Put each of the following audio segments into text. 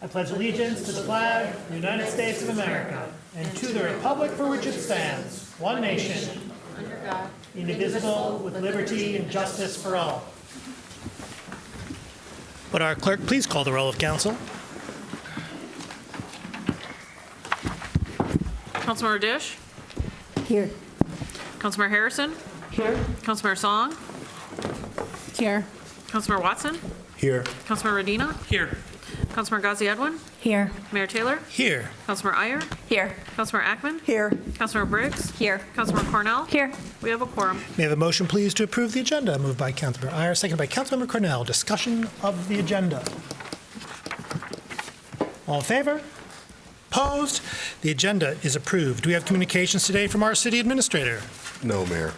I pledge allegiance to the flag of the United States of America and to the republic for which it stands, one nation, under God, indivisible, with liberty and justice for all. Would our clerk please call the roll of council? Councilmember Dish. Here. Councilmember Harrison. Here. Councilmember Song. Here. Councilmember Watson. Here. Councilmember Radina. Here. Councilmember Ghazi Edwin. Here. Mayor Taylor. Here. Councilmember Iyer. Here. Councilmember Ackman. Here. Councilmember Briggs. Here. Councilmember Cornell. Here. We have a quorum. May I have a motion, please, to approve the agenda? Moved by Councilmember Iyer, seconded by Councilmember Cornell. Discussion of the agenda. All in favor? Opposed? The agenda is approved. Do we have communications today from our city administrator? No, Mayor.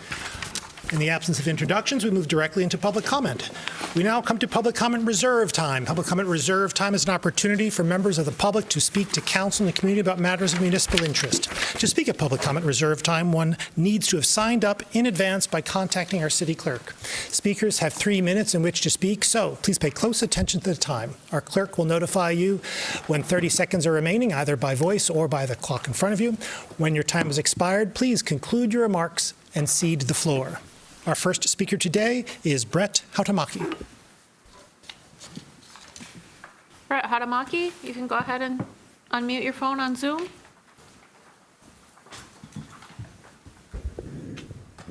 In the absence of introductions, we move directly into public comment. We now come to public comment reserve time. Public comment reserve time is an opportunity for members of the public to speak to council and the community about matters of municipal interest. To speak at public comment reserve time, one needs to have signed up in advance by contacting our city clerk. Speakers have 3 minutes in which to speak, so please pay close attention to the time. Our clerk will notify you when 30 seconds are remaining, either by voice or by the clock in front of you. When your time has expired, please conclude your remarks and cede the floor. Our first speaker today is Brett Hautamaki. Brett Hautamaki, you can go ahead and unmute your phone on Zoom. You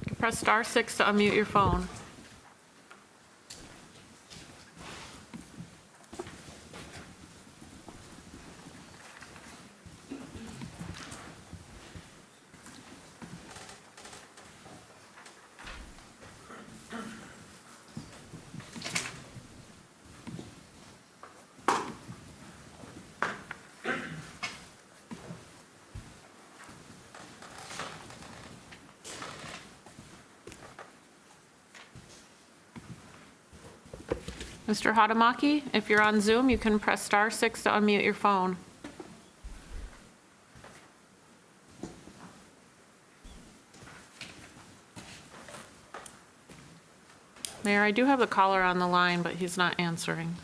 can press *6 to unmute your phone. Mr. Hautamaki, if you're on Zoom, you can press *6 to unmute your phone. Mayor, I do have the caller on the line, but he's not answering.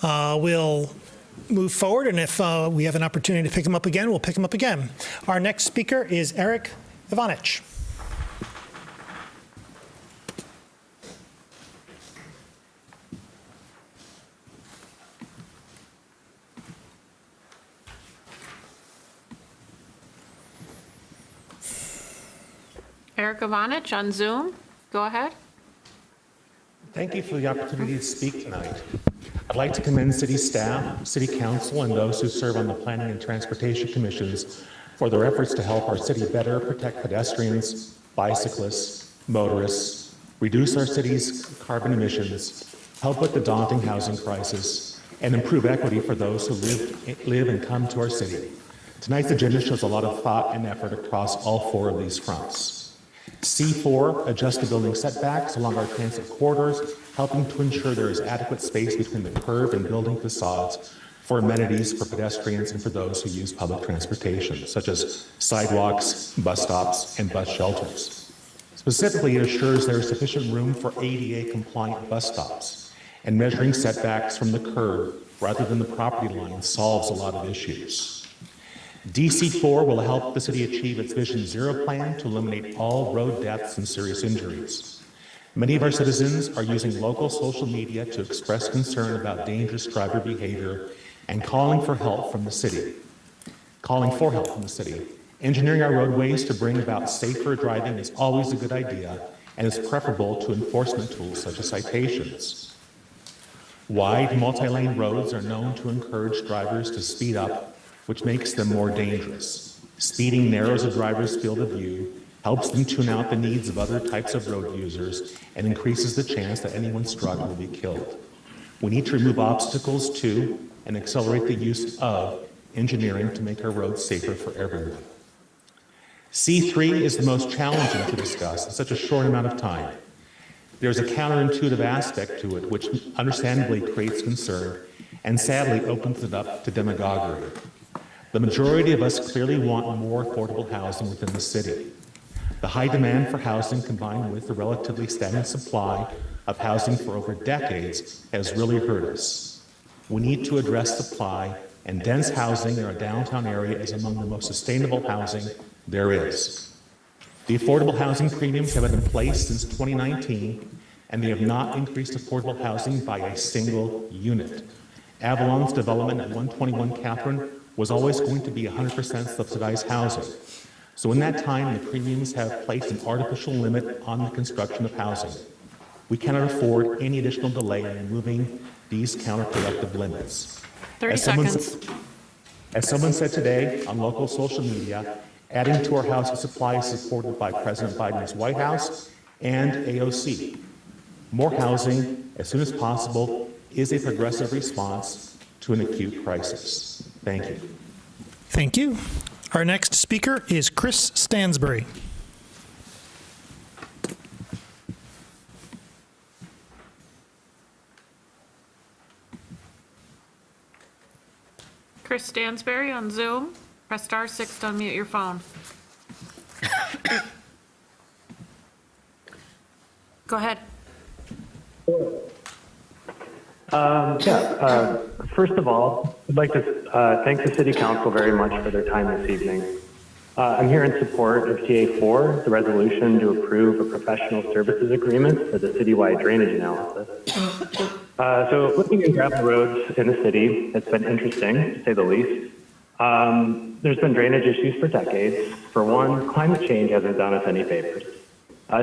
We'll move forward, and if we have an opportunity to pick him up again, we'll pick him up again. Our next speaker is Eric Ivanich. Eric Ivanich on Zoom, go ahead. Thank you for the opportunity to speak tonight. I'd like to commend city staff, city council, and those who serve on the Planning and Transportation Commissions for their efforts to help our city better protect pedestrians, bicyclists, motorists, reduce our city's carbon emissions, help with the daunting housing crisis, and improve equity for those who live and come to our city. Tonight's agenda shows a lot of thought and effort across all 4 of these fronts. C4, adjust the building setbacks along our transit corridors, helping to ensure there is adequate space between the curb and building facades for amenities for pedestrians and for those who use public transportation, such as sidewalks, bus stops, and bus shelters. Specifically, it assures there is sufficient room for ADA-compliant bus stops, and measuring setbacks from the curb rather than the property line solves a lot of issues. DC4 will help the city achieve its Vision Zero plan to eliminate all road deaths and serious injuries. Many of our citizens are using local social media to express concern about dangerous driver behavior and calling for help from the city. Engineering our roadways to bring about safer driving is always a good idea and is preferable to enforcement tools such as citations. Wide multi-lane roads are known to encourage drivers to speed up, which makes them more dangerous. Speeding narrows a driver's field of view, helps them tune out the needs of other types of road users, and increases the chance that anyone struck will be killed. We need to remove obstacles to and accelerate the use of engineering to make our roads safer for everyone. C3 is the most challenging to discuss in such a short amount of time. There's a counterintuitive aspect to it, which understandably creates concern and sadly opens it up to demagoguery. The majority of us clearly want more affordable housing within the city. The high demand for housing combined with the relatively stagnant supply of housing for over decades has really hurt us. We need to address supply, and dense housing in our downtown area is among the most sustainable housing there is. The affordable housing premiums have been in place since 2019, and they have not increased affordable housing by a single unit. Avalon's development at 121 Catherine was always going to be 100% subsidized housing. So in that time, the premiums have placed an artificial limit on the construction of housing. We cannot afford any additional delay in removing these counterproductive limits. 30 seconds. As someone said today on local social media, adding to our housing supply is supported by President Biden's White House and AOC. More housing, as soon as possible, is a progressive response to an acute crisis. Thank you. Thank you. Our next speaker is Chris Stansbury. Chris Stansbury on Zoom. Press star 6 to unmute your phone. Go ahead. First of all, I'd like to thank the City Council very much for their time this evening. I'm here in support of TA4, the resolution to approve a professional services agreement for the citywide drainage analysis. So looking at gravel roads in the city, it's been interesting, to say the least. There's been drainage issues for decades. For one, climate change hasn't done us any favors.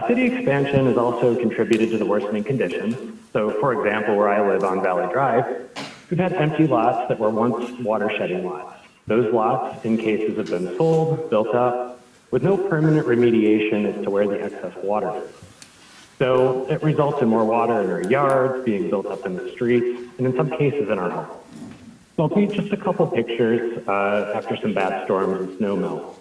City expansion has also contributed to the worsening conditions. So, for example, where I live on Valley Drive, we've had empty lots that were once water-shedding lots. Those lots, in cases, have been sold, built up, with no permanent remediation as to where the excess water is. So it results in more water in our yards, being built up in the streets, and in some cases in our homes. So I'll paint just a couple pictures after some bad storms and snow melt.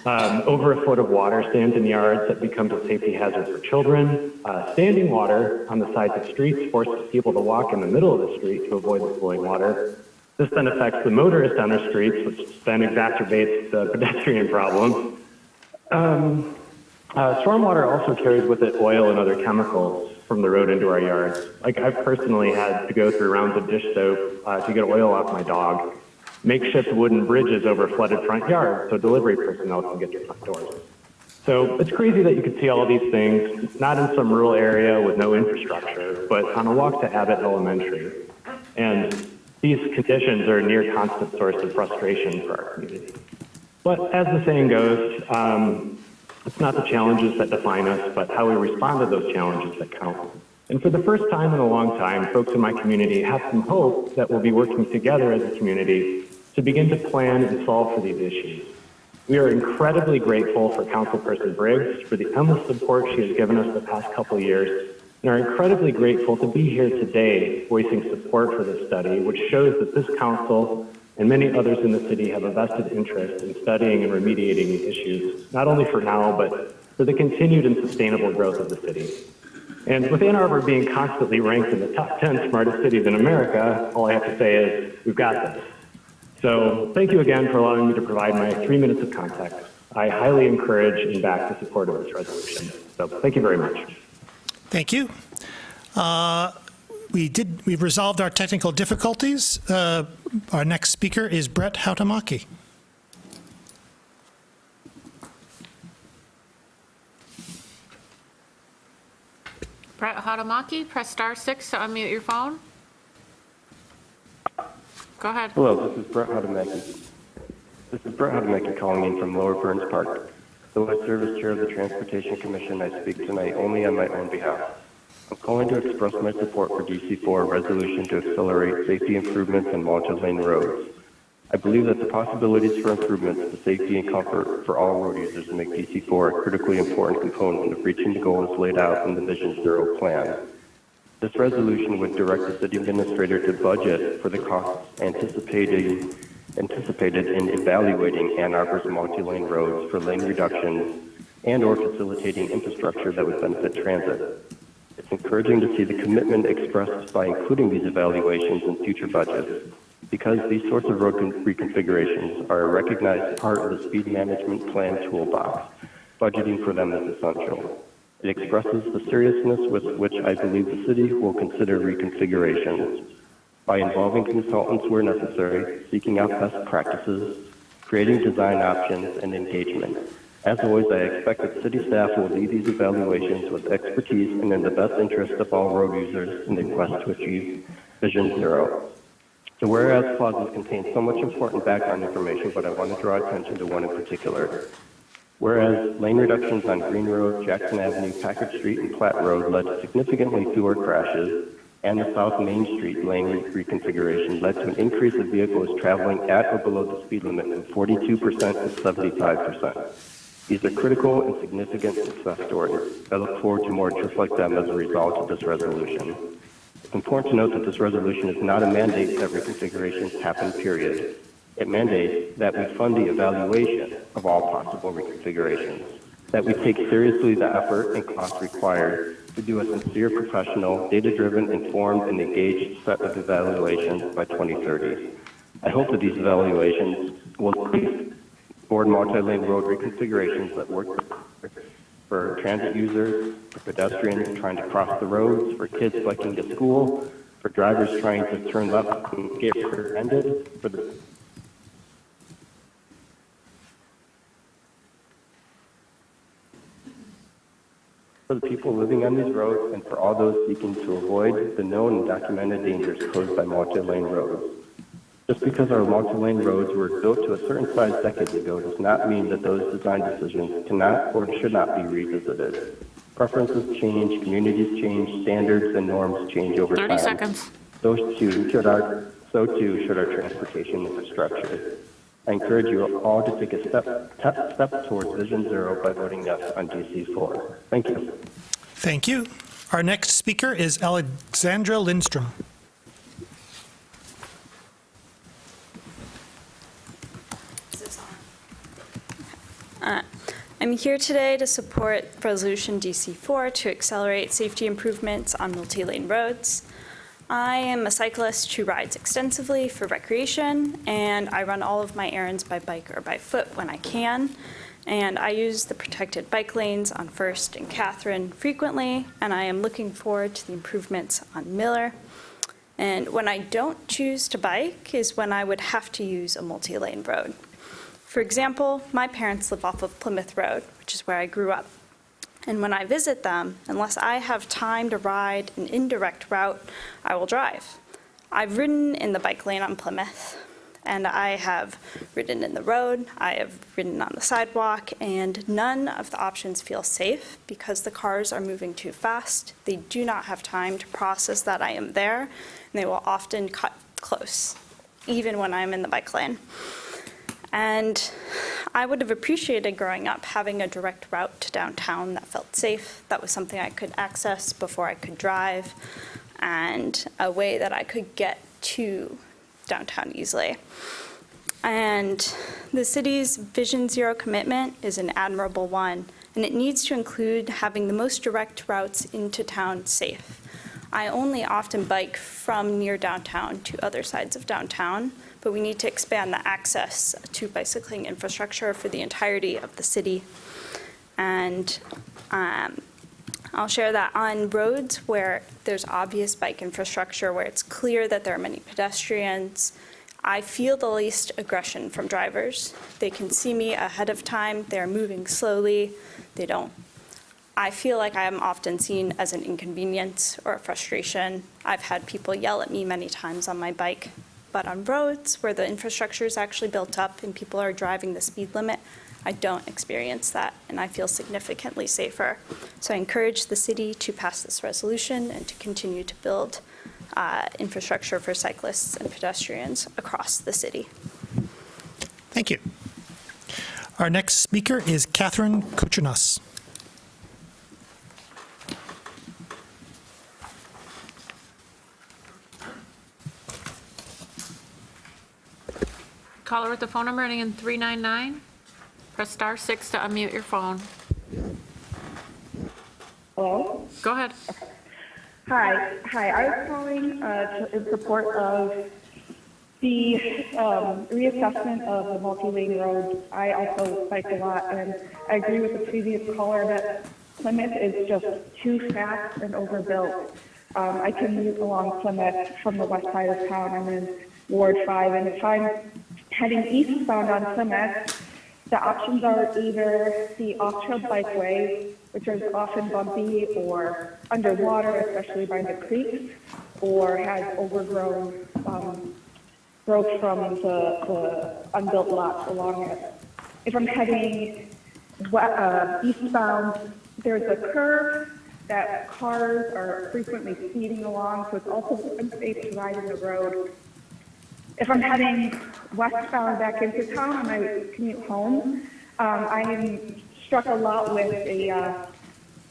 Over a foot of water stands in yards that becomes a safety hazard for children. Standing water on the sides of streets forces people to walk in the middle of the street to avoid the flowing water. This then affects the motorists on our streets, which then exacerbates the pedestrian problem. Stormwater also carries with it oil and other chemicals from the road into our yards. Like I've personally had to go through rounds of dish soap to get oil off my dog. Makeshift wooden bridges over flooded front yards so delivery personnel can get to front doors. So it's crazy that you could see all of these things, not in some rural area with no infrastructure, but on a walk to Abbott Elementary. And these conditions are a near constant source of frustration for our community. But as the saying goes, it's not the challenges that define us, but how we respond to those challenges that count. And for the first time in a long time, folks in my community have some hope that we'll be working together as a community to begin to plan and solve for these issues. We are incredibly grateful for Councilperson Briggs for the endless support she has given us the past couple of years, and are incredibly grateful to be here today voicing support for this study, which shows that this council and many others in the city have a vested interest in studying and remediating these issues, not only for now, but for the continued and sustainable growth of the city. And with Ann Arbor being constantly ranked in the top 10 smartest cities in America, all I have to say is, we've got this. So thank you again for allowing me to provide my 3 minutes of context. I highly encourage and back the support of this resolution. So thank you very much. Thank you. We've resolved our technical difficulties. Our next speaker is Brett Hautamaki. Brett Hautamaki, press star 6 to unmute your phone. Go ahead. Hello, this is Brett Hautamaki. This is Brett Hautamaki calling in from Lower Burns Park. Though I serve as chair of the Transportation Commission, I speak tonight only on my own behalf. I'm calling to express my support for DC4 resolution to accelerate safety improvements on multi-lane roads. I believe that the possibilities for improvements to safety and comfort for all road users make DC4 a critically important component of reaching the goals laid out in the Vision Zero plan. This resolution would direct the city administrator to budget for the costs anticipated in evaluating Ann Arbor's multi-lane roads for lane reductions and or facilitating infrastructure that would benefit transit. It's encouraging to see the commitment expressed by including these evaluations in future budgets, because these sorts of road reconfigurations are a recognized part of the speed management plan toolbox. Budgeting for them is essential. It expresses the seriousness with which I believe the city will consider reconfigurations. by involving consultants where necessary, seeking out best practices, creating design options, and engagement. As always, I expect that city staff will lead these evaluations with expertise and in the best interest of all road users in the quest to achieve Vision Zero. The whereas clauses contain so much important background information, but I want to draw attention to one in particular. Whereas lane reductions on Green Road, Jackson Avenue, Packard Street, and Platt Road led to significantly fewer crashes, and the South Main Street lane reconfiguration led to an increase of vehicles traveling at or below the speed limit from 42% to 75%. These are critical and significant success stories. I look forward to more just like them as a result of this resolution. It's important to note that this resolution is not a mandate that reconfigurations happen, period. It mandates that we fund the evaluation of all possible reconfigurations, that we take seriously the effort and cost required to do a sincere, professional, data-driven, informed, and engaged set of evaluations by 2030. I hope that these evaluations will board multi-lane road reconfigurations that work for transit users, for pedestrians trying to cross the roads, for kids biking to school, for drivers trying to turn left and get rear-ended, for the people living on these roads, and for all those seeking to avoid the known and documented dangers posed by multi-lane roads. Just because our multi-lane roads were built to a certain size decades ago does not mean that those design decisions cannot or should not be revisited. Preferences change, communities change, standards and norms change over 30 time. seconds. So too should our transportation infrastructure. I encourage you all to take a step towards Vision Zero by voting yes on DC4. Thank you. Thank you. Our next speaker is Alexandra Lindstrom. I'm here today to support Resolution DC4 to accelerate safety improvements on multi-lane roads. I am a cyclist who rides extensively for recreation, and I run all of my errands by bike or by foot when I can. And I use the protected bike lanes on First and Catherine frequently, and I am looking forward to the improvements on Miller. And when I don't choose to bike is when I would have to use a multi-lane road. For example, my parents live off of Plymouth Road, which is where I grew up. And when I visit them, unless I have time to ride an indirect route, I will drive. I've ridden in the bike lane on Plymouth, and I have ridden in the road, I have ridden on the sidewalk, and none of the options feel safe because the cars are moving too fast. They do not have time to process that I am there, and they will often cut close, even when I'm in the bike lane. And I would have appreciated growing up having a direct route to downtown that felt safe, that was something I could access before I could drive, and a way that I could get to downtown easily. And the city's Vision Zero commitment is an admirable one, and it needs to include having the most direct routes into town safe. I only often bike from near downtown to other sides of downtown, but we need to expand the access to bicycling infrastructure for the entirety of the city. And I'll share that on roads where there's obvious bike infrastructure, where it's clear that there are many pedestrians, I feel the least aggression from drivers. They can see me ahead of time, they're moving slowly, I feel like I am often seen as an inconvenience or a frustration. I've had people yell at me many times on my bike. But on roads where the infrastructure is actually built up and people are driving the speed limit, I don't experience that, and I feel significantly safer. So I encourage the city to pass this resolution and to continue to build infrastructure for cyclists and pedestrians across the city. Thank you. Our next speaker is Catherine Kuchernas. Caller with the phone number ending in 399. Press star 6 to unmute your phone. Hello? Go ahead. Hi. I was calling in support of the reassessment of the multi-lane roads. I also bike a lot, and I agree with the previous caller that Plymouth is just too fast and overbuilt. I commute along Plymouth from the west side of town. I'm in Ward 5, and if I'm heading eastbound on Plymouth, the options are either the off-trail bikeway, which is often bumpy or underwater, especially by the creeks, or has overgrown growth from the unbuilt lots along it. If I'm heading eastbound, there's a curve that cars are frequently speeding along, so it's also unsafe to ride in the road. If I'm heading westbound back into town on my commute home, I am struck a lot with a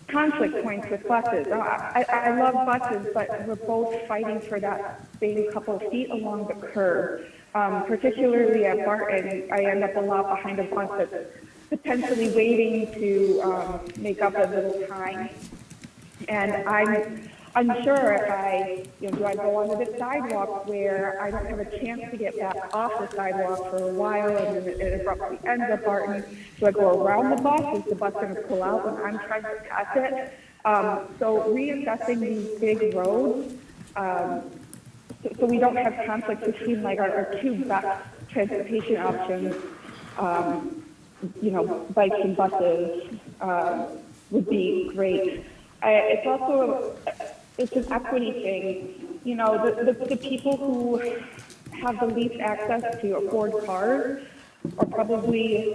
conflict points with buses. I love buses, but we're both fighting for that same couple of feet along the curb. Particularly at Barton, I end up a lot behind a bus that's potentially waiting to make up a little time. And I'm unsure if do I go onto the sidewalk where I don't have a chance to get back off the sidewalk for a while and then it abruptly ends at Barton? Do I go around the bus? Is the bus going to pull out when I'm trying to pass it? So reassessing these big roads so we don't have conflict between like our two best transportation options, bikes and buses would be great. It's also it's an equity thing. The people who have the least access to afford cars are probably,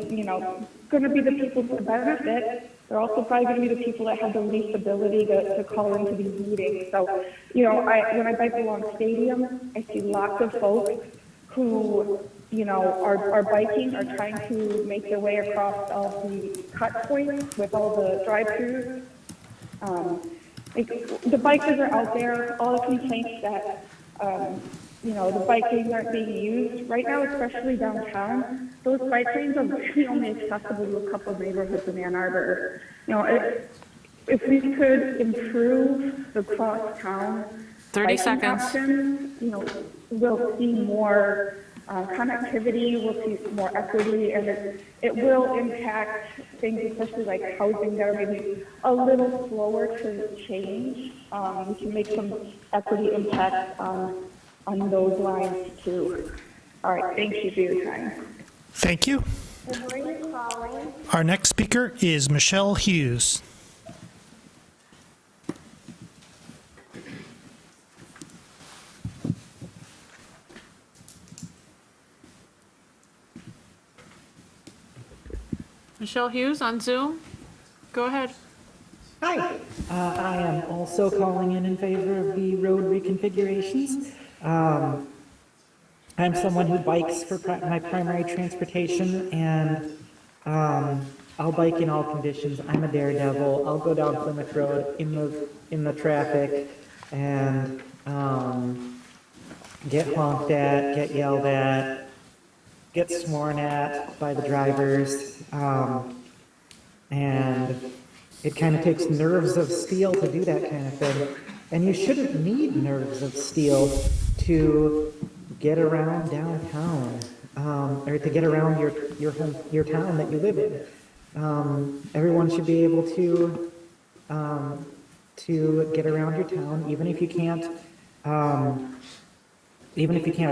going to be the people who benefit. They're also probably going to be the people that have the least ability to call into these meetings. So, when I bike along Stadium, I see lots of folks who, are biking, are trying to make their way across all the cut points with all the drive-throughs. The bikers are out there, all the complaints that, the bike lanes aren't being used. Right now, especially downtown, those bike lanes are really only accessible to a couple of neighborhoods in Ann Arbor. If we could improve the cross-town 30 biking seconds. options, we'll see more connectivity, we'll see more equity, and it will impact things, especially like housing that are maybe a little slower to change. We can make some equity impacts on those lines too. All right, thank you for your time. Thank you. Our next speaker is Michelle Hughes. Michelle Hughes on Zoom. Go ahead. Hi, I am also calling in favor of the road reconfigurations. I'm someone who bikes for my primary transportation, and I'll bike in all conditions. I'm a daredevil. I'll go down Plymouth Road in the traffic and get honked at, get yelled at, get sworn at by the drivers, and it kind of takes nerves of steel to do that kind of thing. And you shouldn't need nerves of steel to get around downtown, or to get around your town that you live in. Everyone should be able to get around your town, even if you can't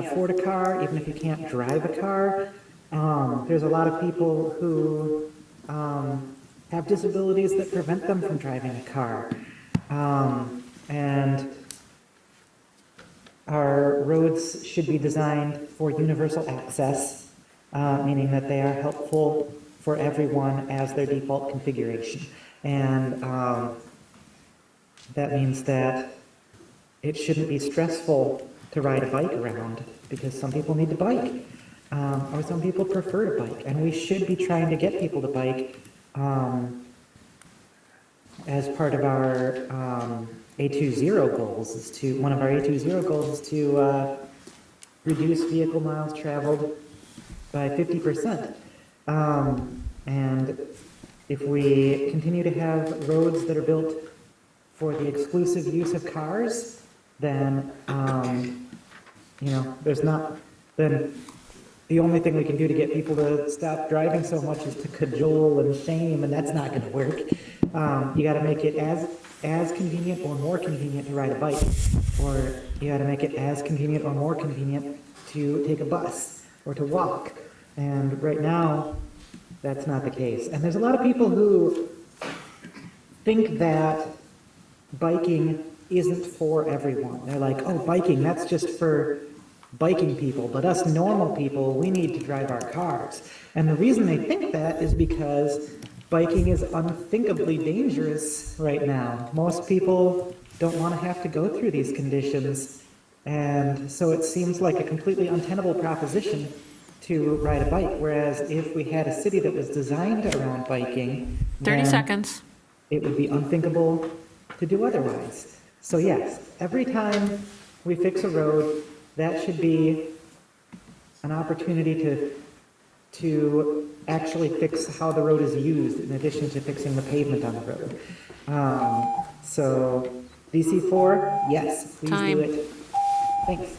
afford a car, even if you can't drive a car. There's a lot of people who have disabilities that prevent them from driving a car. And our roads should be designed for universal access, meaning that they are helpful for everyone as their default configuration. And that means that it shouldn't be stressful to ride a bike around, because some people need to bike, or some people prefer to bike, and we should be trying to get people to bike as part of our A20 goals. One of our A20 goals is to reduce vehicle miles traveled by 50%. And if we continue to have roads that are built for the exclusive use of cars, then then the only thing we can do to get people to stop driving so much is to cajole and shame, and that's not going to work. You got to make it as as convenient or more convenient to ride a bike, or you gotta make it as convenient or more convenient to take a bus or to walk. And right now, that's not the case. And there's a lot of people who think that biking isn't for everyone. They're like, oh, biking, that's just for biking people, but us normal people, we need to drive our cars. And the reason they think that is because biking is unthinkably dangerous right now. Most people don't want to have to go through these conditions, and so it seems like a completely untenable proposition to ride a bike, whereas if we had a city that was designed around biking, 30 then seconds. it would be unthinkable to do otherwise. So yes, every time we fix a road, that should be an opportunity to actually fix how the road is used in addition to fixing the pavement on the road. So DC4, yes, please Time. do it. Thanks.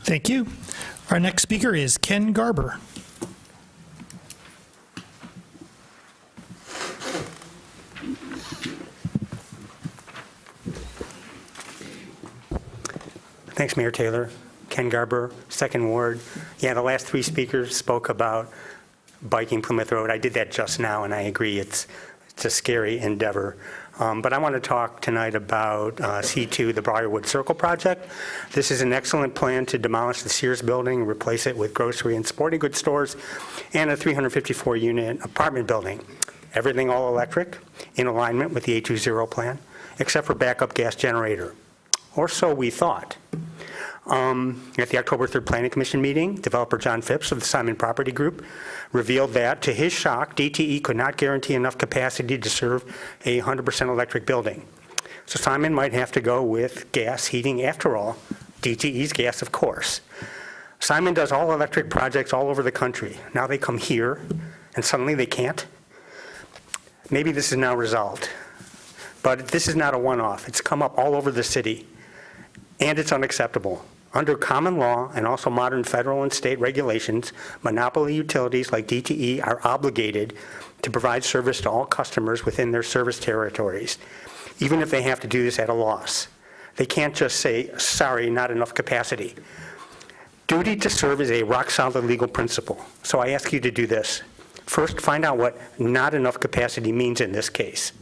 Thank you. Our next speaker is Ken Garber. Thanks, Mayor Taylor. Ken Garber, Second Ward. Yeah, the last three speakers spoke about biking Plymouth Road. I did that just now, and I agree it's a scary endeavor. But I want to talk tonight about C2, the Briarwood Circle project. This is an excellent plan to demolish the Sears building, replace it with grocery and sporting goods stores, and a 354-unit apartment building. Everything all electric, in alignment with the A20 plan, except for backup gas generator. Or so we thought. At the October 3rd Planning Commission meeting, developer John Phipps of the Simon Property Group revealed that, to his shock, DTE could not guarantee enough capacity to serve a 100% electric building. So Simon might have to go with gas heating after all, DTE's gas, of course. Simon does all electric projects all over the country. Now they come here, and suddenly they can't? Maybe this is now resolved. But this is not a one-off. It's come up all over the city, and it's unacceptable. Under common law and also modern federal and state regulations, monopoly utilities like DTE are obligated to provide service to all customers within their service territories, even if they have to do this at a loss. They can't just say, sorry, not enough capacity. Duty to serve is a rock-solid legal principle, so I ask you to do this. First, find out what not enough capacity means in this case.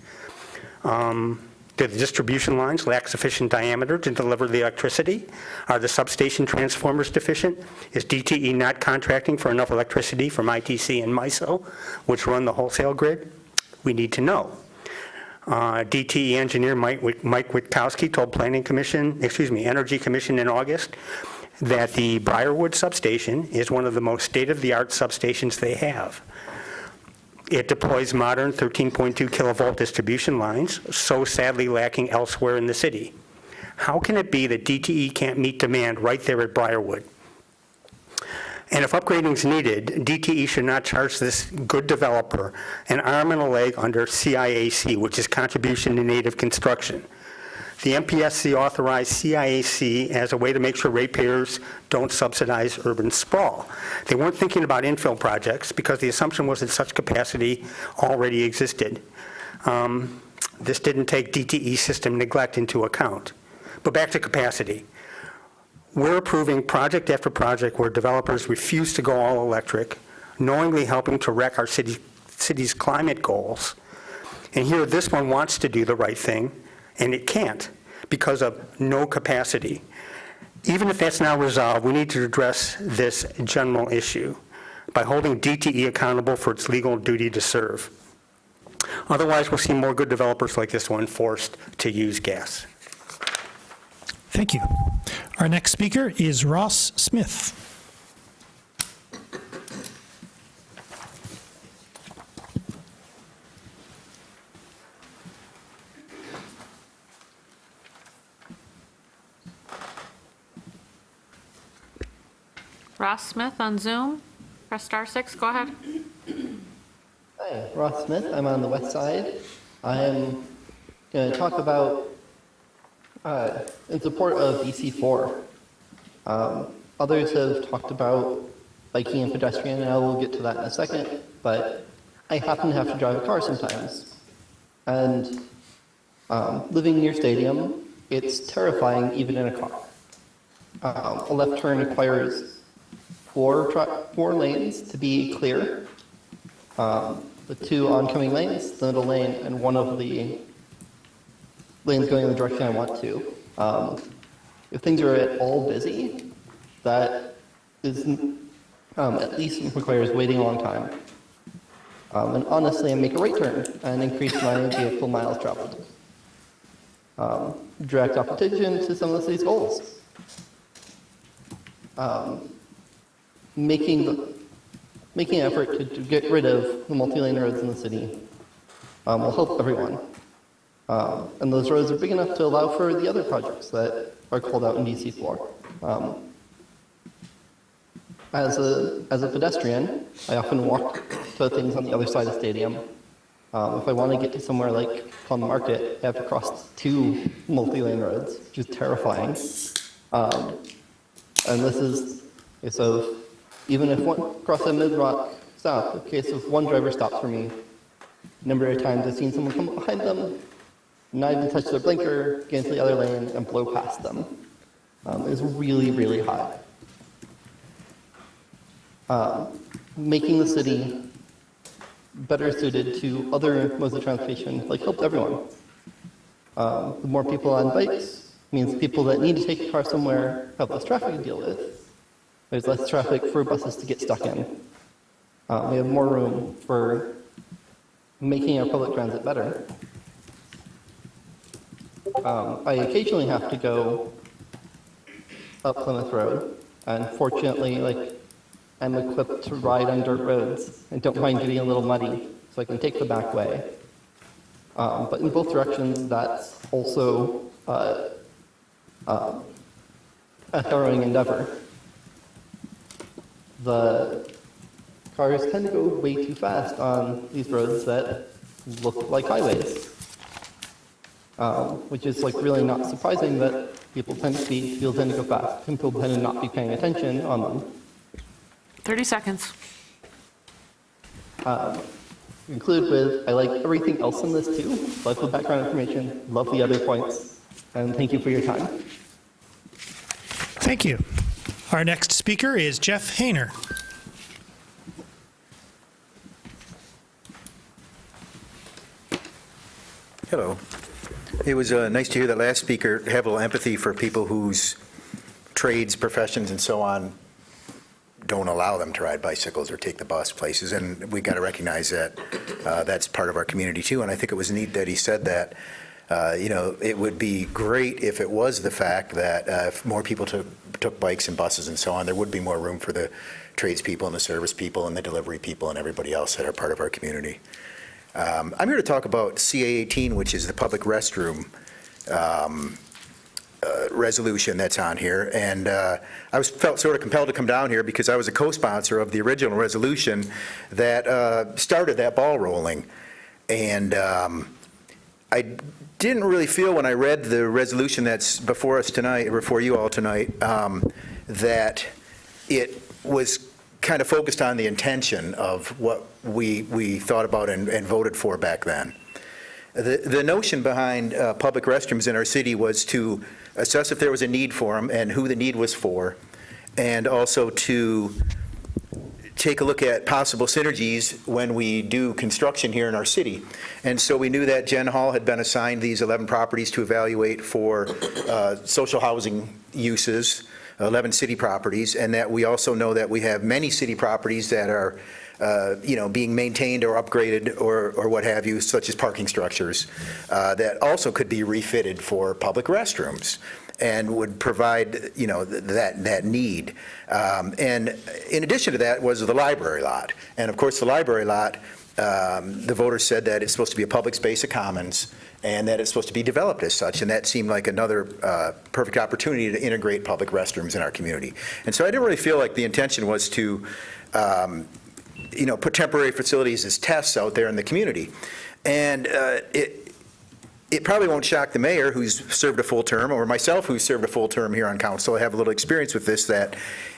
Do the distribution lines lack sufficient diameter to deliver the electricity? Are the substation transformers deficient? Is DTE not contracting for enough electricity from ITC and MISO, which run the wholesale grid? We need to know. DTE engineer Mike Witkowski told Energy Commission in August that the Briarwood substation is one of the most state-of-the-art substations they have. It deploys modern 13.2 kilovolt distribution lines, so sadly lacking elsewhere in the city. How can it be that DTE can't meet demand right there at Briarwood? And if upgrading is needed, DTE should not charge this good developer an arm and a leg under CIAC, which is Contribution to Native Construction. The MPSC authorized CIAC as a way to make sure ratepayers don't subsidize urban sprawl. They weren't thinking about infill projects because the assumption was that such capacity already existed. This didn't take DTE system neglect into account. But back to capacity. We're approving project after project where developers refuse to go all electric, knowingly helping to wreck our city's climate goals. And here, this one wants to do the right thing, and it can't because of no capacity. Even if that's now resolved, we need to address this general issue by holding DTE accountable for its legal duty to serve. Otherwise, we'll see more good developers like this one forced to use gas. Thank you. Our next speaker is Ross Smith. Ross Smith on Zoom. Press star 6. Go ahead. Hi, Ross Smith. I'm on the west side. I'm going to talk about in support of DC4. Others have talked about biking and pedestrian, and I will get to that in a second, but I happen to have to drive a car sometimes. And Living near stadium, it's terrifying even in a car. A left turn requires four lanes to be clear. The two oncoming lanes, the middle lane, and one of the lanes going in the direction I want to. If things are at all busy, that is at least requires waiting a long time. And honestly, I make a right turn and increase my vehicle miles traveled. Direct opposition to some of the city's goals. Making an effort to get rid of the multi-lane roads in the city will help everyone. And those roads are big enough to allow for the other projects that are called out in DC4. As a pedestrian, I often walk to things on the other side of the stadium. If I want to get to somewhere like Plum Market, I have to cross two multi-lane roads, which is terrifying. And this is a case of, even if one cross a mid-rock stop, a case of one driver stops for me, a number of times I've seen someone come behind them, not even touch their blinker, get into the other lane, and blow past them. It's really, really high. Making the city better suited to other modes of transportation, like helps everyone. The more people on bikes means people that need to take a car somewhere have less traffic to deal with. There's less traffic for buses to get stuck in. We have more room for making our public transit better. I occasionally have to go up Plymouth Road, and fortunately, I'm equipped to ride on dirt roads and don't mind getting a little muddy, so I can take the back way. But in both directions, that's also a harrowing endeavor. The cars tend to go way too fast on these roads that look like highways, which is really not surprising that people tend to speed, people tend to go fast, and people tend to not be paying attention on them. 30 seconds. Conclude with, I like everything else in this too. Love the background information, love the other points, and thank you for your time. Thank you. Our next speaker is Jeff Hayner. Hello. It was nice to hear that last speaker have a little empathy for people whose trades, professions, and so on don't allow them to ride bicycles or take the bus places, and we got to recognize that that's part of our community too. And I think it was neat that he said that. It would be great if it was the fact that if more people took bikes and buses and so on, there would be more room for the tradespeople and the service people and the delivery people and everybody else that are part of our community. I'm here to talk about CA18, which is the public restroom resolution that's on here, and I felt sort of compelled to come down here because I was a co-sponsor of the original resolution that started that ball rolling, and I didn't really feel when I read the resolution that's before us tonight, before you all tonight, that it was kind of focused on the intention of what we thought about and voted for back then. The notion behind public restrooms in our city was to assess if there was a need for them and who the need was for, and also to take a look at possible synergies when we do construction here in our city. And so we knew that Jen Hall had been assigned these 11 properties to evaluate for social housing uses, 11 city properties, and that we also know that we have many city properties that are being maintained or upgraded or what have you, such as parking structures, that also could be refitted for public restrooms and would provide, that need. And in addition to that was the library lot. And of course, the library lot, the voters said that it's supposed to be a public space of commons and that it's supposed to be developed as such. And that seemed like another perfect opportunity to integrate public restrooms in our community. And so I didn't really feel like the intention was to put temporary facilities as tests out there in the community. And it probably won't shock the mayor, who's served a full term, or myself, who's served a full term here on council. I have a little experience with this, that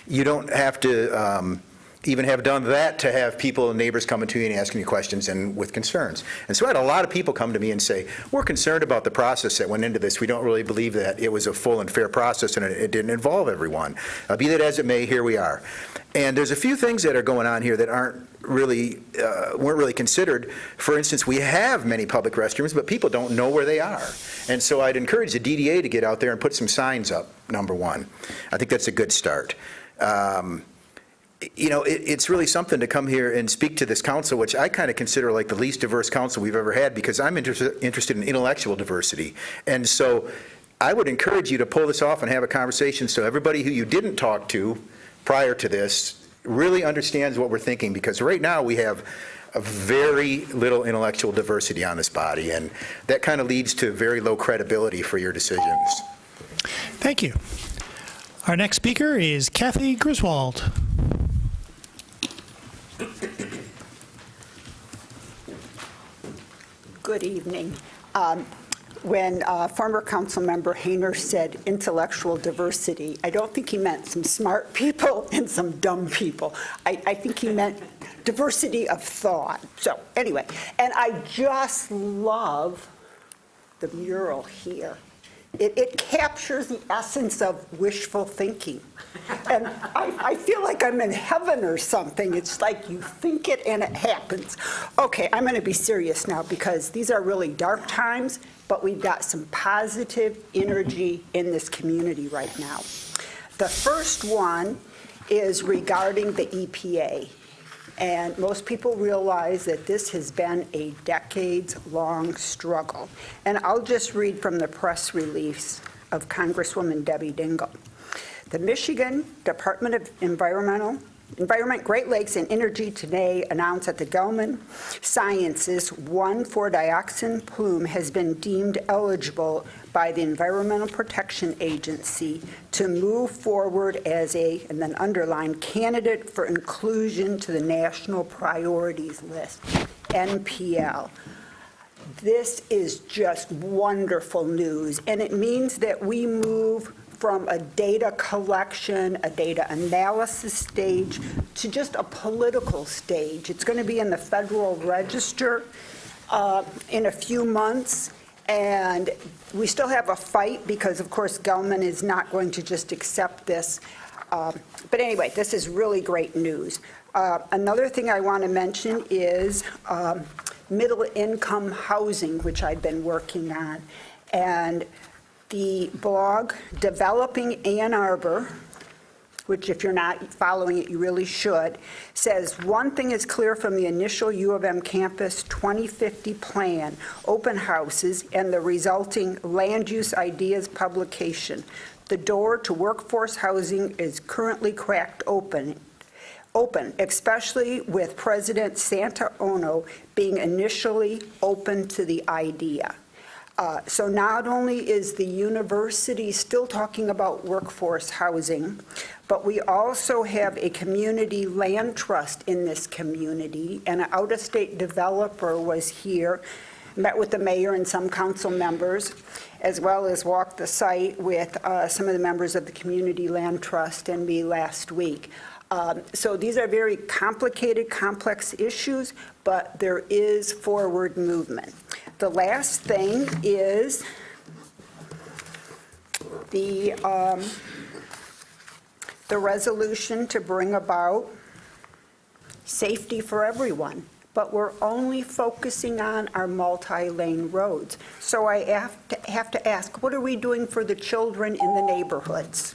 you don't have to even have done that to have people and neighbors coming to you and asking you questions and with concerns. And so I had a lot of people come to me and say, we're concerned about the process that went into this. We don't really believe that it was a full and fair process and it didn't involve everyone. Be that as it may, here we are. And there's a few things that are going on here that weren't really considered. For instance, we have many public restrooms, but people don't know where they are. And so I'd encourage the DDA to get out there and put some signs up, number one. I think that's a good start. It's really something to come here and speak to this council, which I kind of consider like the least diverse council we've ever had, because I'm interested in intellectual diversity. And so I would encourage you to pull this off and have a conversation so everybody who you didn't talk to prior to this really understands what we're thinking, because right now we have a very little intellectual diversity on this body, and that kind of leads to very low credibility for your decisions. Thank you. Our next speaker is Kathy Griswold. Good evening. When former council member Hayner said intellectual diversity, I don't think he meant some smart people and some dumb people. I think he meant diversity of thought. So anyway, and I just love the mural here. It captures the essence of wishful thinking. And I feel like I'm in heaven or something. It's like you think it and it happens. Okay, I'm going to be serious now because these are really dark times, but we've got some positive energy in this community right now. The first one is regarding the EPA. And most people realize that this has been a decades-long struggle. And I'll just read from the press release of Congresswoman Debbie Dingell. The Michigan Department of Environment, Great Lakes, and Energy today announced that the Gelman Sciences 1,4-dioxin plume has been deemed eligible by the Environmental Protection Agency to move forward as a, and then underline, candidate for inclusion to the National Priorities List, NPL. This is just wonderful news, and it means that we move from a data collection, a data analysis stage, to just a political stage. It's going to be in the Federal Register in a few months, and we still have a fight because, of course, Gelman is not going to just accept this. But anyway, this is really great news. Another thing I want to mention is middle-income housing, which I've been working on. And the blog, Developing Ann Arbor, which if you're not following it, you really should, says one thing is clear from the initial U of M campus 2050 plan, open houses, and the resulting land use ideas publication. The door to workforce housing is currently cracked open, especially with President Santa Ono being initially open to the idea. So not only is the university still talking about workforce housing, but we also have a community land trust in this community, and an out-of-state developer was here, met with the mayor and some council members, as well as walked the site with some of the members of the community land trust and me last week. So these are very complicated, complex issues, but there is forward movement. The last thing is the resolution to bring about safety for everyone, but we're only focusing on our multi-lane roads. So I have to ask, what are we doing for the children in the neighborhoods?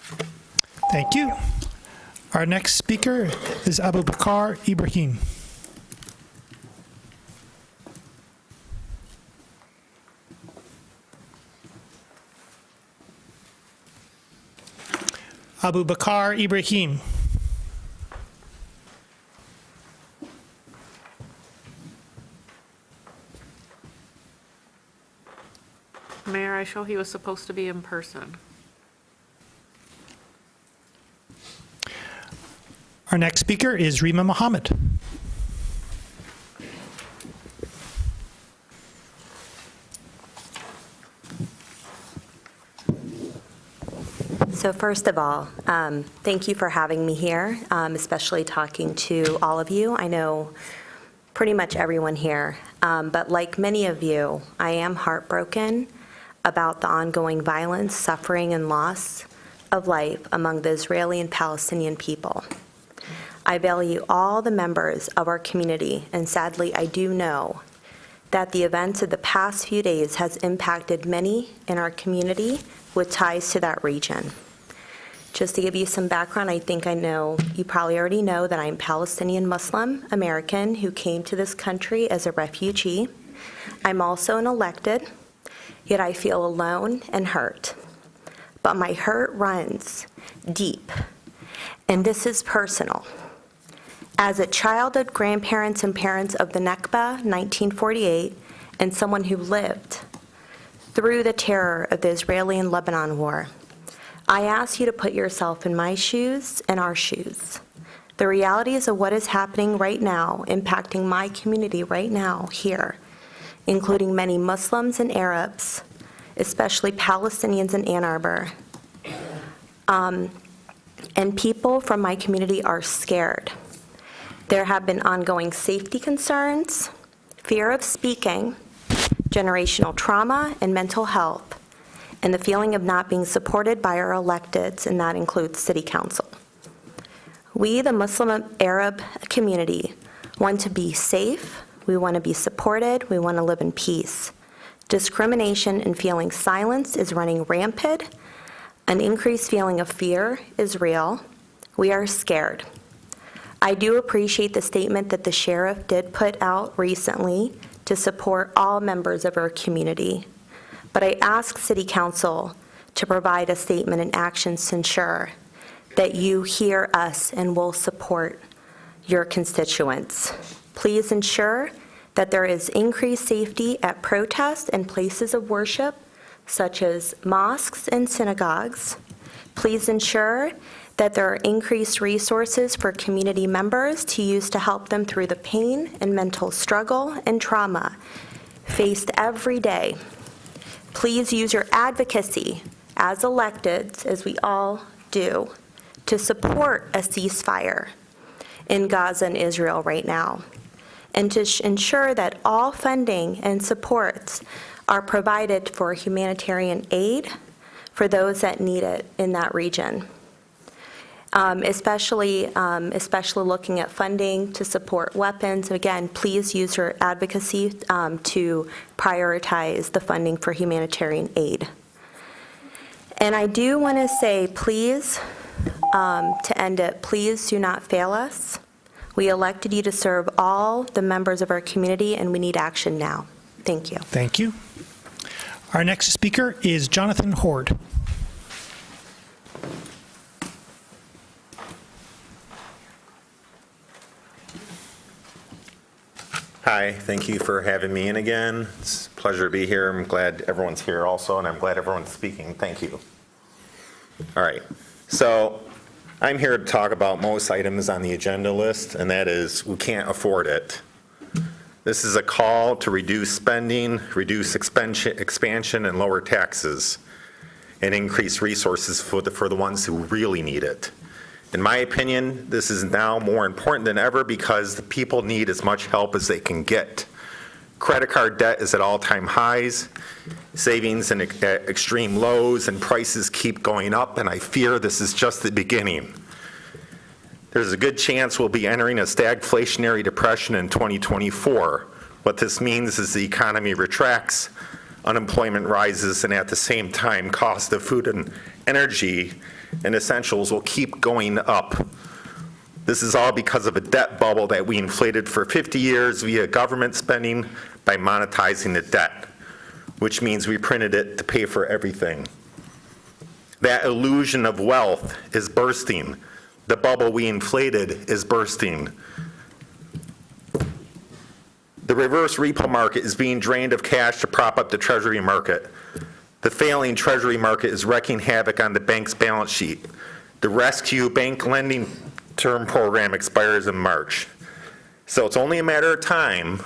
Thank you. Our next speaker is Abu Bakar Ibrahim. Abu Bakar Ibrahim. Mayor, I show he was supposed to be in person. Our next speaker is Rima Mohammed. So first of all, thank you for having me here, especially talking to all of you. I know pretty much everyone here, but like many of you, I am heartbroken about the ongoing violence, suffering, and loss of life among the Israeli and Palestinian people. I value all the members of our community, and sadly, I do know that the events of the past few days has impacted many in our community with ties to that region. Just to give you some background, I think you probably already know that I'm Palestinian Muslim American who came to this country as a refugee. I'm also an elected, yet I feel alone and hurt. But my hurt runs deep, and this is personal. As a child of grandparents and parents of the Nakba, 1948, and someone who lived through the terror of the Israeli and Lebanon war, I ask you to put yourself in my shoes and our shoes. The realities of what is happening right now, impacting my community right now here, including many Muslims and Arabs, especially Palestinians in Ann Arbor, and people from my community are scared. There have been ongoing safety concerns, fear of speaking, generational trauma, and mental health, and the feeling of not being supported by our electeds, and that includes City Council. We, the Muslim Arab community, want to be safe, we want to be supported, we want to live in peace. Discrimination and feeling silenced is running rampant. An increased feeling of fear is real. We are scared. I do appreciate the statement that the sheriff did put out recently to support all members of our community. But I ask City Council to provide a statement and actions to ensure that you hear us and will support your constituents. Please ensure that there is increased safety at protests and places of worship, such as mosques and synagogues. Please ensure that there are increased resources for community members to use to help them through the pain and mental struggle and trauma faced every day. Please use your advocacy as electeds, as we all do, to support a ceasefire in Gaza and Israel right now, and to ensure that all funding and supports are provided for humanitarian aid for those that need it in that region. Especially looking at funding to support weapons. Again, please use your advocacy to prioritize the funding for humanitarian aid. And I do want to say, please, to end it, please do not fail us. We elected you to serve all the members of our community, and we need action now. Thank you. Thank you. Our next speaker is Jonathan Horde. Hi, thank you for having me in again. It's a pleasure to be here. I'm glad everyone's here also, and I'm glad everyone's speaking. Thank you. All right, so I'm here to talk about most items on the agenda list, and that is we can't afford it. This is a call to reduce spending, reduce expansion, and lower taxes, and increase resources for the ones who really need it. In my opinion, this is now more important than ever because the people need as much help as they can get. Credit card debt is at all-time highs, savings at extreme lows, and prices keep going up, and I fear this is just the beginning. There's a good chance we'll be entering a stagflationary depression in 2024. What this means is the economy retracts, unemployment rises, and at the same time, cost of food and energy and essentials will keep going up. This is all because of a debt bubble that we inflated for 50 years via government spending by monetizing the debt, which means we printed it to pay for everything. That illusion of wealth is bursting. The bubble we inflated is bursting. The reverse repo market is being drained of cash to prop up the Treasury market. The failing Treasury market is wreaking havoc on the bank's balance sheet. The Rescue Bank Lending Term Program expires in March. So it's only a matter of time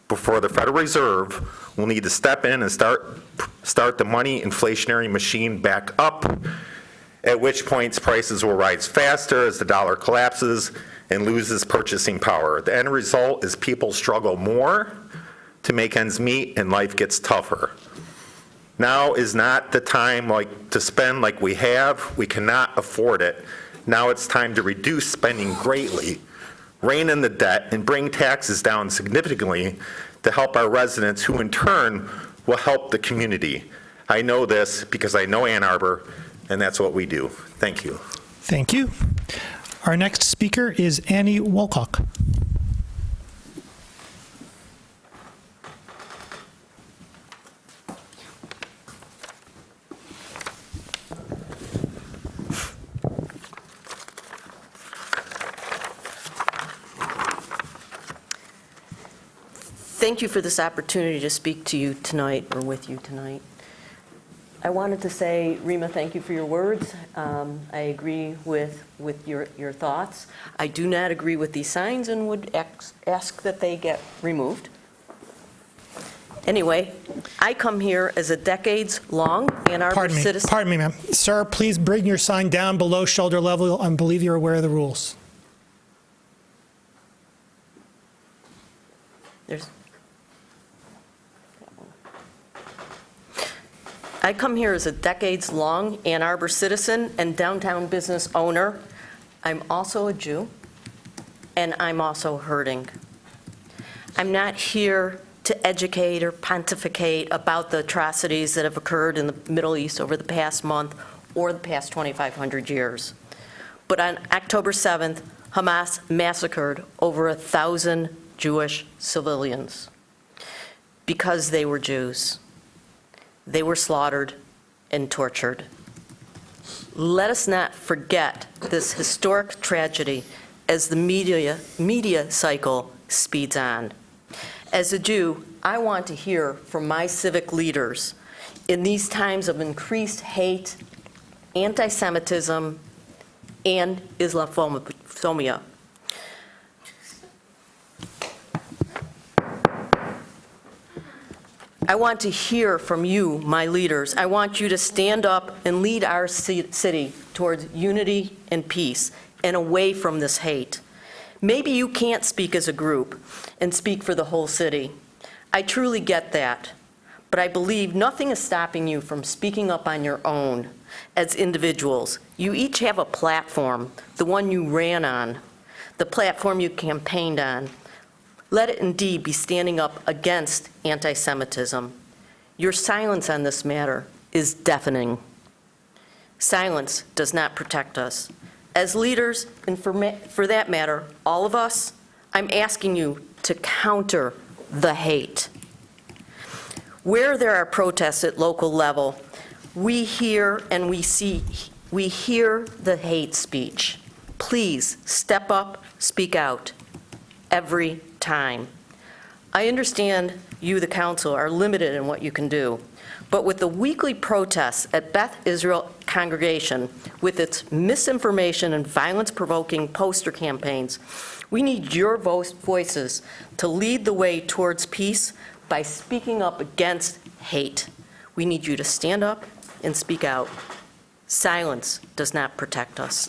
before the Federal Reserve will need to step in and start the money inflationary machine back up. at which point prices will rise faster as the dollar collapses and loses purchasing power. The end result is people struggle more to make ends meet and life gets tougher. Now is not the time to spend like we have. We cannot afford it. Now it's time to reduce spending greatly, rein in the debt, and bring taxes down significantly to help our residents, who in turn will help the community. I know this because I know Ann Arbor, and that's what we do. Thank you. Thank you. Our next speaker is Annie Wolcock. Thank you for this opportunity to speak to you tonight, or with you tonight. I wanted to say, Rima, thank you for your words. I agree with your thoughts. I do not agree with these signs and would ask that they get removed. Anyway, I come here as a decades-long Ann Arbor citizen. Pardon me, ma'am. Sir, please bring your sign down below shoulder level. I believe you're aware of the rules. I come here as a decades-long Ann Arbor citizen and downtown business owner. I'm also a Jew, and I'm also hurting. I'm not here to educate or pontificate about the atrocities that have occurred in the Middle East over the past month or the past 2,500 years. But on October 7th, Hamas massacred over 1,000 Jewish civilians because they were Jews. They were slaughtered and tortured. Let us not forget this historic tragedy as the media cycle speeds on. As a Jew, I want to hear from my civic leaders in these times of increased hate, anti-Semitism, and Islamophobia. I want to hear from you, my leaders. I want you to stand up and lead our city towards unity and peace and away from this hate. Maybe you can't speak as a group and speak for the whole city. I truly get that. But I believe nothing is stopping you from speaking up on your own as individuals. You each have a platform, the one you ran on, the platform you campaigned on. Let it indeed be standing up against anti-Semitism. Your silence on this matter is deafening. Silence does not protect us. As leaders, and for that matter, all of us, I'm asking you to counter the hate. Where there are protests at local level, we hear and we hear the hate speech. Please step up, speak out, every time. I understand you, the council, are limited in what you can do, but with the weekly protests at Beth Israel Congregation, with its misinformation and violence-provoking poster campaigns, we need your voices to lead the way towards peace by speaking up against hate. We need you to stand up and speak out. Silence does not protect us.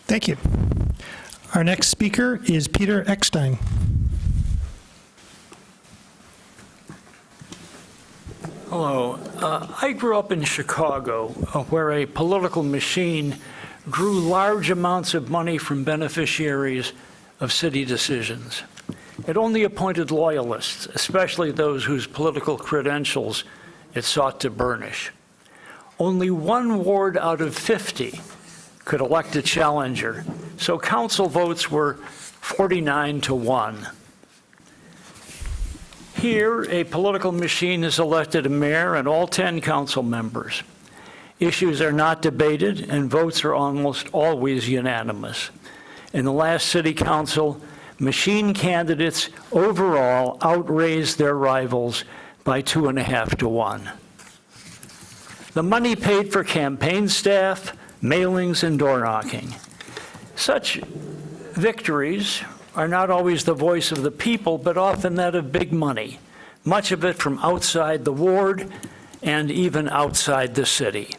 Thank you. Our next speaker is Peter Eckstein. Hello. I grew up in Chicago, where a political machine drew large amounts of money from beneficiaries of city decisions. It only appointed loyalists, especially those whose political credentials it sought to burnish. Only one ward out of 50 could elect a challenger, so council votes were 49-1. Here, a political machine has elected a mayor and all 10 council members. Issues are not debated, and votes are almost always unanimous. In the last city council, machine candidates overall outraised their rivals by 2.5-1. The money paid for campaign staff, mailings, and door knocking. Such victories are not always the voice of the people, but often that of big money, much of it from outside the ward and even outside the city.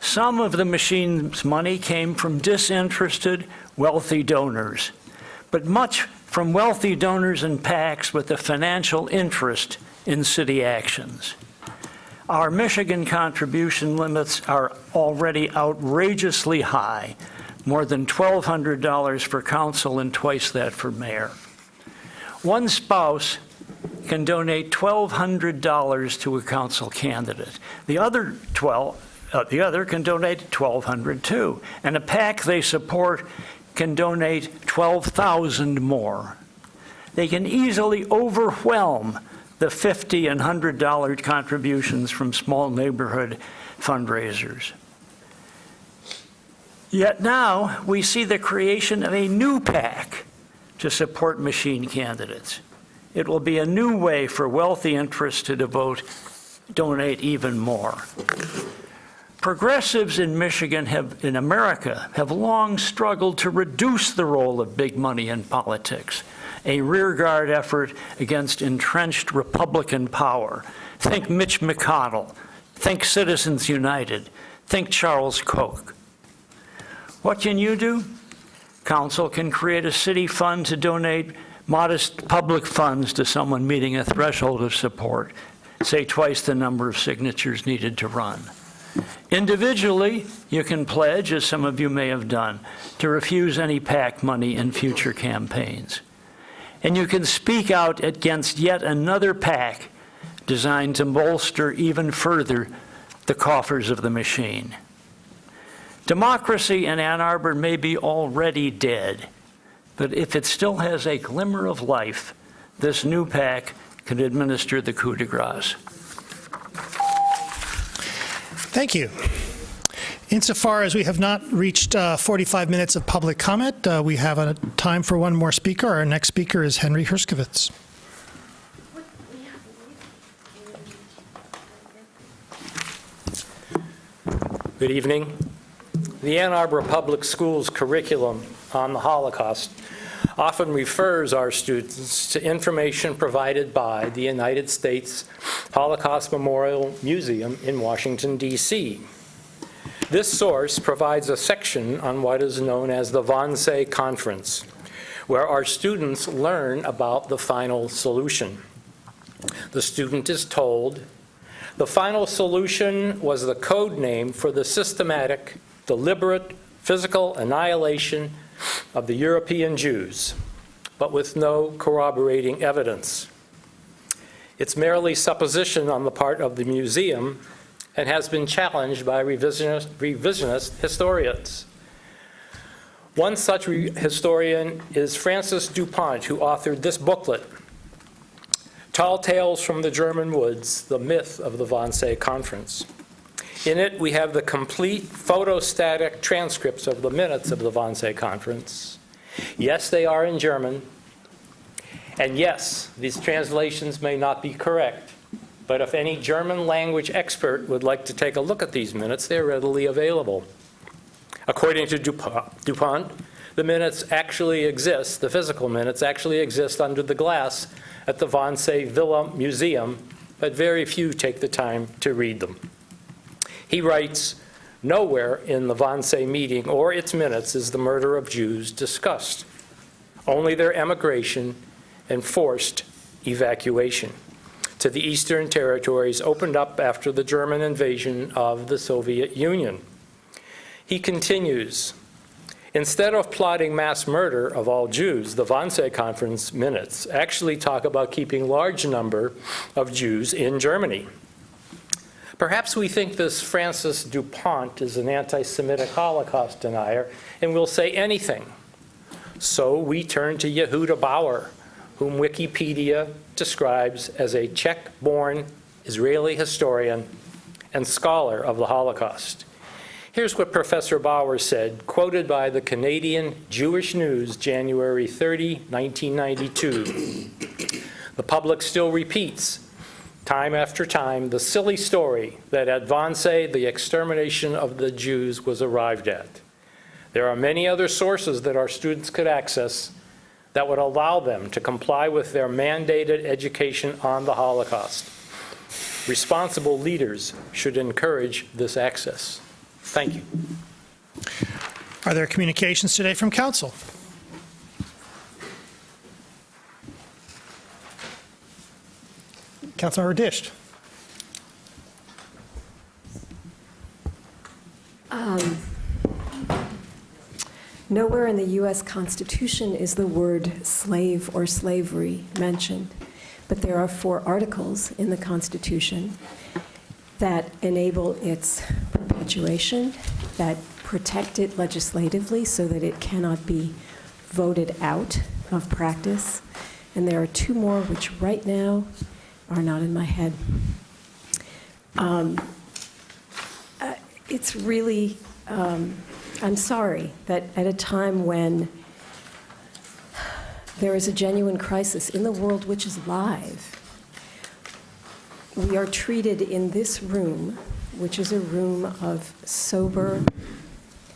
Some of the machine's money came from disinterested, wealthy donors, but much from wealthy donors and PACs with a financial interest in city actions. Our Michigan contribution limits are already outrageously high, more than $1,200 for council and twice that for mayor. One spouse can donate $1,200 to a council candidate. The other can donate $1,200 too, and a PAC they support can donate $12,000 more. They can easily overwhelm the $50 and $100 contributions from small neighborhood fundraisers. Yet now we see the creation of a new PAC to support machine candidates. It will be a new way for wealthy interests to donate even more. Progressives in Michigan in America have long struggled to reduce the role of big money in politics, a rearguard effort against entrenched Republican power. Think Mitch McConnell, think Citizens United, think Charles Koch. What can you do? Council can create a city fund to donate modest public funds to someone meeting a threshold of support, say twice the number of signatures needed to run. Individually, you can pledge, as some of you may have done, to refuse any PAC money in future campaigns. And you can speak out against yet another PAC designed to bolster even further the coffers of the machine. Democracy in Ann Arbor may be already dead, but if it still has a glimmer of life, this new PAC can administer the coup de grace. Thank you. Insofar as we have not reached 45 minutes of public comment, we have a time for one more speaker. Our next speaker is Henry Herskovitz. Good evening. The Ann Arbor Public Schools curriculum on the Holocaust often refers our students to information provided by the United States Holocaust Memorial Museum in Washington, D.C. This source provides a section on what is known as the Wannsee Conference, where our students learn about the final solution. The student is told, the final solution was the code name for the systematic, deliberate, physical annihilation of the European Jews, but with no corroborating evidence. It's merely supposition on the part of the museum and has been challenged by revisionist historians. One such historian is Francis DuPont, who authored this booklet, Tall Tales from the German Woods, The Myth of the Wannsee Conference. In it, we have the complete photostatic transcripts of the minutes of the Wannsee Conference. Yes, they are in German. And yes, these translations may not be correct. But if any German language expert would like to take a look at these minutes, they're readily available. According to DuPont, the minutes actually exist, the physical minutes actually exist under the glass at the Wannsee Villa Museum, but very few take the time to read them. He writes, nowhere in the Wannsee meeting or its minutes is the murder of Jews discussed, only their emigration and forced evacuation to the Eastern Territories opened up after the German invasion of the Soviet Union. He continues, instead of plotting mass murder of all Jews, the Wannsee Conference minutes actually talk about keeping large number of Jews in Germany. Perhaps we think this Francis DuPont is an anti-Semitic Holocaust denier and will say anything. So we turn to Yehuda Bauer, whom Wikipedia describes as a Czech-born Israeli historian and scholar of the Holocaust. Here's what Professor Bauer said, quoted by the Canadian Jewish News, January 30, 1992. The public still repeats, time after time, the silly story that at Wannsee the extermination of the Jews was arrived at. There are many other sources that our students could access that would allow them to comply with their mandated education on the Holocaust. Responsible leaders should encourage this access. Thank you. Are there communications today from council? Councilmember Disht. Nowhere in the U.S. Constitution is the word slave or slavery mentioned, but there are 4 articles in the Constitution that enable its perpetuation, that protect it legislatively so that it cannot be voted out of practice. And there are 2 more which right now are not in my head. It's really, I'm sorry that at a time when there is a genuine crisis in the world which is live, we are treated in this room, which is a room of sober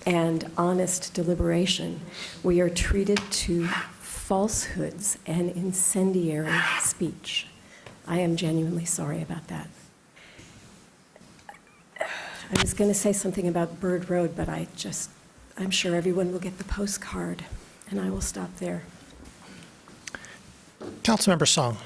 and honest deliberation, we are treated to falsehoods and incendiary speech. I am genuinely sorry about that. I was going to say something about Bird Road, but I'm sure everyone will get the postcard, and I will stop there. Councilmember Song.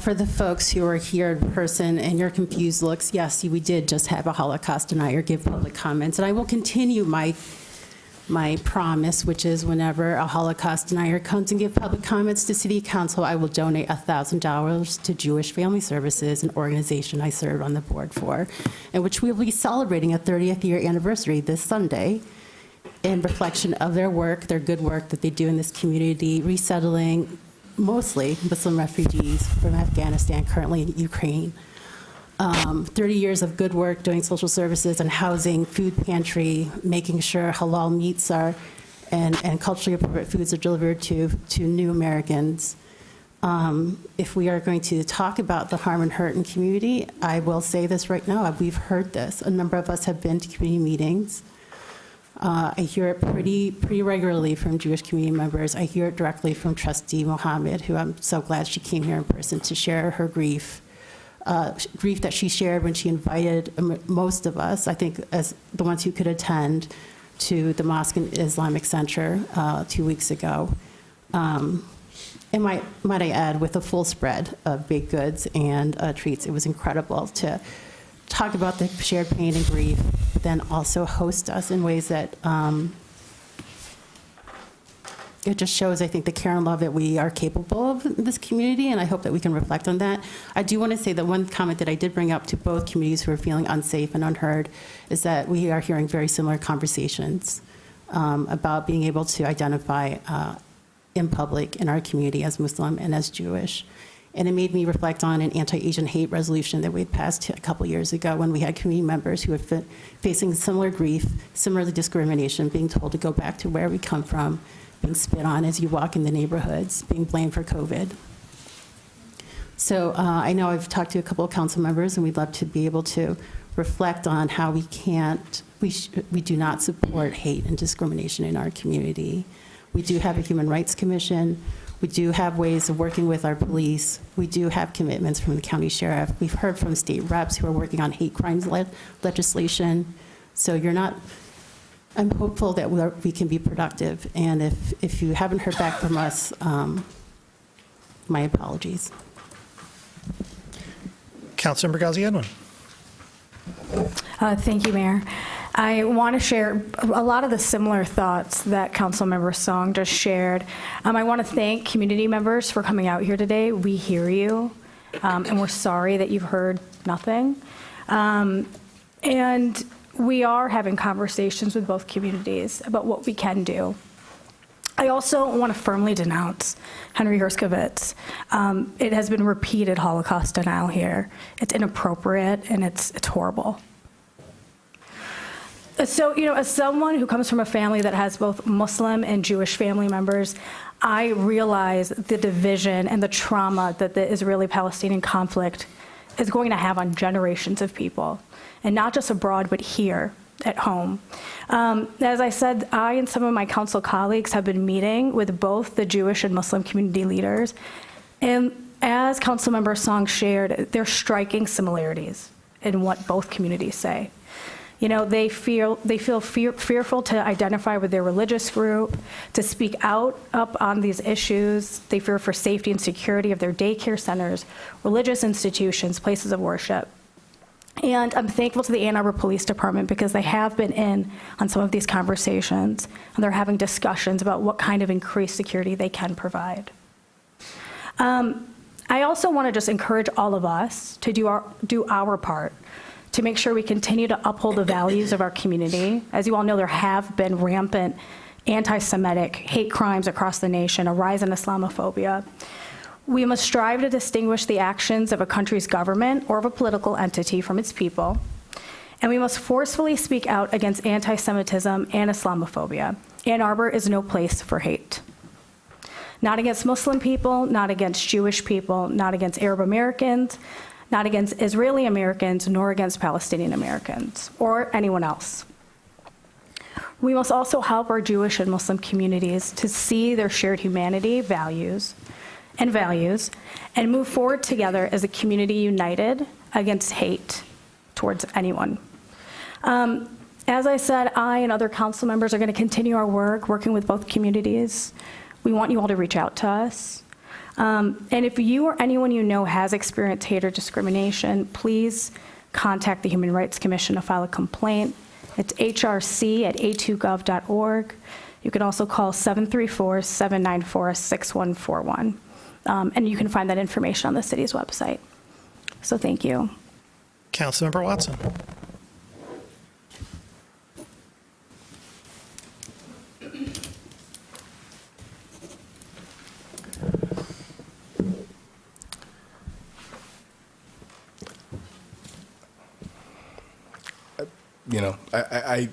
For the folks who are here in person and your confused looks, yes, we did just have a Holocaust denier give public comments, and I will continue my promise, which is whenever a Holocaust denier comes and give public comments to City Council, I will donate $1,000 to Jewish Family Services, an organization I serve on the board for, and which we will be celebrating a 30th year anniversary this Sunday in reflection of their work, their good work that they do in this community, resettling mostly Muslim refugees from Afghanistan, currently in Ukraine. 30 years of good work doing social services and housing, food pantry, making sure halal meats are and culturally appropriate foods are delivered to new Americans. If we are going to talk about the harm and hurt in community, I will say this right now, we've heard this. A number of us have been to community meetings. I hear it pretty regularly from Jewish community members. I hear it directly from Trustee Mohammed, who I'm so glad she came here in person to share her grief that she shared when she invited most of us, I think as the ones who could attend, to the Mosque and Islamic Center 2 weeks ago. And might I add, with a full spread of baked goods and treats. It was incredible to talk about the shared pain and grief, but then also host us in ways that it just shows, I think, the care and love that we are capable of in this community, and I hope that we can reflect on that. I do want to say that one comment that I did bring up to both communities who are feeling unsafe and unheard is that we are hearing very similar conversations about being able to identify in public in our community as Muslim and as Jewish. And it made me reflect on an anti-Asian hate resolution that we had passed a couple years ago when we had community members who were facing similar grief, similar discrimination, being told to go back to where we come from, being spit on as you walk in the neighborhoods, being blamed for COVID. So I know I've talked to a couple of council members, and we'd love to be able to reflect on how we do not support hate and discrimination in our community. We do have a Human Rights Commission. We do have ways of working with our police. We do have commitments from the county sheriff. We've heard from state reps who are working on hate crimes legislation. So I'm hopeful that we can be productive. And if you haven't heard back from us, my apologies. Councilmember Ghazi Edwin. Thank you, Mayor. I want to share a lot of the similar thoughts that Councilmember Song just shared. I want to thank community members for coming out here today. We hear you, and we're sorry that you've heard nothing. And we are having conversations with both communities about what we can do. I also want to firmly denounce Henry Herskovitz. It has been repeated Holocaust denial here. It's inappropriate and it's horrible. So, as someone who comes from a family that has both Muslim and Jewish family members, I realize the division and the trauma that the Israeli-Palestinian conflict is going to have on generations of people, and not just abroad, but here at home. As I said, I and some of my council colleagues have been meeting with both the Jewish and Muslim community leaders, and as Councilmember Song shared, there's striking similarities in what both communities say. You know, they feel fearful to identify with their religious group, to speak out up on these issues. They fear for safety and security of their daycare centers, religious institutions, places of worship. And I'm thankful to the Ann Arbor Police Department because they have been in on some of these conversations, and they're having discussions about what kind of increased security they can provide. I also want to just encourage all of us to do our part to make sure we continue to uphold the values of our community. As you all know, there have been rampant anti-Semitic hate crimes across the nation, a rise in Islamophobia. We must strive to distinguish the actions of a country's government or of a political entity from its people, and we must forcefully speak out against anti-Semitism and Islamophobia. Ann Arbor is no place for hate. Not against Muslim people, not against Jewish people, not against Arab Americans, not against Israeli Americans, nor against Palestinian Americans, or anyone else. We must also help our Jewish and Muslim communities to see their shared humanity, values, and move forward together as a community united against hate towards anyone. As I said, I and other council members are going to continue our work, working with both communities. We want you all to reach out to us. And if you or anyone you know has experienced hate or discrimination, please contact the Human Rights Commission to file a complaint. It's hrc@a2gov.org. You can also call 734-794-6141. And you can find that information on the city's website. So thank you. Councilmember Watson. You know, I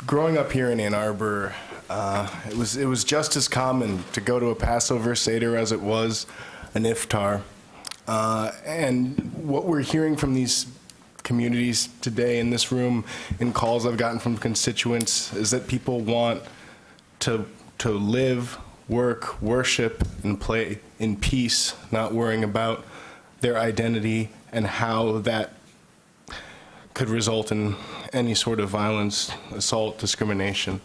growing up here in Ann Arbor, it was just as common to go to a Passover Seder as it was an Iftar. And what we're hearing from these communities today in this room, in calls I've gotten from constituents, is that people want to live, work, worship, and play in peace, not worrying about their identity and how that could result in any sort of violence, assault, discrimination.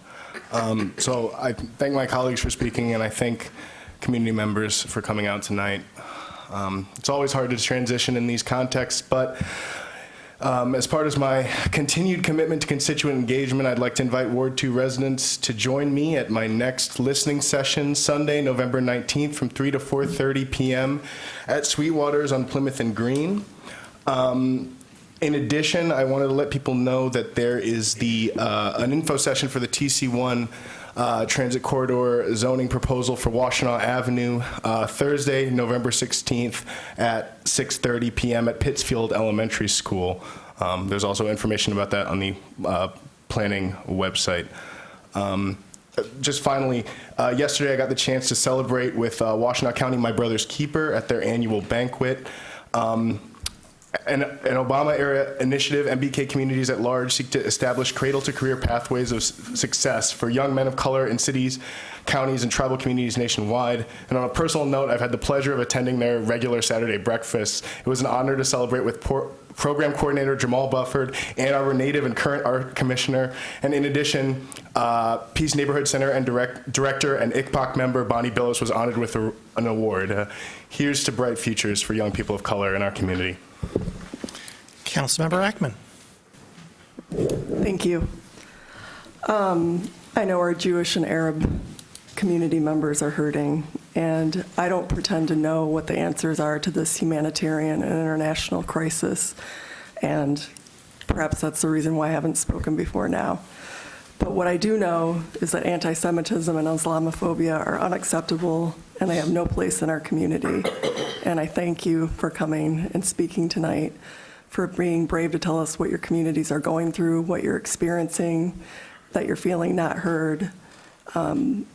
So I thank my colleagues for speaking, and I thank community members for coming out tonight. It's always hard to transition in these contexts, but as part of my continued commitment to constituent engagement, I'd like to invite Ward 2 residents to join me at my next listening session, Sunday, November 19th, from 3 to 4:30 p.m. at Sweetwater's on Plymouth and Green. In addition, I wanted to let people know that there is an info session for the TC1 Transit Corridor zoning proposal for Washtenaw Avenue, Thursday, November 16th at 6:30 p.m. at Pittsfield Elementary School. There's also information about that on the planning website. Just finally, yesterday I got the chance to celebrate with Washtenaw County My Brother's Keeper at their annual banquet. An Obama-era initiative, MBK communities at large seek to establish cradle-to-career pathways of success for young men of color in cities, counties, and tribal communities nationwide. And on a personal note, I've had the pleasure of attending their regular Saturday breakfasts. It was an honor to celebrate with Program Coordinator Jamal Bufford, Ann Arbor native and current art commissioner, and in addition, Peace Neighborhood Center and director and ICPOC member Bonnie Billis was honored with an award. Here's to bright futures for young people of color in our community. Councilmember Ackman. Thank you. I know our Jewish and Arab community members are hurting, and I don't pretend to know what the answers are to this humanitarian and international crisis, and perhaps that's the reason why I haven't spoken before now. But what I do know is that anti-Semitism and Islamophobia are unacceptable, and they have no place in our community. And I thank you for coming and speaking tonight, for being brave to tell us what your communities are going through, what you're experiencing, that you're feeling not heard. I'm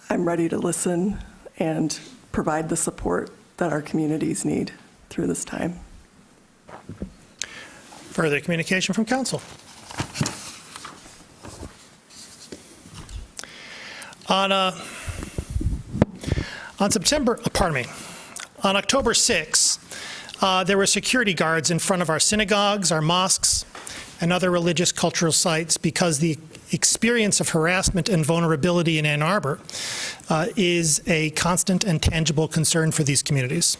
ready to listen and provide the support that our communities need through this time. Further communication from council. On On October 6, there were security guards in front of our synagogues, our mosques, and other religious cultural sites because the experience of harassment and vulnerability in Ann Arbor is a constant and tangible concern for these communities.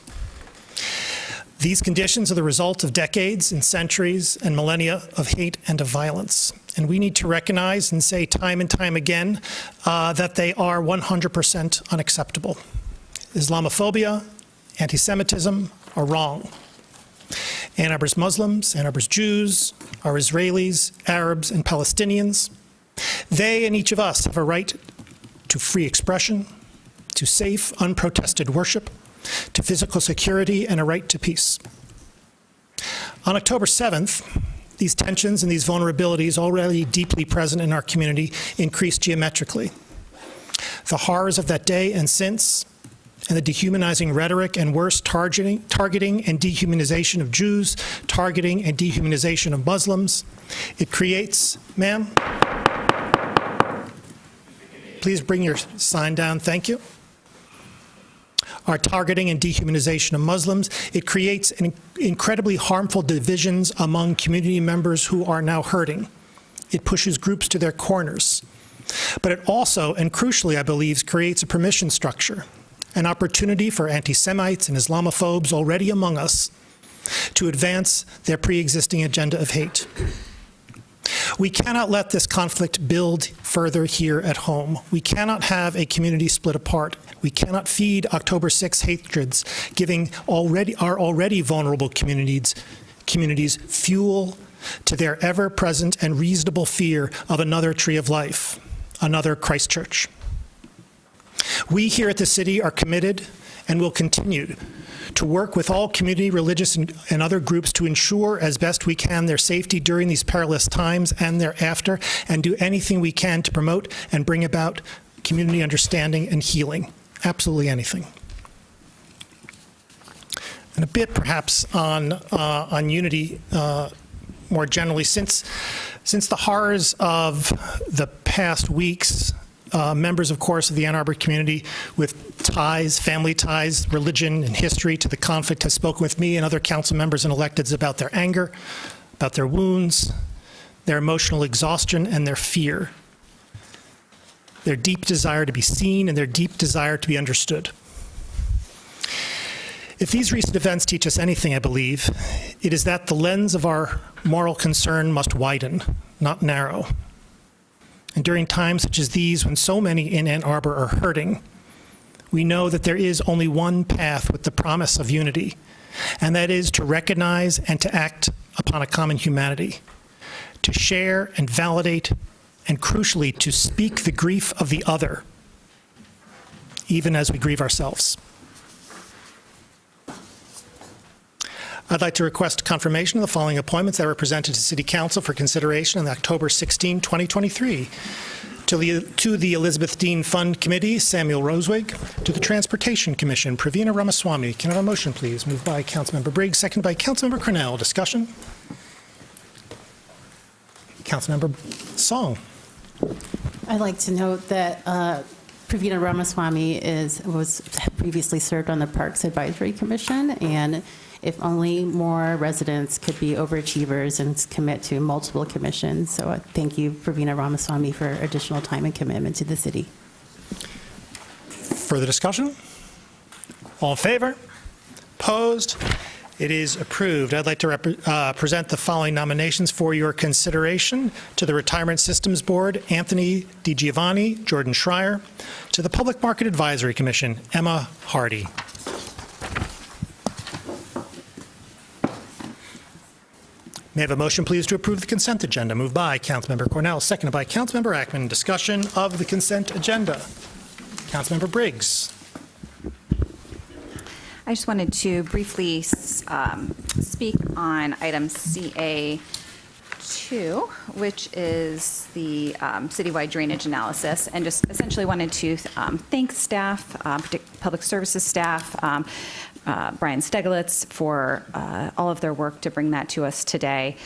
These conditions are the result of decades and centuries and millennia of hate and of violence. And we need to recognize and say time and time again that they are 100% unacceptable. Islamophobia, anti-Semitism are wrong. Ann Arbor's Muslims, Ann Arbor's Jews, our Israelis, Arabs, and Palestinians, they and each of us have a right to free expression, to safe, unprotested worship, to physical security, and a right to peace. On October 7th, these tensions and these vulnerabilities, already deeply present in our community, increased geometrically. The horrors of that day and since, and the dehumanizing rhetoric and worse, targeting and dehumanization of Jews, targeting and dehumanization of Muslims, it creates, ma'am, please bring your sign down, thank you. Our targeting and dehumanization of Muslims, it creates incredibly harmful divisions among community members who are now hurting. It pushes groups to their corners. But it also, and crucially, I believe, creates a permission structure, an opportunity for anti-Semites and Islamophobes already among us to advance their pre-existing agenda of hate. We cannot let this conflict build further here at home. We cannot have a community split apart. We cannot feed October 6 hatreds, giving our already vulnerable communities fuel to their ever-present and reasonable fear of another tree of life, another Christchurch. We here at the city are committed and will continue to work with all community, religious, and other groups to ensure as best we can their safety during these perilous times and thereafter, and do anything we can to promote and bring about community understanding and healing. Absolutely anything. And a bit perhaps on unity more generally. Since the horrors of the past weeks, members, of course, of the Ann Arbor community with ties, family ties, religion, and history to the conflict has spoken with me and other council members and electeds about their anger, about their wounds, their emotional exhaustion, and their fear, their deep desire to be seen and their deep desire to be understood. If these recent events teach us anything, I believe, it is that the lens of our moral concern must widen, not narrow. And during times such as these, when so many in Ann Arbor are hurting, we know that there is only one path with the promise of unity, and that is to recognize and to act upon a common humanity, to share and validate, and crucially, to speak the grief of the other, even as we grieve ourselves. I'd like to request confirmation of the following appointments that were presented to City Council for consideration on October 16, 2023. To the Elizabeth Dean Fund Committee, Samuel Rosewig. To the Transportation Commission, Pravina Ramaswamy. Can I have a motion, please? Moved by Councilmember Briggs, seconded by Councilmember Cornell. Discussion? Councilmember Song. I'd like to note that Pravina Ramaswamy was previously served on the Parks Advisory Commission, and if only more residents could be overachievers and commit to multiple commissions. So thank you, Pravina Ramaswamy, for additional time and commitment to the city. Further discussion? All in favor? Opposed? It is approved. I'd like to present the following nominations for your consideration: to the Retirement Systems Board, Anthony DiGiovanni, Jordan Schreier. To the Public Market Advisory Commission, Emma Hardy. May I have a motion, please, to approve the consent agenda? Moved by Councilmember Cornell, seconded by Councilmember Ackman. Discussion of the consent agenda. Councilmember Briggs. I just wanted to briefly speak on item CA2, which is the citywide drainage analysis, and just essentially wanted to thank staff, public services staff, Brian Steglitz for all of their work to bring that to us today.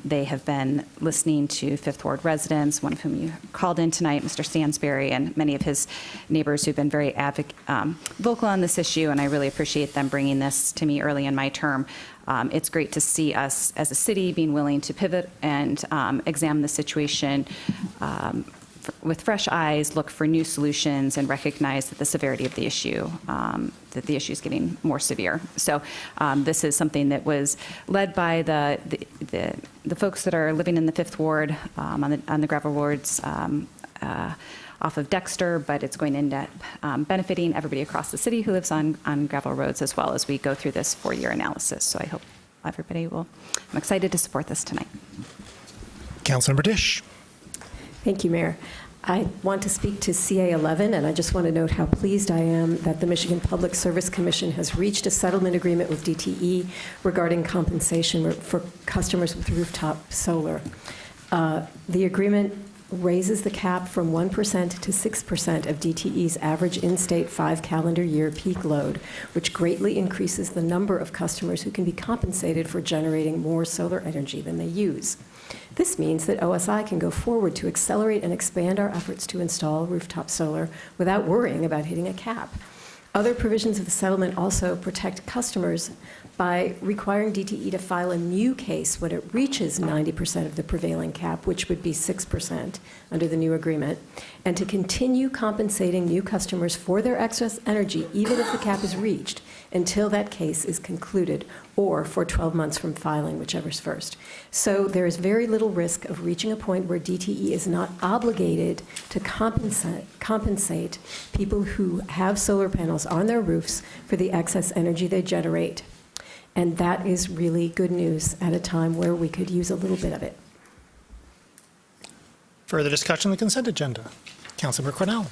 They have been listening to Fifth Ward residents, one of whom you called in tonight, Mr. Stansberry, and many of his neighbors who've been very vocal on this issue, and I really appreciate them bringing this to me early in my term. It's great to see us as a city being willing to pivot and examine the situation with fresh eyes, look for new solutions, and recognize that the severity of the issue, that the issue is getting more severe. So this is something that was led by the folks that are living in the Fifth Ward on the gravel roads off of Dexter, but it's going into benefiting everybody across the city who lives on gravel roads as well as we go through this 4-year analysis. So I hope everybody will, I'm excited to support this tonight. Councilmember Dish. Thank you, Mayor. I want to speak to CA 11, and I just want to note how pleased I am that the Michigan Public Service Commission has reached a settlement agreement with DTE regarding compensation for customers with rooftop solar. The agreement raises the cap from 1% to 6% of DTE's average in-state 5-calendar-year peak load, which greatly increases the number of customers who can be compensated for generating more solar energy than they use. This means that OSI can go forward to accelerate and expand our efforts to install rooftop solar without worrying about hitting a cap. Other provisions of the settlement also protect customers by requiring DTE to file a new case when it reaches 90% of the prevailing cap, which would be 6% under the new agreement, and to continue compensating new customers for their excess energy even if the cap is reached until that case is concluded, or for 12 months from filing, whichever's first. So there is very little risk of reaching a point where DTE is not obligated to compensate people who have solar panels on their roofs for the excess energy they generate. And that is really good news at a time where we could use a little bit of it. Further discussion on the consent agenda. Councilmember Cornell.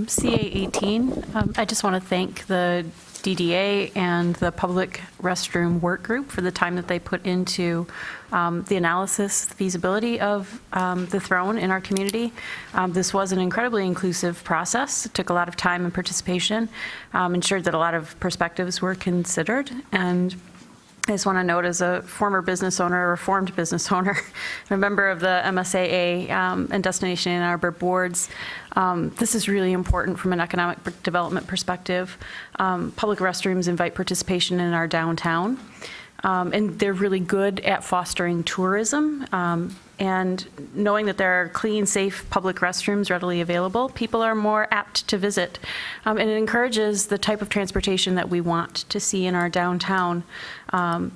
CA 18, I just want to thank the DDA and the public restroom work group for the time that they put into the analysis, feasibility of the throne in our community. This was an incredibly inclusive process. It took a lot of time and participation, ensured that a lot of perspectives were considered, and I just want to note, as a former business owner, a reformed business owner, and a member of the MSAA and Destination Ann Arbor boards, this is really important from an economic development perspective. Public restrooms invite participation in our downtown, and they're really good at fostering tourism. And knowing that there are clean, safe public restrooms readily available, people are more apt to visit. And it encourages the type of transportation that we want to see in our downtown,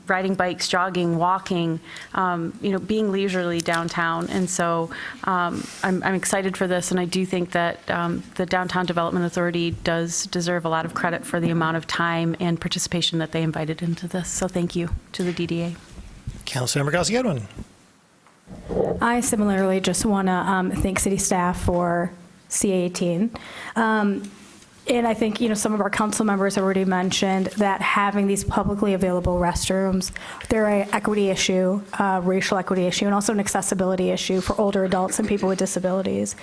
riding bikes, jogging, walking, being leisurely downtown. And so I'm excited for this, and I do think that the Downtown Development Authority does deserve a lot of credit for the amount of time and participation that they invited into this. So thank you to the DDA. Councilmember Gauzy-Edwin. I similarly just want to thank city staff for CA18. And I think, some of our council members already mentioned that having these publicly available restrooms, they're an equity issue, racial equity issue, and also an accessibility issue for older adults and people with disabilities.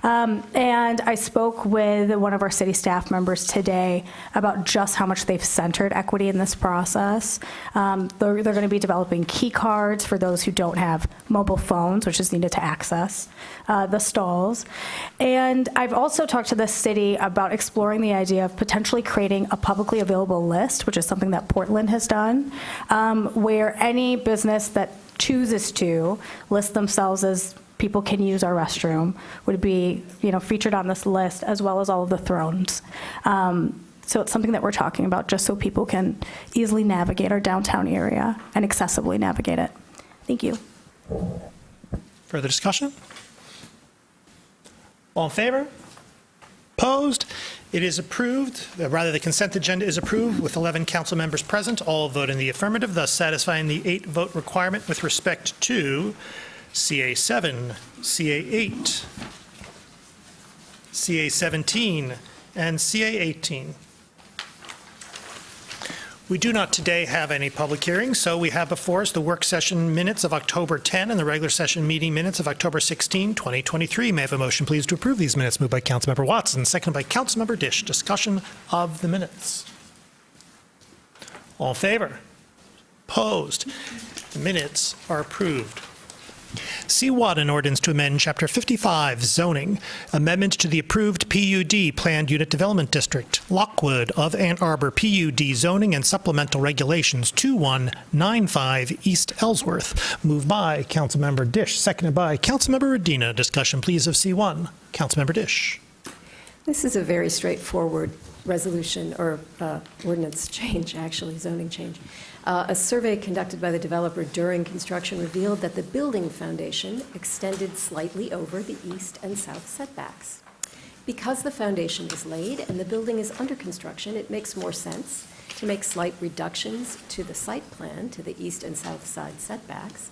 And I spoke with one of our city staff members today about just how much they've centered equity in this process. They're going to be developing key cards for those who don't have mobile phones, which is needed to access the stalls. And I've also talked to the city about exploring the idea of potentially creating a publicly available list, which is something that Portland has done, where any business that chooses to list themselves as people can use our restroom would be, featured on this list, as well as all of the thrones. So it's something that we're talking about, just so people can easily navigate our downtown area and accessibly navigate it. Thank you. Further discussion? All in favor? Opposed? It is approved. The consent agenda is approved with 11 council members present, all vote in the affirmative, thus satisfying the 8-vote requirement with respect to CA7, CA8, CA17, and CA18. We do not today have any public hearings, so we have before us the work session minutes of October 10 and the regular session meeting minutes of October 16, 2023. May I have a motion, please, to approve these minutes? Moved by Councilmember Watson, seconded by Councilmember Dish. Discussion of the minutes. All in favor? Opposed? The minutes are approved. C1, an ordinance to amend Chapter 55 zoning, amendment to the approved PUD Planned Unit Development District, Lockwood of Ann Arbor PUD zoning and supplemental regulations 2195 East Ellsworth. Moved by Councilmember Dish, seconded by Councilmember Radina. Discussion, please, of C1. Councilmember Dish. This is a very straightforward resolution or ordinance change, actually, zoning change. A survey conducted by the developer during construction revealed that the building foundation extended slightly over the east and south setbacks. Because the foundation is laid and the building is under construction, it makes more sense to make slight reductions to the site plan to the east and south side setbacks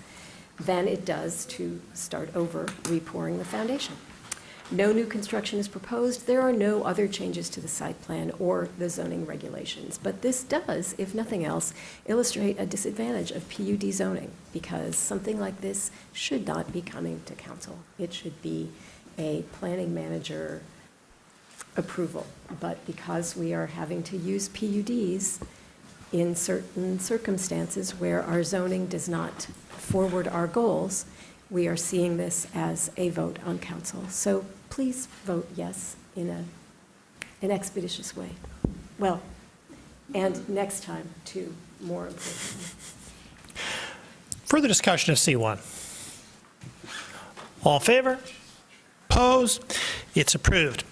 than it does to start over repouring the foundation. No new construction is proposed. There are no other changes to the site plan or the zoning regulations. But this does, if nothing else, illustrate a disadvantage of PUD zoning, because something like this should not be coming to council. It should be a planning manager approval. But because we are having to use PUDs in certain circumstances where our zoning does not forward our goals, we are seeing this as a vote on council. So please vote yes in an expeditious way. Well, and next time, too, more importantly. Further discussion of C1. All in favor? Opposed? It's approved.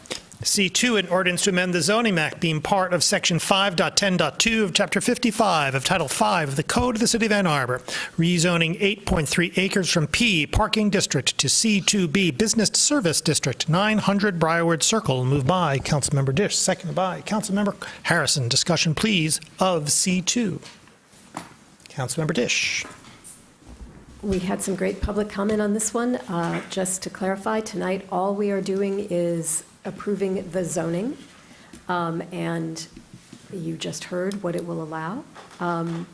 C2, an ordinance to amend the zoning map being part of Section 5.10.2 of Chapter 55 of Title 5 of the Code of the City of Ann Arbor, rezoning 8.3 acres from P Parking District to C2B Business Service District, 900 Briarwood Circle. Moved by Councilmember Dish, seconded by Councilmember Harrison. Discussion, please, of C2. Councilmember Dish. We had some great public comment on this one. Just to clarify, tonight all we are doing is approving the zoning, and you just heard what it will allow. C2B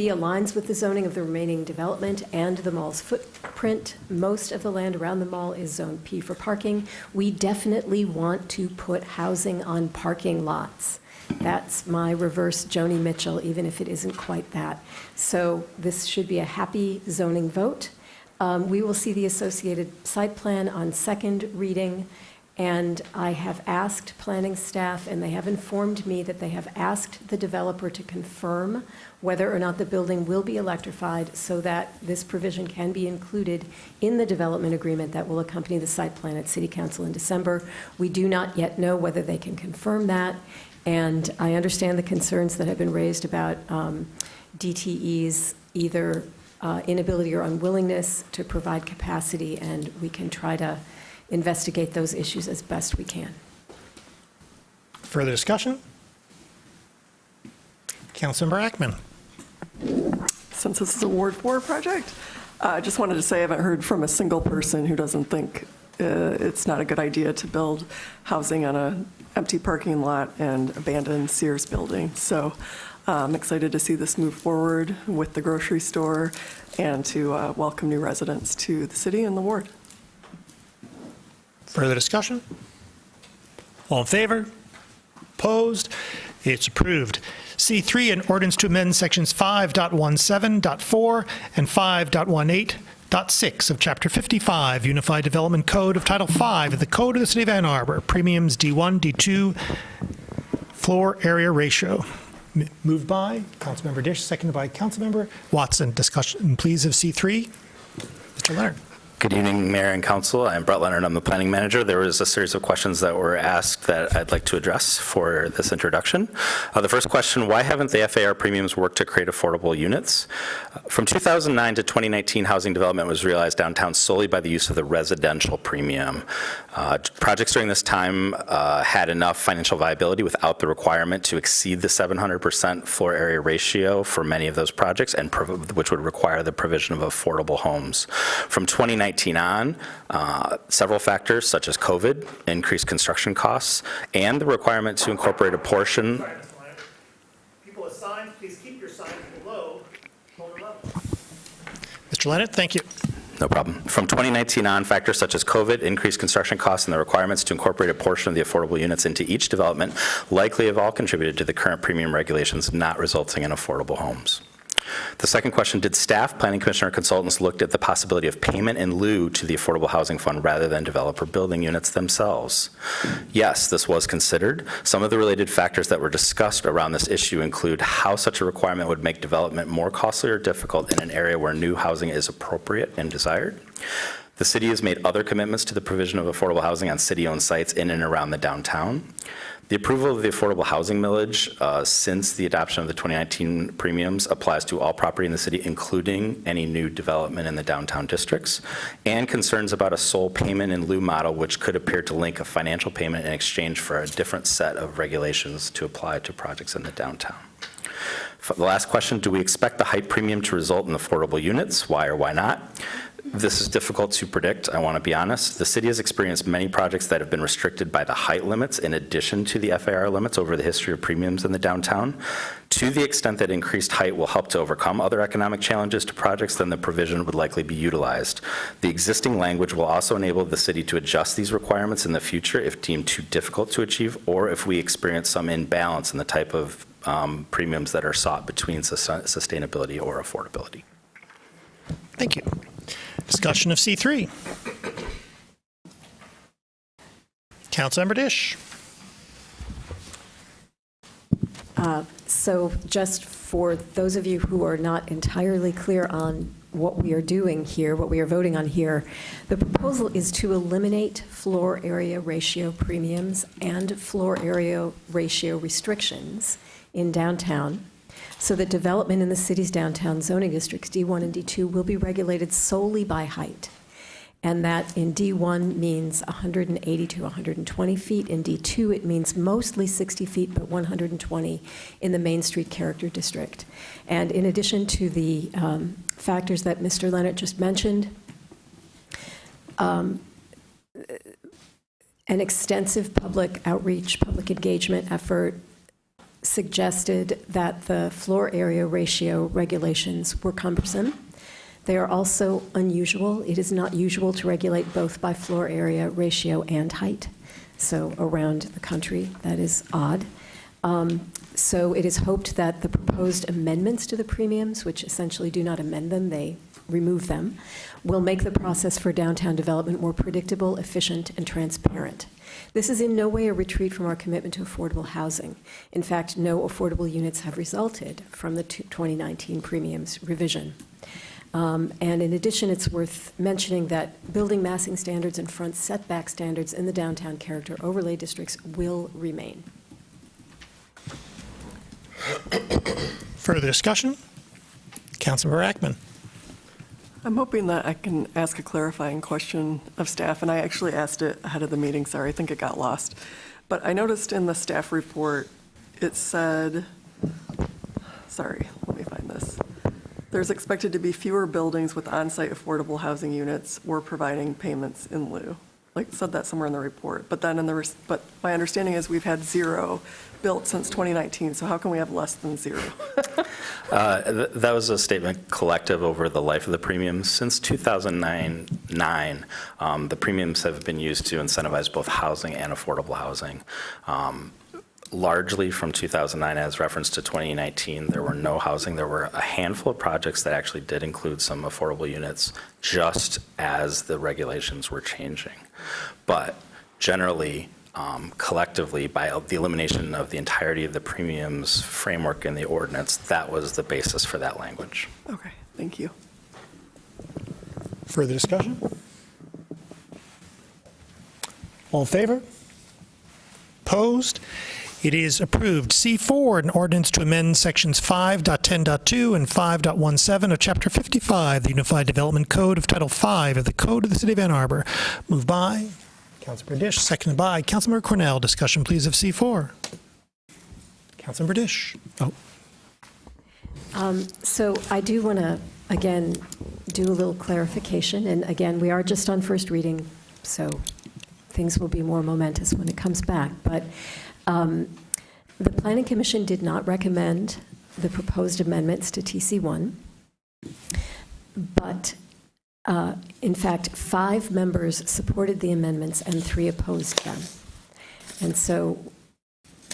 aligns with the zoning of the remaining development and the mall's footprint. Most of the land around the mall is Zone P for parking. We definitely want to put housing on parking lots. That's my reverse Joni Mitchell, even if it isn't quite that. So this should be a happy zoning vote. We will see the associated site plan on second reading, and I have asked planning staff, and they have informed me that they have asked the developer to confirm whether or not the building will be electrified so that this provision can be included in the development agreement that will accompany the site plan at City Council in December. We do not yet know whether they can confirm that, and I understand the concerns that have been raised about DTE's either inability or unwillingness to provide capacity, and we can try to investigate those issues as best we can. Further discussion? Councilmember Ackman. Since this is a Ward 4 project, I just wanted to say I haven't heard from a single person who doesn't think it's not a good idea to build housing on an empty parking lot and abandoned Sears building. So I'm excited to see this move forward with the grocery store and to welcome new residents to the city and the ward. Further discussion? All in favor? Opposed? It's approved. C3, an ordinance to amend sections 5.17.4 and 5.18.6 of Chapter 55, Unified Development Code of Title 5 of the Code of the City of Ann Arbor, premiums D1, D2, floor area ratio. Moved by Councilmember Dish, seconded by Councilmember Watson. Discussion, please, of C3. Mr. Leonard. Good evening, Mayor and Council. I'm Brett Leonard. I'm the planning manager. There was a series of questions that were asked that I'd like to address for this introduction. The first question, why haven't the FAR premiums worked to create affordable units? From 2009 to 2019, housing development was realized downtown solely by the use of the residential premium. Projects during this time had enough financial viability without the requirement to exceed the 700% floor area ratio for many of those projects, and which would require the provision of affordable homes. From 2019 on, several factors such as COVID, increased construction costs, and the requirement to incorporate a portion. People with signs, please keep your signs below shoulder level. Mr. Leonard, thank you. No problem. From 2019 on, factors such as COVID, increased construction costs, and the requirements to incorporate a portion of the affordable units into each development likely have all contributed to the current premium regulations not resulting in affordable homes. The second question, did staff, planning commission, or consultants looked at the possibility of payment in lieu to the Affordable Housing Fund rather than developer building units themselves? Yes, this was considered. Some of the related factors that were discussed around this issue include how such a requirement would make development more costly or difficult in an area where new housing is appropriate and desired. The city has made other commitments to the provision of affordable housing on city-owned sites in and around the downtown. The approval of the affordable housing millage since the adoption of the 2019 premiums applies to all property in the city, including any new development in the downtown districts, and concerns about a sole payment in lieu model, which could appear to link a financial payment in exchange for a different set of regulations to apply to projects in the downtown. For the last question, do we expect the height premium to result in affordable units? Why or why not? This is difficult to predict, I want to be honest. The city has experienced many projects that have been restricted by the height limits in addition to the FAR limits over the history of premiums in the downtown. To the extent that increased height will help to overcome other economic challenges to projects, then the provision would likely be utilized. The existing language will also enable the city to adjust these requirements in the future if deemed too difficult to achieve, or if we experience some imbalance in the type of premiums that are sought between sustainability or affordability. Thank you. Discussion of C3. Councilmember Dish. So just for those of you who are not entirely clear on what we are doing here, what we are voting on here, the proposal is to eliminate floor area ratio premiums and floor area ratio restrictions in downtown, so that development in the city's downtown zoning districts, D1 and D2, will be regulated solely by height. And that in D1 means 180 to 120 feet. In D2, it means mostly 60 feet, but 120 in the Main Street Character District. And in addition to the factors that Mr. Leonard just mentioned, an extensive public outreach, public engagement effort suggested that the floor area ratio regulations were cumbersome. They are also unusual. It is not usual to regulate both by floor area ratio and height. So around the country, that is odd. So it is hoped that the proposed amendments to the premiums, which essentially do not amend them, they remove them, will make the process for downtown development more predictable, efficient, and transparent. This is in no way a retreat from our commitment to affordable housing. In fact, no affordable units have resulted from the 2019 premiums revision. And in addition, it's worth mentioning that building massing standards and front setback standards in the downtown character overlay districts will remain. Further discussion? Councilmember Ackman. I'm hoping that I can ask a clarifying question of staff, and I actually asked it ahead of the meeting. Sorry, I think it got lost. But I noticed in the staff report, it said, sorry, let me find this. There's expected to be fewer buildings with on-site affordable housing units or providing payments in lieu. Like, it said that somewhere in the report. But then but my understanding is we've had 0 built since 2019, so how can we have less than 0? That was a statement collective over the life of the premiums. Since 2009, the premiums have been used to incentivize both housing and affordable housing. Largely from 2009, as referenced to 2019, there were no housing. There were a handful of projects that actually did include some affordable units just as the regulations were changing. But generally, collectively, by the elimination of the entirety of the premiums framework in the ordinance, that was the basis for that language. Okay, thank you. Further discussion? All in favor? Opposed? It is approved. C4, an ordinance to amend sections 5.10.2 and 5.17 of Chapter 55, the Unified Development Code of Title V of the Code of the City of Ann Arbor. Moved by Councilmember Dish, seconded by Councilmember Cornell. Discussion, please, of C4. Councilmember Dish. So I do want to, again, do a little clarification. And again, we are just on first reading, so things will be more momentous when it comes back. But the Planning Commission did not recommend the proposed amendments to TC1, but In fact, 5 members supported the amendments and 3 opposed them. And so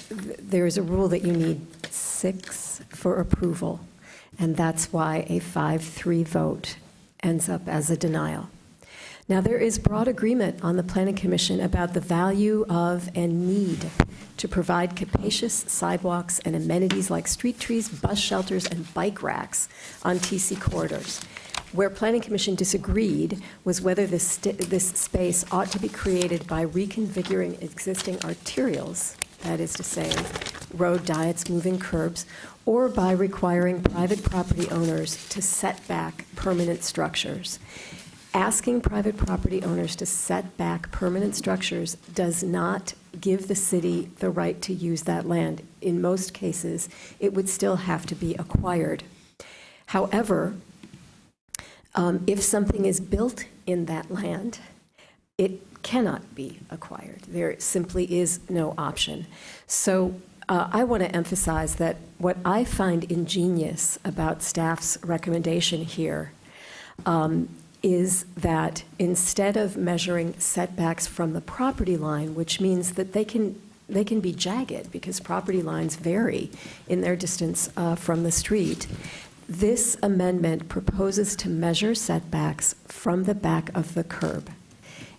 there is a rule that you need 6 for approval, and that's why a 5-3 vote ends up as a denial. Now, there is broad agreement on the Planning Commission about the value of and need to provide capacious sidewalks and amenities like street trees, bus shelters, and bike racks on TC corridors. Where Planning Commission disagreed was whether this space ought to be created by reconfiguring existing arterials, that is to say, road diets, moving curbs, or by requiring private property owners to set back permanent structures. Asking private property owners to set back permanent structures does not give the city the right to use that land. In most cases, it would still have to be acquired. However, if something is built in that land, it cannot be acquired. There simply is no option. So I want to emphasize that what I find ingenious about staff's recommendation here is that instead of measuring setbacks from the property line, which means that they can be jagged because property lines vary in their distance from the street, this amendment proposes to measure setbacks from the back of the curb.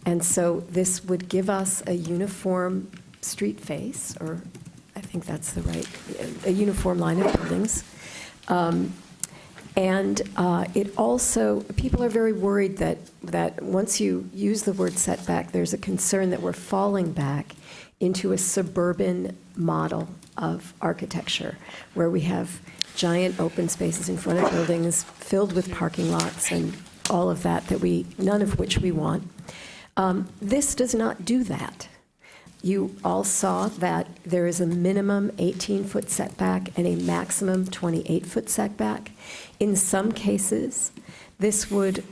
And so this would give us a uniform street face, or I think that's the right, a uniform line of buildings. And it also, people are very worried that once you use the word setback, there's a concern that we're falling back into a suburban model of architecture, where we have giant open spaces in front of buildings filled with parking lots and all of that, none of which we want. This does not do that. You all saw that there is a minimum 18-foot setback and a maximum 28-foot setback. In some cases, this would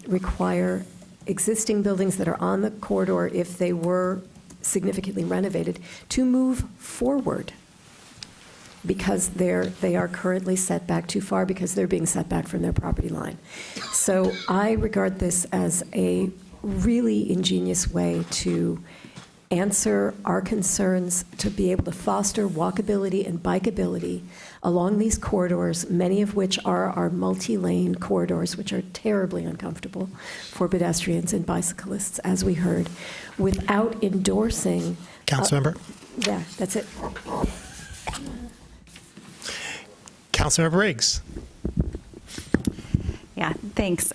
require existing buildings that are on the corridor, if they were significantly renovated, to move forward because they are currently set back too far because they're being set back from their property line. So I regard this as a really ingenious way to answer our concerns, to be able to foster walkability and bikeability along these corridors, many of which are our multi-lane corridors, which are terribly uncomfortable for pedestrians and bicyclists, as we heard, without endorsing. Councilmember? Yeah, that's it. Councilmember Riggs. Yeah, thanks.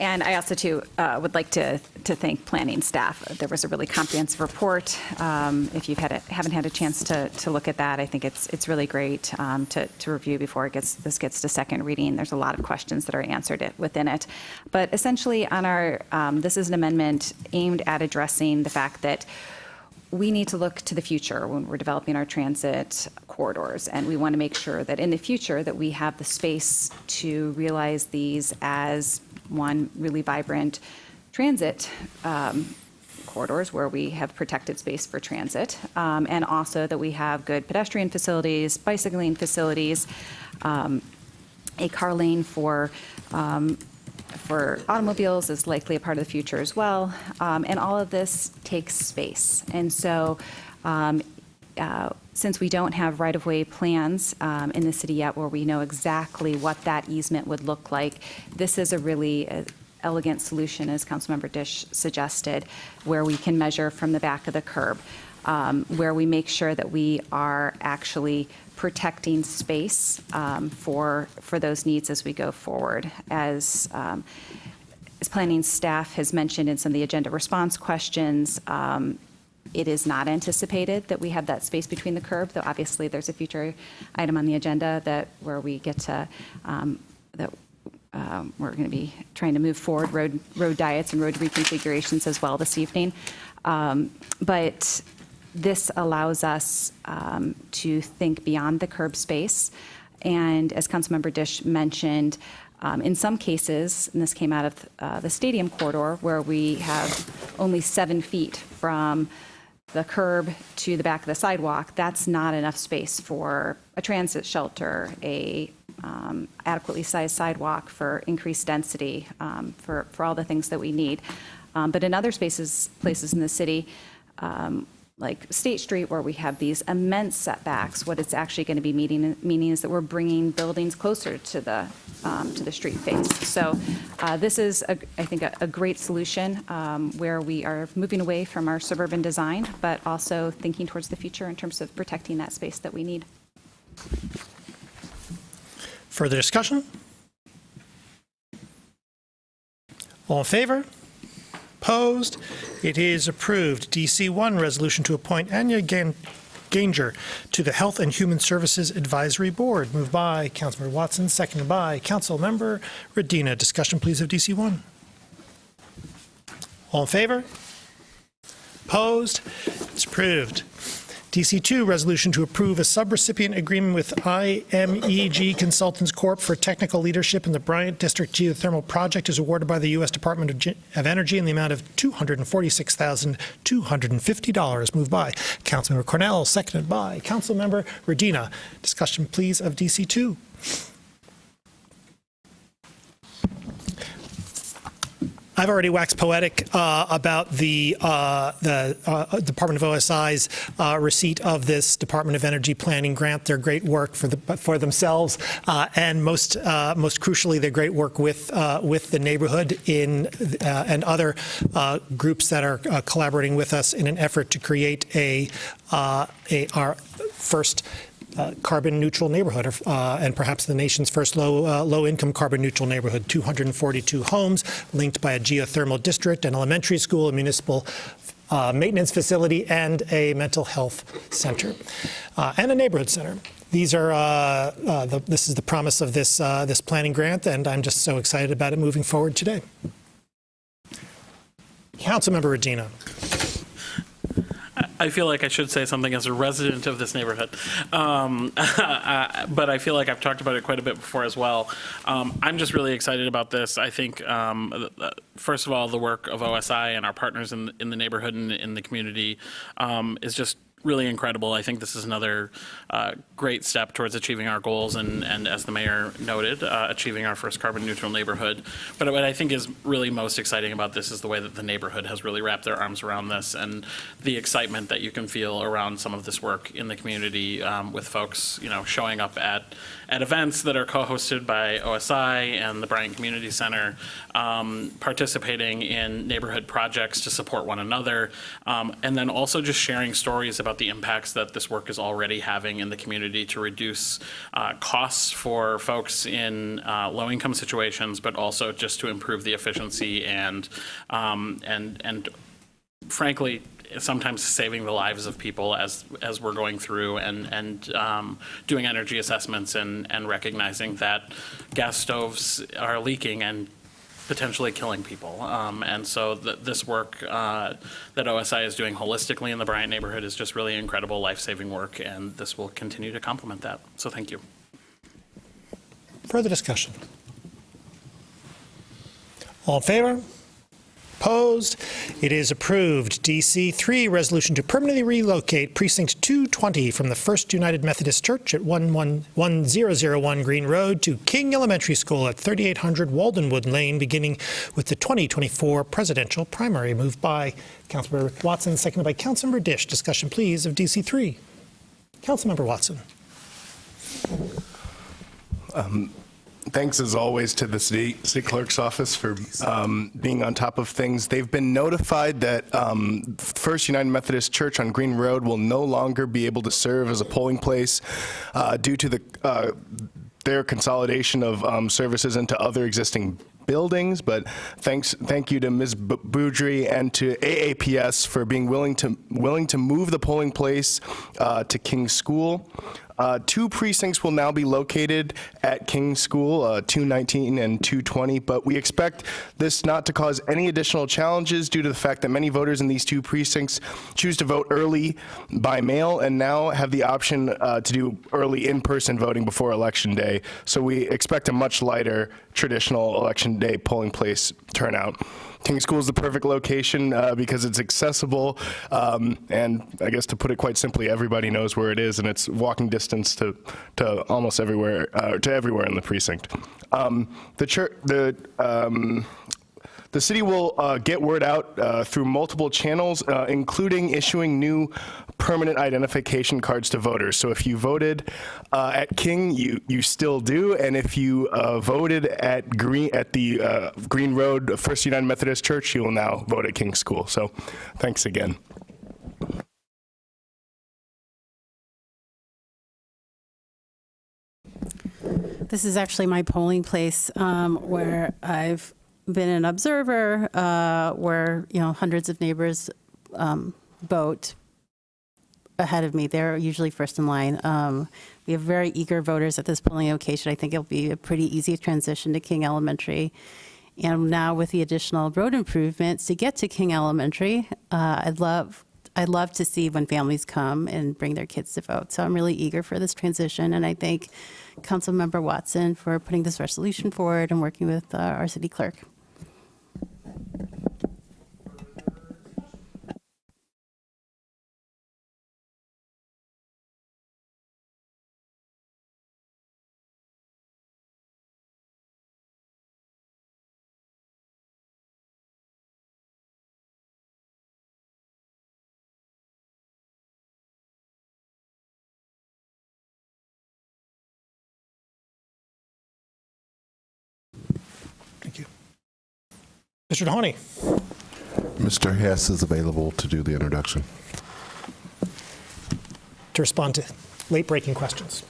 And I also, too, would like to thank planning staff. There was a really comprehensive report. If you haven't had a chance to look at that, I think it's really great to review before this gets to second reading. There's a lot of questions that are answered within it. But essentially, this is an amendment aimed at addressing the fact that we need to look to the future when we're developing our transit corridors, and we want to make sure that in the future that we have the space to realize these as one really vibrant transit corridors where we have protected space for transit, and also that we have good pedestrian facilities, bicycling facilities, a car lane for automobiles is likely a part of the future as well, and all of this takes space. And so since we don't have right-of-way plans in the city yet where we know exactly what that easement would look like, this is a really elegant solution, as Councilmember Dish suggested, where we can measure from the back of the curb, where we make sure that we are actually protecting space for those needs as we go forward. As planning staff has mentioned in some of the agenda response questions, it is not anticipated that we have that space between the curb, though obviously there's a future item on the agenda where we get to, we're going to be trying to move forward road diets and road reconfigurations as well this evening. But this allows us to think beyond the curb space. And as Councilmember Dish mentioned, in some cases, and this came out of the stadium corridor, where we have only 7 feet from the curb to the back of the sidewalk, that's not enough space for a transit shelter, a adequately sized sidewalk, for increased density, for all the things that we need. But in other places in the city, like State Street, where we have these immense setbacks, what it's actually going to be meaning is that we're bringing buildings closer to the street face. So this is, I think, a great solution where we are moving away from our suburban design, but also thinking towards the future in terms of protecting that space that we need. Further discussion? All in favor? Opposed? It is approved. DC1, resolution to appoint Anya Ganger to the Health and Human Services Advisory Board. Moved by Councilmember Watson, seconded by Councilmember Radina. Discussion, please, of DC1. All in favor? Opposed? It's approved. DC2, resolution to approve a subrecipient agreement with IMEG Consultants Corp. For technical leadership in the Bryant District Geothermal Project is awarded by the U.S. Department of Energy in the amount of $246,250. Moved by Councilmember Cornell, seconded by Councilmember Radina. Discussion, please, of DC2. I've already waxed poetic about the Department of OSI's receipt of this Department of Energy planning grant. Their great work for themselves, and most crucially, their great work with the neighborhood and other groups that are collaborating with us in an effort to create our first carbon neutral neighborhood, and perhaps the nation's first low income carbon neutral neighborhood. 242 homes linked by a geothermal district, an elementary school, a municipal maintenance facility, and a mental health center, and a neighborhood center. These are this is the promise of this planning grant, and I'm just so excited about it moving forward today. Councilmember Radina. I feel like I should say something as a resident of this neighborhood, but I feel like I've talked about it quite a bit before as well. I'm just really excited about this. I think, first of all, the work of OSI and our partners in the neighborhood and in the community is just really incredible. I think this is another great step towards achieving our goals and as the mayor noted, achieving our first carbon neutral neighborhood. But what I think is really most exciting about this is the way that the neighborhood has really wrapped their arms around this, and the excitement that you can feel around some of this work in the community, with folks, showing up at events that are co-hosted by OSI and the Bryant Community Center, participating in neighborhood projects to support one another, and then also just sharing stories about the impacts that this work is already having in the community to reduce costs for folks in low-income situations, but also just to improve the efficiency and frankly, sometimes saving the lives of people as we're going through and doing energy assessments and recognizing that gas stoves are leaking and potentially killing people. And so this work that OSI is doing holistically in the Bryant neighborhood is just really incredible, life-saving work, and this will continue to complement that. So thank you. Further discussion? All in favor? Opposed? It is approved. DC3, resolution to permanently relocate Precinct 220 from the First United Methodist Church at 11001 Green Road to King Elementary School at 3800 Waldenwood Lane, beginning with the 2024 presidential primary. Moved by Councilmember Watson, seconded by Councilmember Dish. Discussion, please, of DC3. Councilmember Watson. Thanks, as always, to the city clerk's office for being on top of things. They've been notified that First United Methodist Church on Green Road will no longer be able to serve as a polling place due to their consolidation of services into other existing buildings. But thank you to Ms. Boudry and to AAPS for being willing to move the polling place to King School. 2 precincts will now be located at King School, 219 and 220, but we expect this not to cause any additional challenges due to the fact that many voters in these 2 precincts choose to vote early by mail and now have the option to do early in-person voting before Election Day. So we expect a much lighter traditional Election Day polling place turnout. King School is the perfect location because it's accessible, and I guess to put it quite simply, everybody knows where it is, and it's walking distance to almost everywhere, to everywhere in the precinct. The city will get word out through multiple channels, including issuing new permanent identification cards to voters. So if you voted at King, you still do, and if you voted at the Green Road First United Methodist Church, you will now vote at King School. So thanks again. This is actually my polling place where I've been an observer, where hundreds of neighbors vote ahead of me. They're usually first in line. We have very eager voters at this polling location. I think it'll be a pretty easy transition to King Elementary. And now with the additional road improvements to get to King Elementary, I'd love to see when families come and bring their kids to vote. So I'm really eager for this transition, and I thank Councilmember Watson for putting this resolution forward and working with our city clerk. Thank you. Mr. Mahoney. Mr. Hess is available to do the introduction. To respond to late-breaking questions.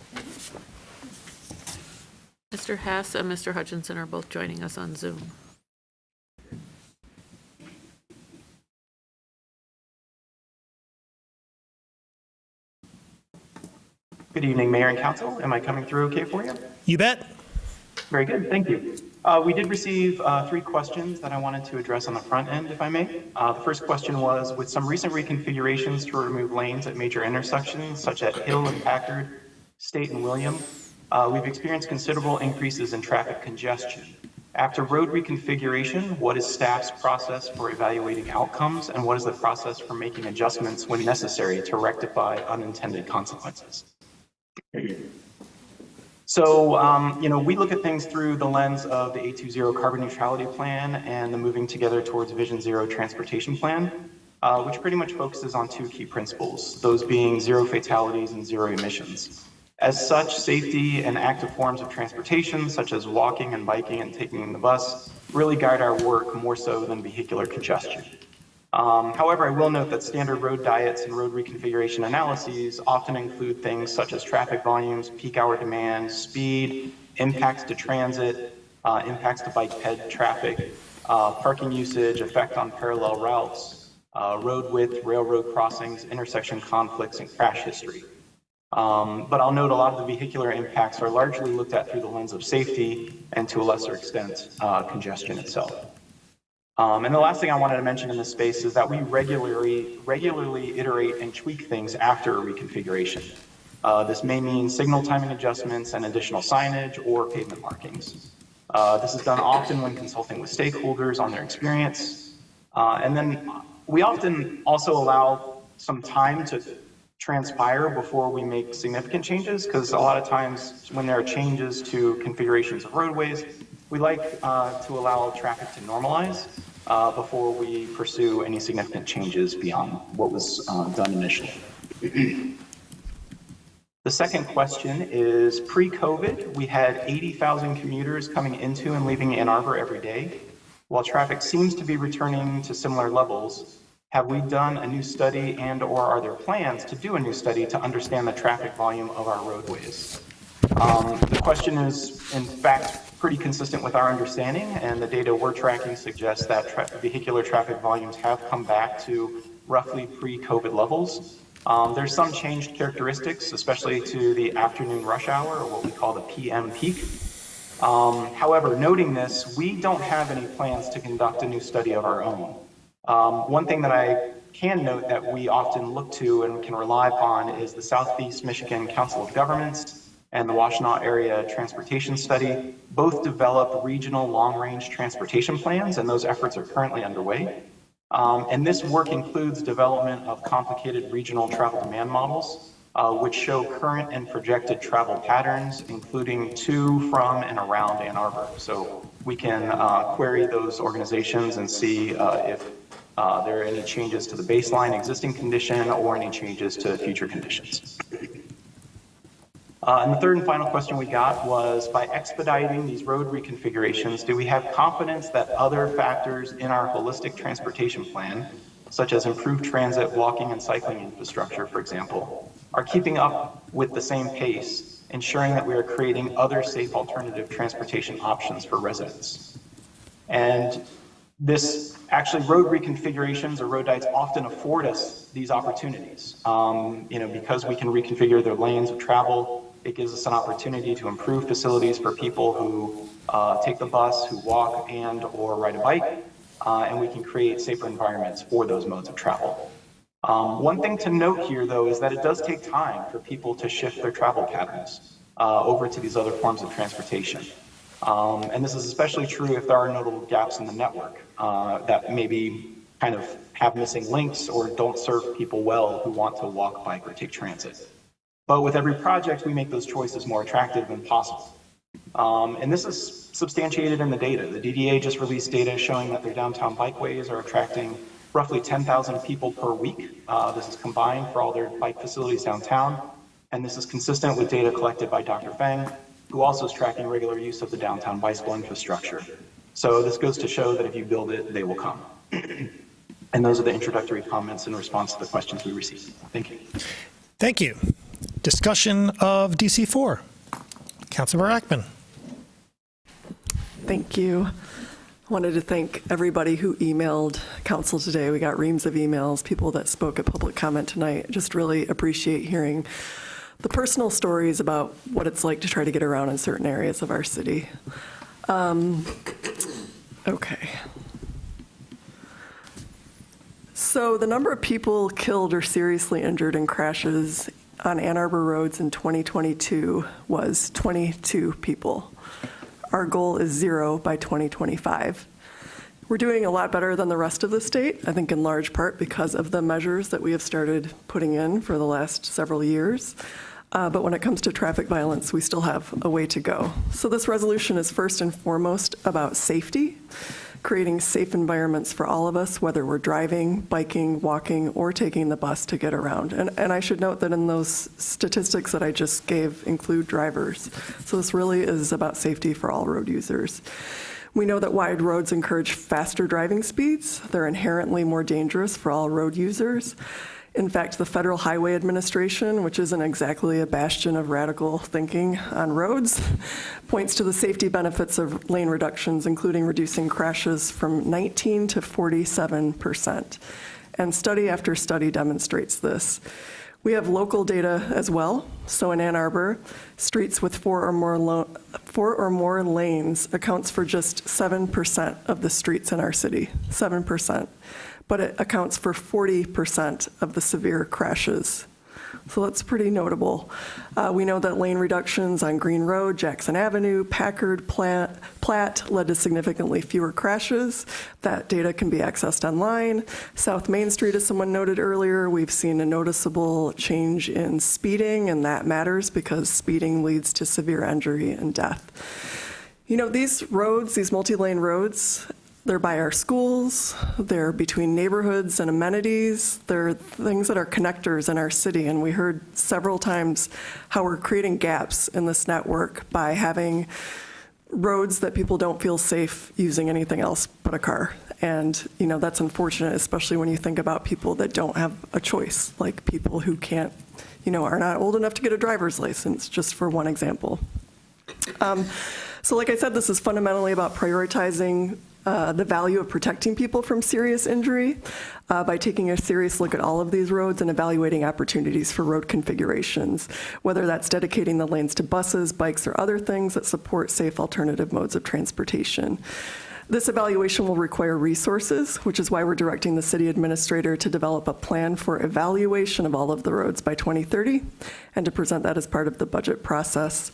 Mr. Hess and Mr. Hutchinson are both joining us on Zoom. Good evening, Mayor and Council. Am I coming through okay for you? You bet. Very good, thank you. We did receive 3 questions that I wanted to address on the front end, if I may. The first question was, with some recent reconfigurations to remove lanes at major intersections, such as Hill and Packard, State and William, we've experienced considerable increases in traffic congestion. After road reconfiguration, what is staff's process for evaluating outcomes, and what is the process for making adjustments when necessary to rectify unintended consequences? So, we look at things through the lens of the 820 carbon neutrality plan and the moving together towards Vision Zero transportation plan, which pretty much focuses on 2 key principles, those being 0 fatalities and 0 emissions. As such, safety and active forms of transportation, such as walking and biking and taking the bus, really guide our work more so than vehicular congestion. However, I will note that standard road diets and road reconfiguration analyses often include things such as traffic volumes, peak hour demand, speed, impacts to transit, impacts to bike ped traffic, parking usage, effect on parallel routes, road width, railroad crossings, intersection conflicts, and crash history. But I'll note a lot of the vehicular impacts are largely looked at through the lens of safety and, to a lesser extent, congestion itself. And the last thing I wanted to mention in this space is that we regularly iterate and tweak things after a reconfiguration. This may mean signal timing adjustments and additional signage or pavement markings. This is done often when consulting with stakeholders on their experience. And then we often also allow some time to transpire before we make significant changes, because a lot of times when there are changes to configurations of roadways, we like to allow traffic to normalize before we pursue any significant changes beyond what was done initially. The second question is, pre-COVID, we had 80,000 commuters coming into and leaving Ann Arbor every day. While traffic seems to be returning to similar levels, have we done a new study and/or are there plans to do a new study to understand the traffic volume of our roadways? The question is, in fact, pretty consistent with our understanding, and the data we're tracking suggests that vehicular traffic volumes have come back to roughly pre-COVID levels. There's some changed characteristics, especially to the afternoon rush hour, or what we call the PM peak. However, noting this, we don't have any plans to conduct a new study of our own. One thing that I can note that we often look to and can rely upon is the Southeast Michigan Council of Governments and the Washtenaw Area Transportation Study both develop regional long-range transportation plans, and those efforts are currently underway. And this work includes development of complicated regional travel demand models, which show current and projected travel patterns, including to, from, and around Ann Arbor. So we can query those organizations and see if there are any changes to the baseline existing condition or any changes to future conditions. And the third and final question we got was, by expediting these road reconfigurations, do we have confidence that other factors in our holistic transportation plan, such as improved transit, walking, and cycling infrastructure, for example, are keeping up with the same pace, ensuring that we are creating other safe alternative transportation options for residents? And this actually, road reconfigurations or road diets often afford us these opportunities. Because we can reconfigure their lanes of travel, it gives us an opportunity to improve facilities for people who take the bus, who walk and or ride a bike, and we can create safer environments for those modes of travel. One thing to note here, though, is that it does take time for people to shift their travel patterns over to these other forms of transportation. And this is especially true if there are notable gaps in the network that maybe kind of have missing links or don't serve people well who want to walk, bike, or take transit. But with every project, we make those choices more attractive than possible. And this is substantiated in the data. The DDA just released data showing that their downtown bikeways are attracting roughly 10,000 people per week. This is combined for all their bike facilities downtown. And this is consistent with data collected by Dr. Feng, who also is tracking regular use of the downtown bicycle infrastructure. So this goes to show that if you build it, they will come. And those are the introductory comments in response to the questions we received. Thank you. Thank you. Discussion of DC4. Councilmember Ackman. Thank you. I wanted to thank everybody who emailed council today. We got reams of emails, people that spoke at public comment tonight. Just really appreciate hearing the personal stories about what it's like to try to get around in certain areas of our city. Okay. So the number of people killed or seriously injured in crashes on Ann Arbor roads in 2022 was 22 people. Our goal is 0 by 2025. We're doing a lot better than the rest of the state, I think in large part because of the measures that we have started putting in for the last several years. But when it comes to traffic violence, we still have a way to go. So this resolution is first and foremost about safety, creating safe environments for all of us, whether we're driving, biking, walking, or taking the bus to get around. And I should note that in those statistics that I just gave include drivers. So this really is about safety for all road users. We know that wide roads encourage faster driving speeds. They're inherently more dangerous for all road users. In fact, the Federal Highway Administration, which isn't exactly a bastion of radical thinking on roads, points to the safety benefits of lane reductions, including reducing crashes from 19 to 47%. And study after study demonstrates this. We have local data as well. So in Ann Arbor, streets with four or more lanes accounts for just 7% of the streets in our city, 7%. But it accounts for 40% of the severe crashes. So that's pretty notable. We know that lane reductions on Green Road, Jackson Avenue, Packard, Platt led to significantly fewer crashes. That data can be accessed online. South Main Street, as someone noted earlier, we've seen a noticeable change in speeding, and that matters because speeding leads to severe injury and death. You know, these roads, these multi-lane roads, they're by our schools, they're between neighborhoods and amenities, they're things that are connectors in our city, and we heard several times how we're creating gaps in this network by having roads that people don't feel safe using anything else but a car. And, you know, that's unfortunate, especially when you think about people that don't have a choice, like people who can't, you know, are not old enough to get a driver's license, just for one example. So like I said, this is fundamentally about prioritizing the value of protecting people from serious injury by taking a serious look at all of these roads and evaluating opportunities for road configurations, whether that's dedicating the lanes to buses, bikes, or other things that support safe alternative modes of transportation. This evaluation will require resources, which is why we're directing the city administrator to develop a plan for evaluation of all of the roads by 2030 and to present that as part of the budget process.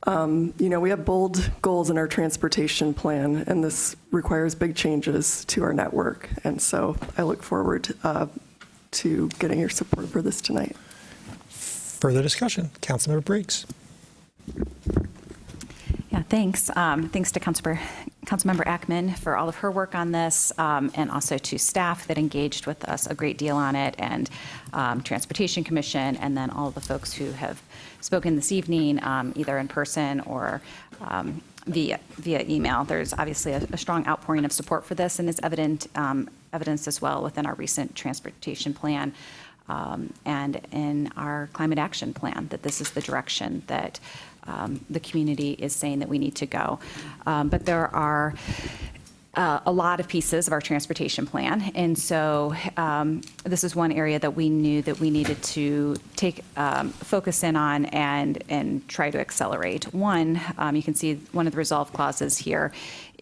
We have bold goals in our transportation plan, and this requires big changes to our network. And so I look forward to getting your support for this tonight. Further discussion. Councilmember Briggs. Yeah, thanks. Thanks to Councilmember Ackman for all of her work on this, and also to staff that engaged with us a great deal on it, and Transportation Commission, and then all the folks who have spoken this evening, either in person or via email. There's obviously a strong outpouring of support for this, and it's evidenced as well within our recent transportation plan and in our climate action plan, that this is the direction that the community is saying that we need to go. But there are a lot of pieces of our transportation plan, and so this is one area that we knew that we needed to take focus in on and try to accelerate. One, you can see one of the resolve clauses here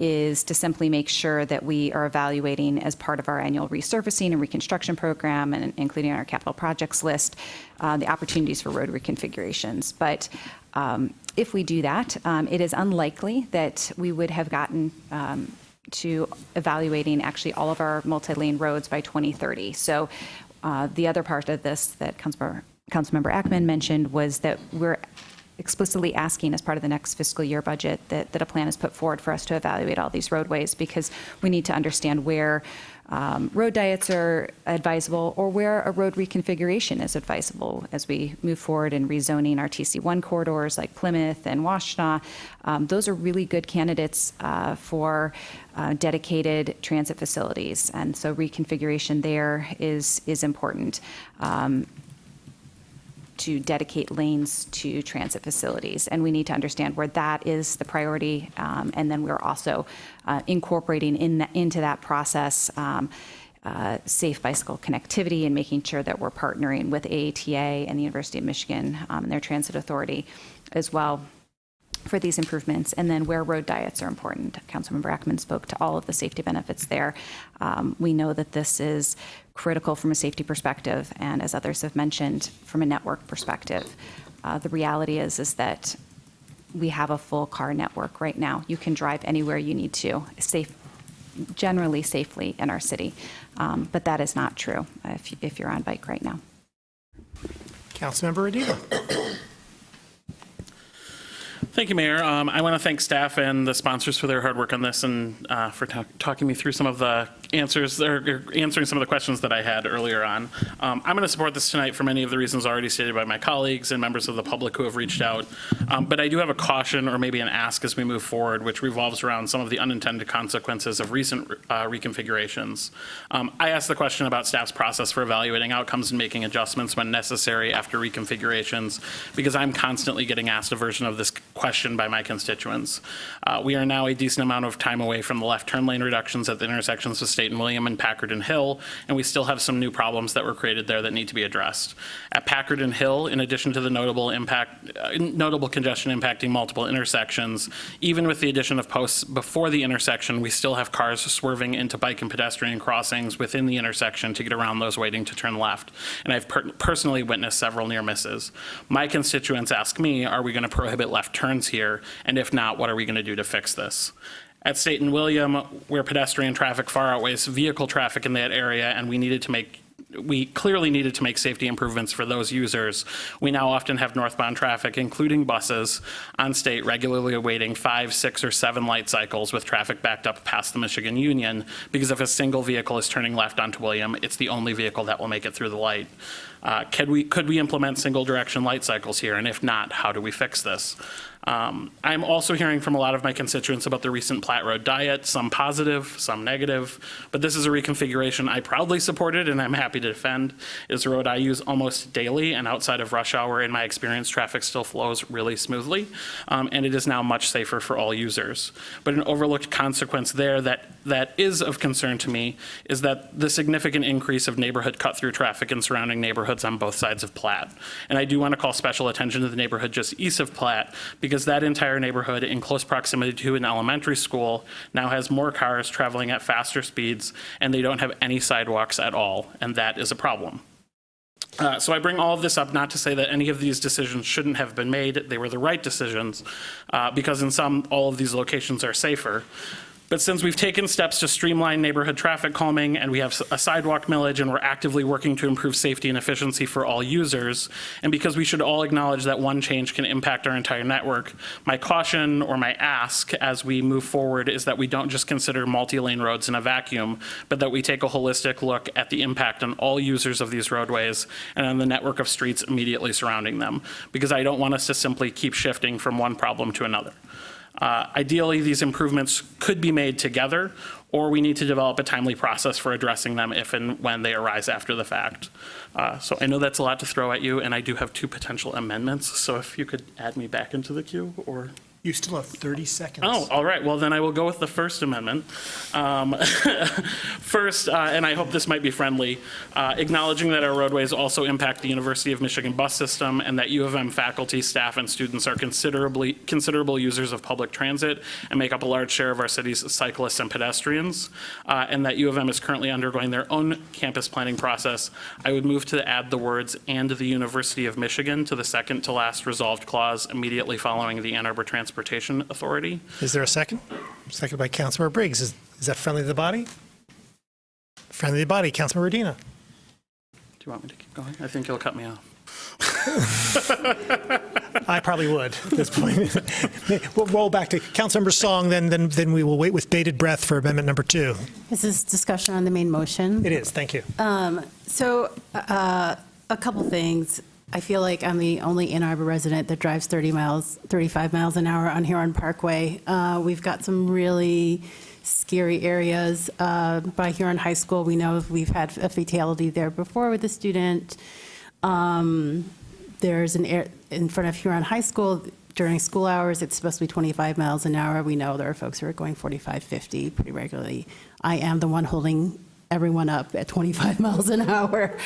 is to simply make sure that we are evaluating as part of our annual resurfacing and reconstruction program, and including our capital projects list, the opportunities for road reconfigurations. But if we do that, it is unlikely that we would have gotten to evaluating actually all of our multi-lane roads by 2030. So the other part of this that Councilmember Ackman mentioned was that we're explicitly asking as part of the next fiscal year budget that a plan is put forward for us to evaluate all these roadways, because we need to understand where road diets are advisable or where a road reconfiguration is advisable as we move forward in rezoning our TC1 corridors like Plymouth and Washtenaw. Those are really good candidates for dedicated transit facilities, and so reconfiguration there is important. To dedicate lanes to transit facilities. And we need to understand where that is the priority. And then we're also incorporating into that process safe bicycle connectivity and making sure that we're partnering with AATA and the University of Michigan and their transit authority as well for these improvements. And then where road diets are important. Councilmember Ackman spoke to all of the safety benefits there. We know that this is critical from a safety perspective, and as others have mentioned, from a network perspective. The reality is that we have a full car network right now. You can drive anywhere you need to, generally safely in our city. But that is not true if you're on bike right now. Councilmember Adina. Thank you, Mayor. I want to thank staff and the sponsors for their hard work on this, and for talking me through some of the answers, or answering some of the questions that I had earlier on. I'm going to support this tonight for many of the reasons already stated by my colleagues and members of the public who have reached out. But I do have a caution, or maybe an ask as we move forward, which revolves around some of the unintended consequences of recent reconfigurations. I asked the question about staff's process for evaluating outcomes and making adjustments when necessary after reconfigurations, because I'm constantly getting asked a version of this question by my constituents. We are now a decent amount of time away from the left turn lane reductions at the intersections of State and William and Packard and Hill, and we still have some new problems that were created there that need to be addressed. At Packard and Hill, in addition to the notable congestion impacting multiple intersections, even with the addition of posts before the intersection, we still have cars swerving into bike and pedestrian crossings within the intersection to get around those waiting to turn left. And I've personally witnessed several near misses. My constituents ask me, are we going to prohibit left turns here? And if not, what are we going to do to fix this? At State and William, where pedestrian traffic far outweighs vehicle traffic in that area, and we clearly needed to make safety improvements for those users. We now often have northbound traffic, including buses, on State regularly awaiting 5, 6, or 7 light cycles with traffic backed up past the Michigan Union, because if a single vehicle is turning left onto William, it's the only vehicle that will make it through the light. Could we implement single direction light cycles here? And if not, how do we fix this? I'm also hearing from a lot of my constituents about the recent Platte Road diet, some positive, some negative, but this is a reconfiguration I proudly supported and I'm happy to defend. It's a road I use almost daily, and outside of rush hour, in my experience, traffic still flows really smoothly, and it is now much safer for all users. But an overlooked consequence there that that is of concern to me is that the significant increase of neighborhood cut-through traffic in surrounding neighborhoods on both sides of Platte. And I do want to call special attention to the neighborhood just east of Platte, because that entire neighborhood in close proximity to an elementary school now has more cars traveling at faster speeds, and they don't have any sidewalks at all, and that is a problem. So I bring all of this up not to say that any of these decisions shouldn't have been made. They were the right decisions, because in some, all of these locations are safer. But since we've taken steps to streamline neighborhood traffic calming, and we have a sidewalk millage, and we're actively working to improve safety and efficiency for all users, and because we should all acknowledge that one change can impact our entire network, my caution or my ask as we move forward is that we don't just consider multi-lane roads in a vacuum, but that we take a holistic look at the impact on all users of these roadways and on the network of streets immediately surrounding them, because I don't want us to simply keep shifting from one problem to another. Ideally, these improvements could be made together, or we need to develop a timely process for addressing them if and when they arise after the fact. So I know that's a lot to throw at you, and I do have 2 potential amendments, so if you could add me back into the queue, or... You still have 30 seconds. Oh, all right. Well, then I will go with the First Amendment. First, and I hope this might be friendly, acknowledging that our roadways also impact the University of Michigan bus system, and that U of M faculty, staff, and students are considerable users of public transit and make up a large share of our city's cyclists and pedestrians, and that U of M is currently undergoing their own campus planning process. I would move to add the words "and the University of Michigan" to the second to last resolved clause immediately following the Ann Arbor Transportation Authority. Is there a second? Second by Councilmember Briggs. Is that friendly to the body? Friendly to the body. Councilmember Dina. Do you want me to keep going? I think you'll cut me off. I probably would at this point. We'll roll back to Councilmember Song, then we will wait with bated breath for amendment number 2. This is discussion on the main motion. It is. Thank you. A couple things. I feel like I'm the only Ann Arbor resident that drives 35 miles an hour on Huron Parkway. We've got some really scary areas by Huron High School. We know we've had a fatality there before with a student. There's an area in front of Huron High School during school hours. It's supposed to be 25 miles an hour. We know there are folks who are going 45, 50 pretty regularly. I am the one holding everyone up at 25 miles an hour.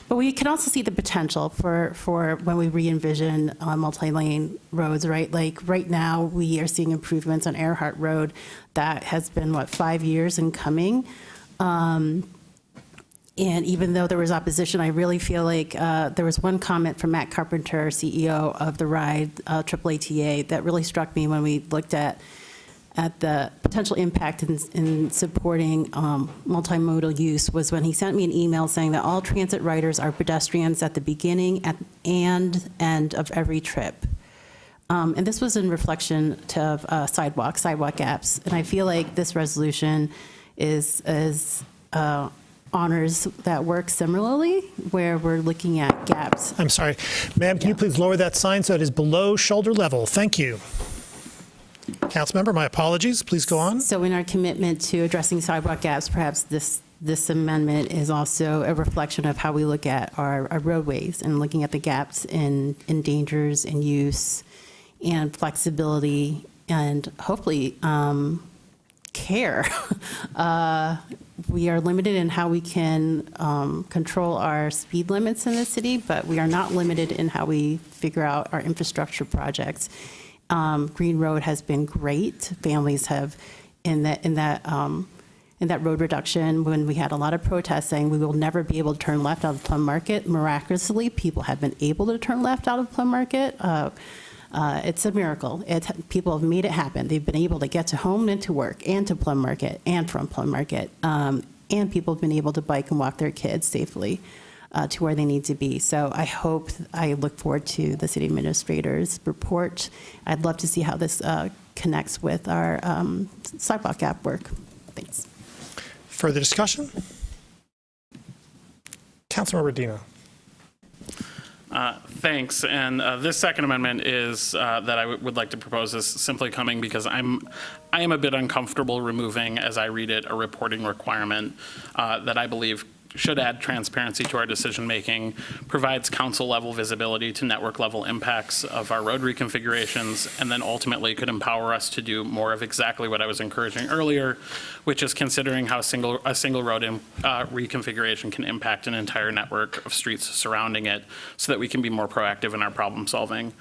But we can also see the potential for when we re-envision multi-lane roads, right? Like right now, we are seeing improvements on Earhart Road that has been, 5 years in coming. And even though there was opposition, I really feel like there was one comment from Matt Carpenter, CEO of the RIDE, AAATA, that really struck me when we looked at the potential impact in supporting multimodal use, was when he sent me an email saying that all transit riders are pedestrians at the beginning and end of every trip. And this was in reflection to sidewalk gaps. And I feel like this resolution honors that work similarly, where we're looking at gaps. I'm sorry. Ma'am, can you please lower that sign so it is below shoulder level? Thank you. Councilmember, my apologies. Please go on. So in our commitment to addressing sidewalk gaps, perhaps this amendment is also a reflection of how we look at our roadways and looking at the gaps in dangers in use and flexibility and hopefully care. We are limited in how we can control our speed limits in the city, but we are not limited in how we figure out our infrastructure projects. Green Road has been great. Families have, in that road reduction, when we had a lot of protests saying we will never be able to turn left out of Plum Market, miraculously, people have been able to turn left out of Plum Market. It's a miracle. People have made it happen. They've been able to get to home and to work and to Plum Market and from Plum Market. And people have been able to bike and walk their kids safely to where they need to be. So I look forward to the city administrator's report. I'd love to see how this connects with our sidewalk gap work. Thanks. Further discussion? Councilmember Dina. Thanks. And this second amendment is that I would like to propose is simply coming because I am a bit uncomfortable removing, as I read it, a reporting requirement that I believe should add transparency to our decision-making, provides council-level visibility to network-level impacts of our road reconfigurations, and then ultimately could empower us to do more of exactly what I was encouraging earlier, which is considering how a single road reconfiguration can impact an entire network of streets surrounding it so that we can be more proactive in our problem solving.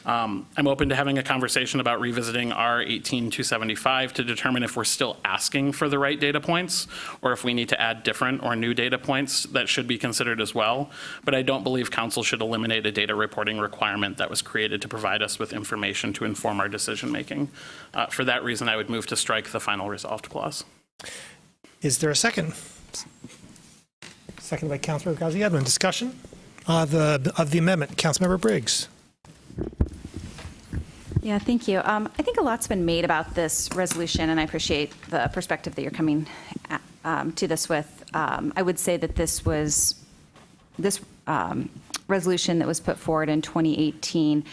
I'm open to having a conversation about revisiting R 18275 to determine if we're still asking for the right data points or if we need to add different or new data points that should be considered as well. But I don't believe council should eliminate a data reporting requirement that was created to provide us with information to inform our decision making. For that reason, I would move to strike the final resolved clause. Is there a second? Second by Councilmember Ghazi-Edmond. Discussion of the amendment. Councilmember Briggs. Yeah, thank you. I think a lot's been made about this resolution, and I appreciate the perspective that you're coming to this with. I would say that this resolution that was put forward in 2018,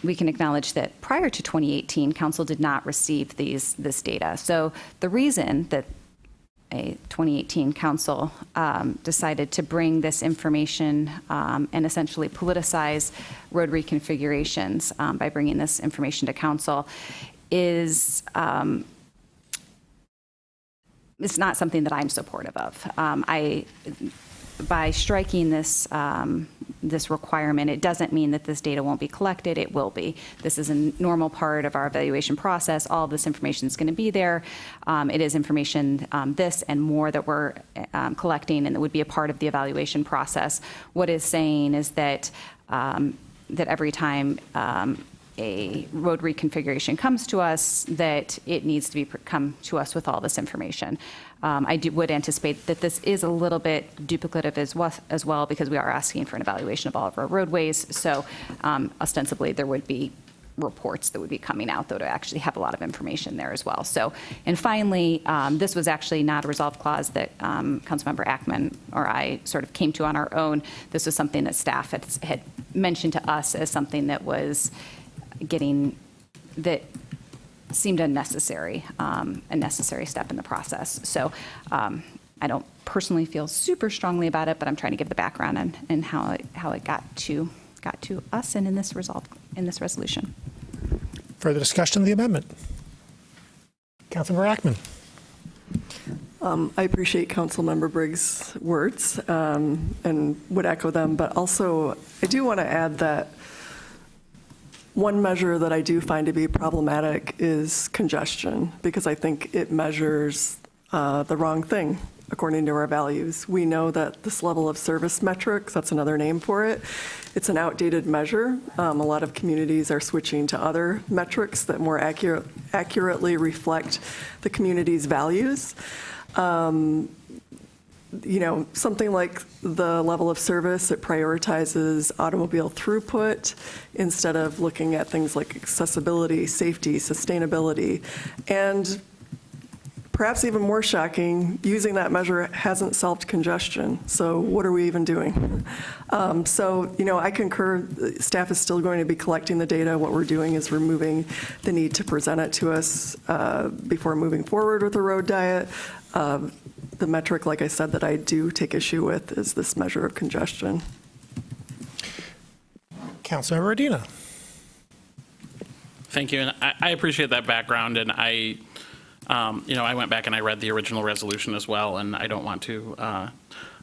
we can acknowledge that prior to 2018, council did not receive this data. So the reason that a 2018 council decided to bring this information and essentially politicize road reconfigurations by bringing this information to council is it's not something that I'm supportive of. By striking this this requirement, it doesn't mean that this data won't be collected. It will be. This is a normal part of our evaluation process. All of this information is going to be there. It is information, this and more, that we're collecting, and it would be a part of the evaluation process. What it's saying is that that every time a road reconfiguration comes to us, that it needs to come to us with all this information. I would anticipate that this is a little bit duplicative as well because we are asking for an evaluation of all of our roadways. So ostensibly there would be reports that would be coming out, though, to actually have a lot of information there as well. So, and finally, this was actually not a resolve clause that Councilmember Ackman or I sort of came to on our own. This was something that staff had mentioned to us as something that was that seemed unnecessary, a necessary step in the process. So I don't personally feel super strongly about it, but I'm trying to give the background and how it got to us and in this resolution. Further discussion of the amendment. Councilmember Ackman. I appreciate Councilmember Briggs' words and would echo them, but also I do want to add that one measure that I do find to be problematic is congestion, because I think it measures the wrong thing according to our values. We know that this level of service metrics, that's another name for it, it's an outdated measure. A lot of communities are switching to other metrics that more accurately reflect the community's values. You know, something like the level of service, it prioritizes automobile throughput instead of looking at things like accessibility, safety, sustainability. And perhaps even more shocking, using that measure hasn't solved congestion. So what are we even doing? So, you know, I concur, staff is still going to be collecting the data. What we're doing is removing the need to present it to us before moving forward with the road diet. The metric, like I said, that I do take issue with is this measure of congestion. Councilmember Adina. Thank you, and I appreciate that background, and I went back and I read the original resolution as well, and I don't want to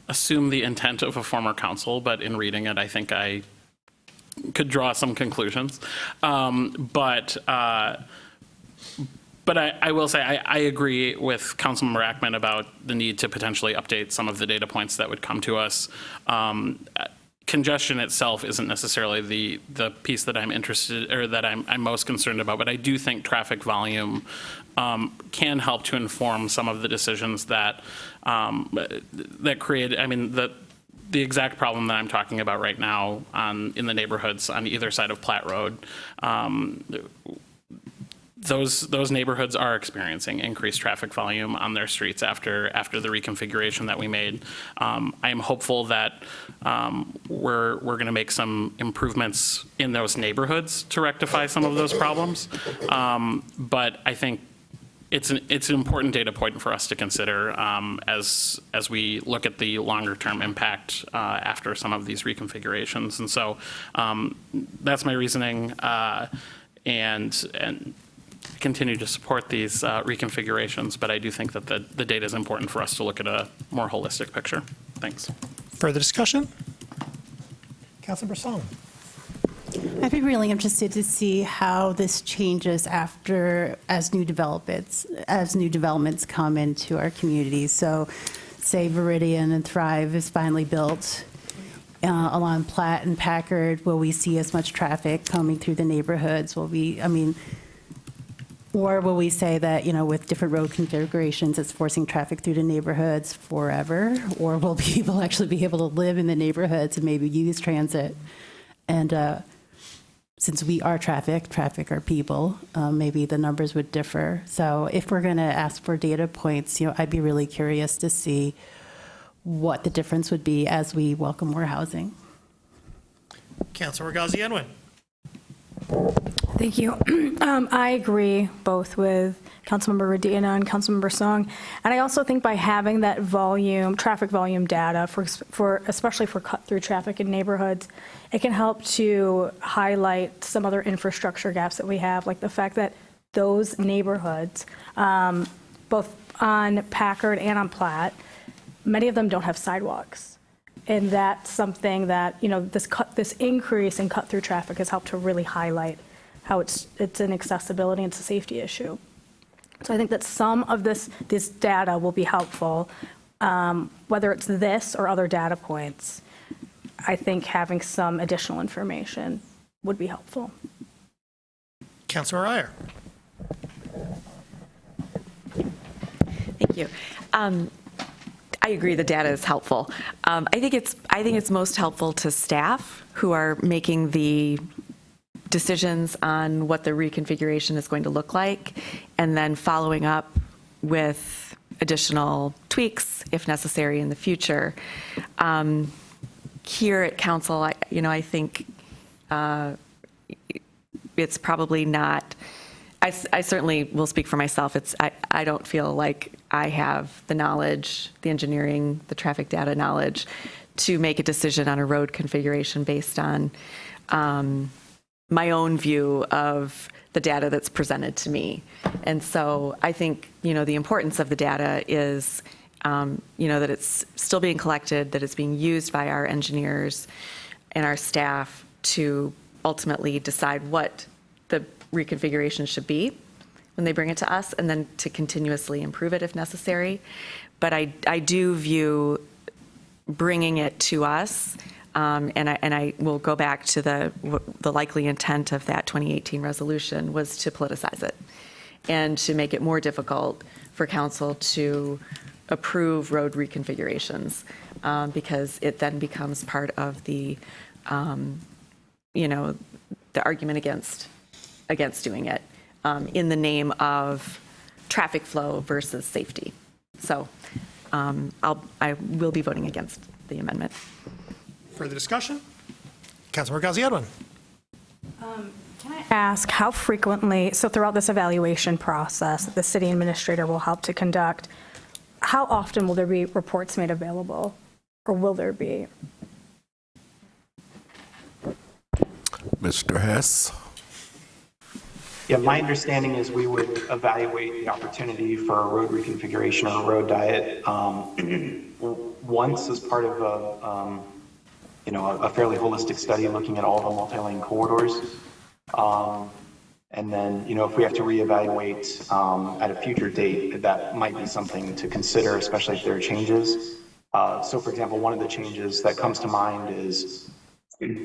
assume the intent of a former council, but in reading it, I think I could draw some conclusions. But I will say I agree with Councilmember Ackman about the need to potentially update some of the data points that would come to us. Congestion itself isn't necessarily the piece that I'm interested or that I'm most concerned about, but I do think traffic volume can help to inform some of the decisions that create. I mean, the exact problem that I'm talking about right now in the neighborhoods on either side of Platte Road. Those neighborhoods are experiencing increased traffic volume on their streets after the reconfiguration that we made. I am hopeful that we're going to make some improvements in those neighborhoods to rectify some of those problems. But I think it's an important data point for us to consider as we look at the longer term impact after some of these reconfigurations. And so that's my reasoning, and continue to support these reconfigurations, but I do think that the data is important for us to look at a more holistic picture. Thanks. Further discussion? Councilmember Song. I'd be really interested to see how this changes as new developments come into our community. So say Viridian and Thrive is finally built along Platt and Packard. Will we see as much traffic coming through the neighborhoods? Or will we say that, with different road configurations, it's forcing traffic through the neighborhoods forever? Or will people actually be able to live in the neighborhoods and maybe use transit? And since we are traffic are people, maybe the numbers would differ. So if we're going to ask for data points, I'd be really curious to see what the difference would be as we welcome more housing. Councilor Ghazi-Edwin. Thank you. I agree both with Councilmember Radina and Councilmember Song. And I also think by having that traffic volume data, especially for cut-through traffic in neighborhoods, it can help to highlight some other infrastructure gaps that we have, like the fact that those neighborhoods, both on Packard and on Platt, many of them don't have sidewalks. And that's something that, this increase in cut-through traffic has helped to really highlight how it's an accessibility and it's a safety issue. So I think that some of this data will be helpful, whether it's this or other data points. I think having some additional information would be helpful. Councilor Iyer. Thank you. I agree the data is helpful. I think it's most helpful to staff who are making the decisions on what the reconfiguration is going to look like, and then following up with additional tweaks if necessary in the future. Here at council, I think it's probably not. I certainly will speak for myself. I don't feel like I have the knowledge, the engineering, the traffic data knowledge to make a decision on a road configuration based on my own view of the data that's presented to me. And so I think, the importance of the data is, that it's still being collected, that it's being used by our engineers and our staff to ultimately decide what the reconfiguration should be when they bring it to us, and then to continuously improve it if necessary. But I do view bringing it to us, and I will go back to the likely intent of that 2018 resolution was to politicize it and to make it more difficult for council to approve road reconfigurations, because it then becomes part of the argument against doing it in the name of traffic flow versus safety. So I will be voting against the amendment. Further discussion? Councilor Ghazi-Edwin. Can I ask how frequently, so throughout this evaluation process that the city administrator will help to conduct, how often will there be reports made available, or will there be? Mr. Hess. Yeah, my understanding is we would evaluate the opportunity for a road reconfiguration or a road diet once as part of a fairly holistic study looking at all the multi-lane corridors. And then, if we have to reevaluate at a future date, that might be something to consider, especially if there are changes. So, for example, one of the changes that comes to mind is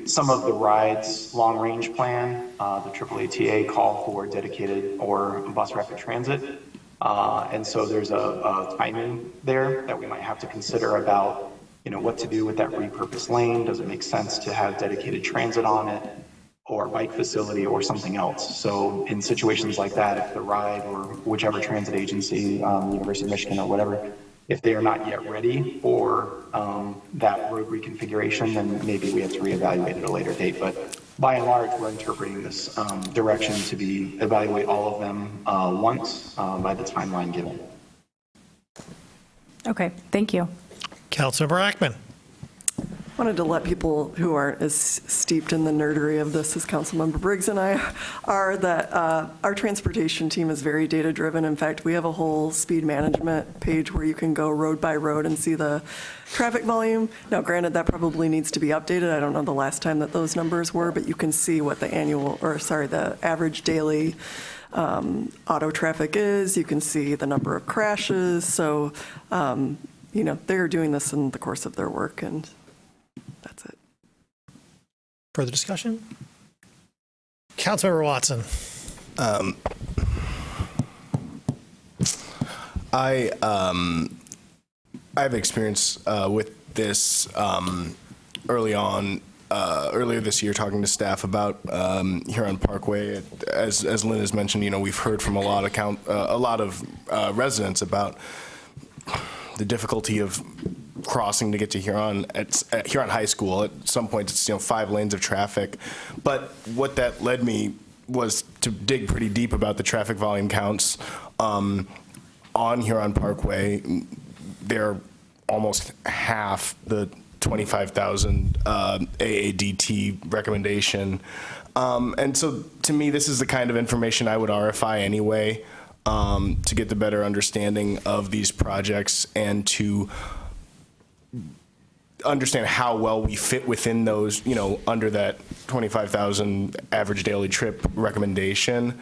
some of the rides long-range plan, the AAATA call for dedicated or bus rapid transit. And so there's a timing there that we might have to consider about, what to do with that repurposed lane. Does it make sense to have dedicated transit on it, or bike facility, or something else? So in situations like that, if the ride or whichever transit agency, University of Michigan or whatever, if they are not yet ready for that road reconfiguration, then maybe we have to reevaluate at a later date. But by and large, we're interpreting this direction to be evaluate all of them once by the timeline given. Okay, thank you. Councilmember Ackman. Wanted to let people who aren't as steeped in the nerdery of this as Councilmember Briggs and I are that our transportation team is very data-driven. In fact, we have a whole speed management page where you can go road by road and see the traffic volume. Now, granted, that probably needs to be updated. I don't know the last time that those numbers were, but you can see what the the average daily auto traffic is. You can see the number of crashes. So, they're doing this in the course of their work, and that's it. Further discussion? Councilmember Watson. I have experience with this earlier this year, talking to staff about Huron Parkway. As Lynn has mentioned, we've heard from a lot of residents about the difficulty of crossing to get to Huron at Huron High School. At some point, it's 5 lanes of traffic. But what that led me was to dig pretty deep about the traffic volume counts on Huron Parkway. They're almost half the 25,000 AADT recommendation. And so to me, this is the kind of information I would RFI anyway, to get the better understanding of these projects and to understand how well we fit within those, under that 25,000 average daily trip recommendation.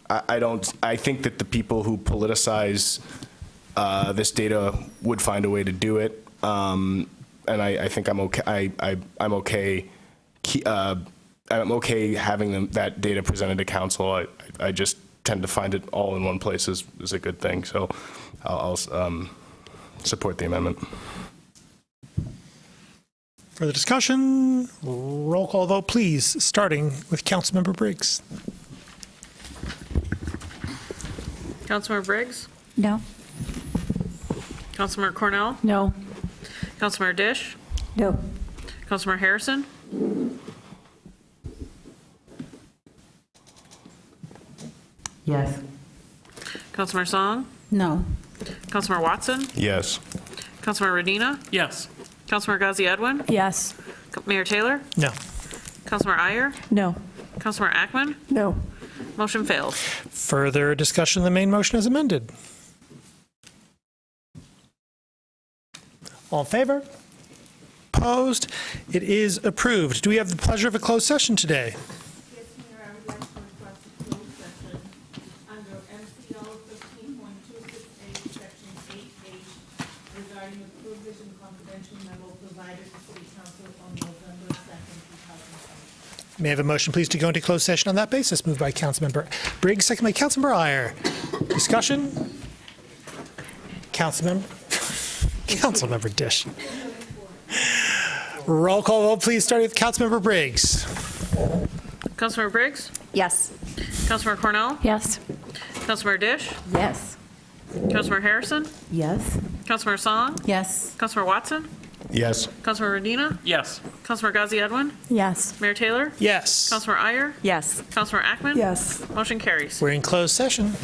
I think that the people who politicize this data would find a way to do it. And I think I'm okay. I'm okay having that data presented to council. I just tend to find it all in one place is a good thing. So I'll support the amendment. Further discussion? Roll call vote, please, starting with Councilmember Briggs. Councilmember Briggs? No. Councilmember Cornell? No. Councilmember Dish? No. Councilmember Harrison? Yes. Councilmember Song? No. Councilmember Watson? Yes. Councilmember Radina? Yes. Councilmember Ghazi Edwin? Yes. Mayor Taylor? No. Councilmember Iyer? No. Councilmember Ackman? No. Motion fails. Further discussion of the main motion as amended. All in favor? Opposed? It is approved. Do we have the pleasure of a closed session today? Yes, Mayor, I would like to request a closed session under MCL 15.268, Section 8H, regarding the privilege and confidential memo provided to City Council on November 2nd, 2020. May I have a motion, please, to go into closed session on that basis? Moved by Councilmember Briggs, second by Councilmember Iyer. Discussion? Councilmember Dish. Roll call vote, please, starting with Councilmember Briggs. Councilmember Briggs? Yes. Councilmember Cornell? Yes. Councilmember Dish? Yes. Councilmember Harrison? Yes. Councilmember Song? Yes. Councilmember Watson? Yes. Councilmember Radina? Yes. Councilmember Ghazi Edwin? Yes. Mayor Taylor? Yes. Councilmember Iyer? Yes. Councilmember Ackman? Yes. Motion carries. We're in closed session.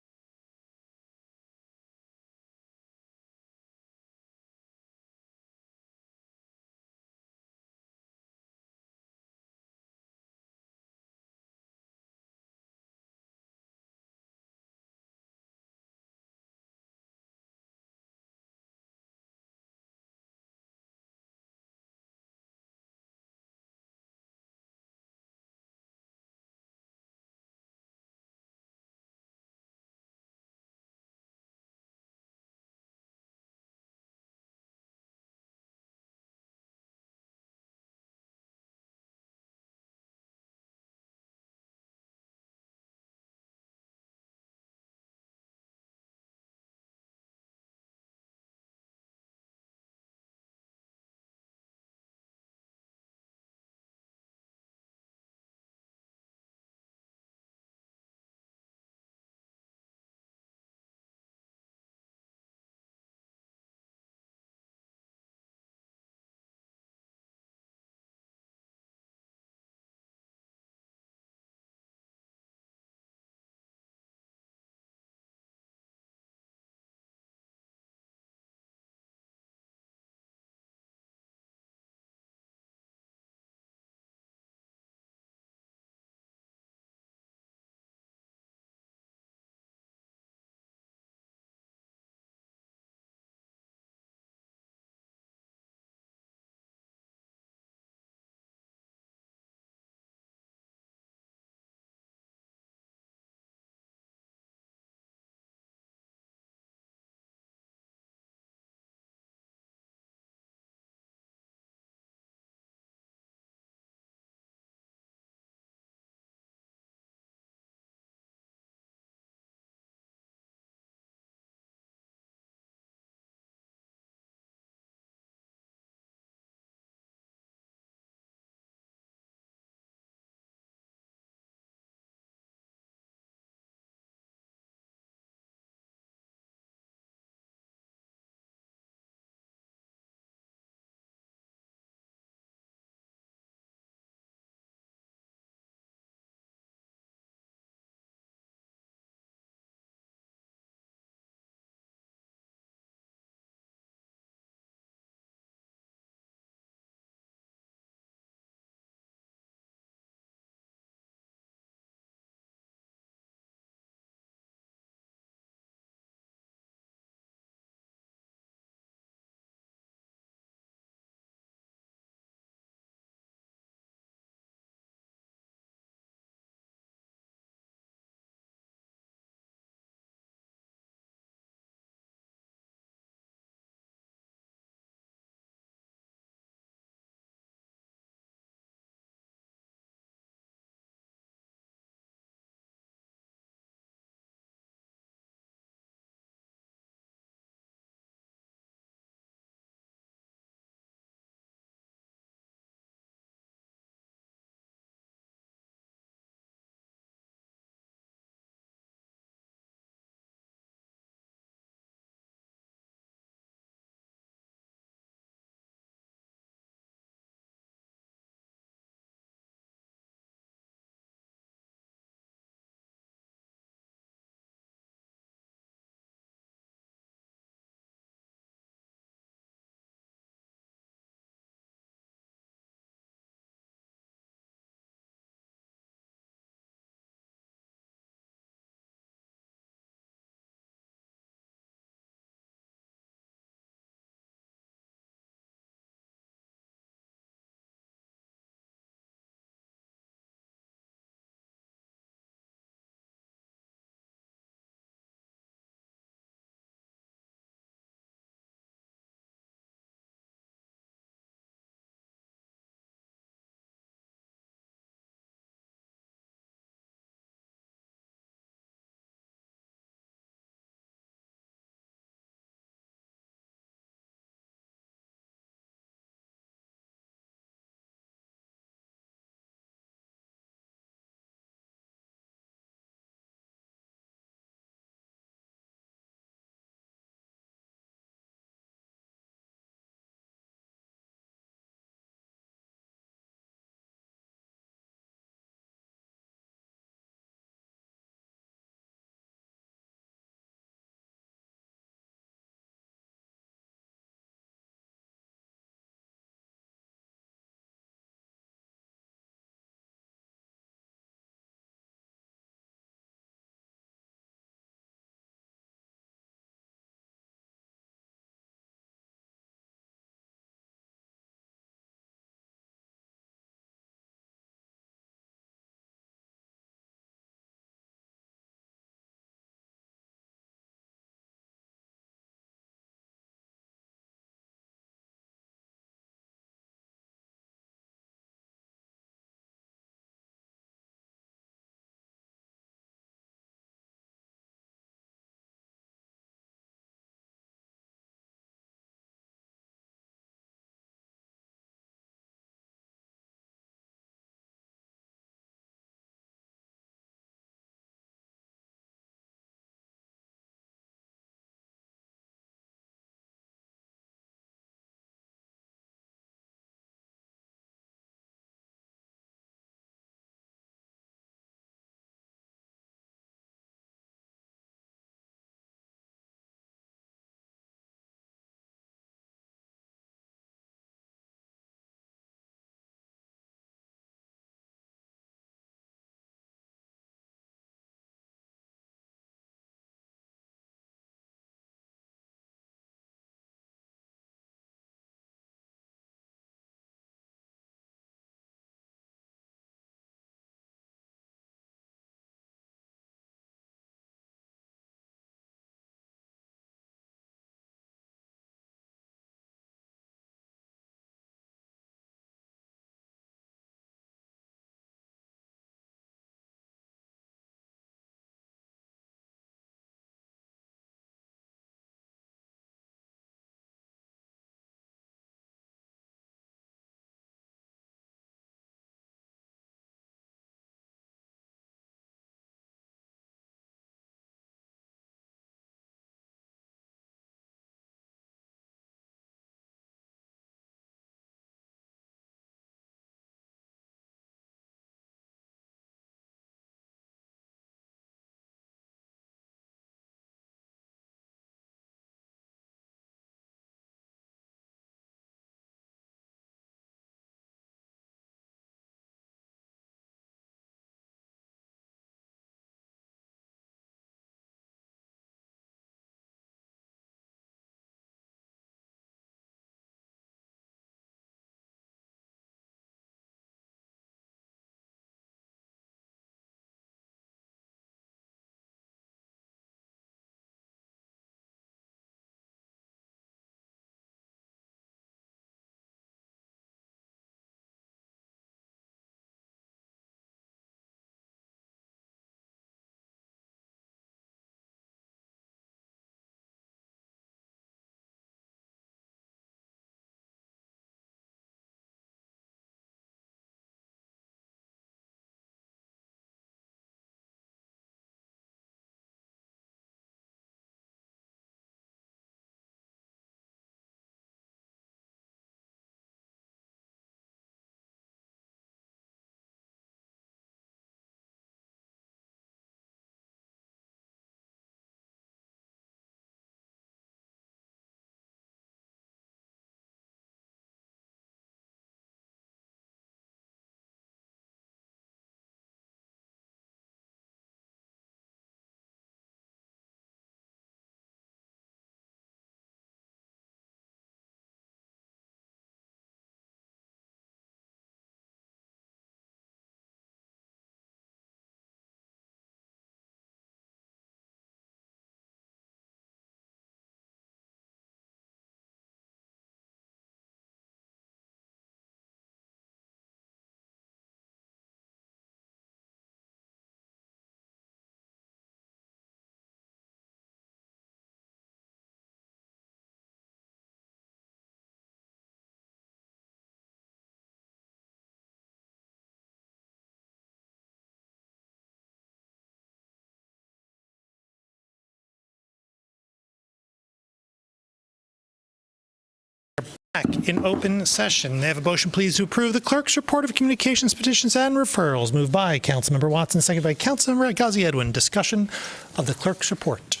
Back in open session. May I have a motion, please, to approve the clerk's report of communications, petitions, and referrals. Moved by Councilmember Watson, seconded by Councilmember Ghazi Edwin. Discussion of the clerk's report.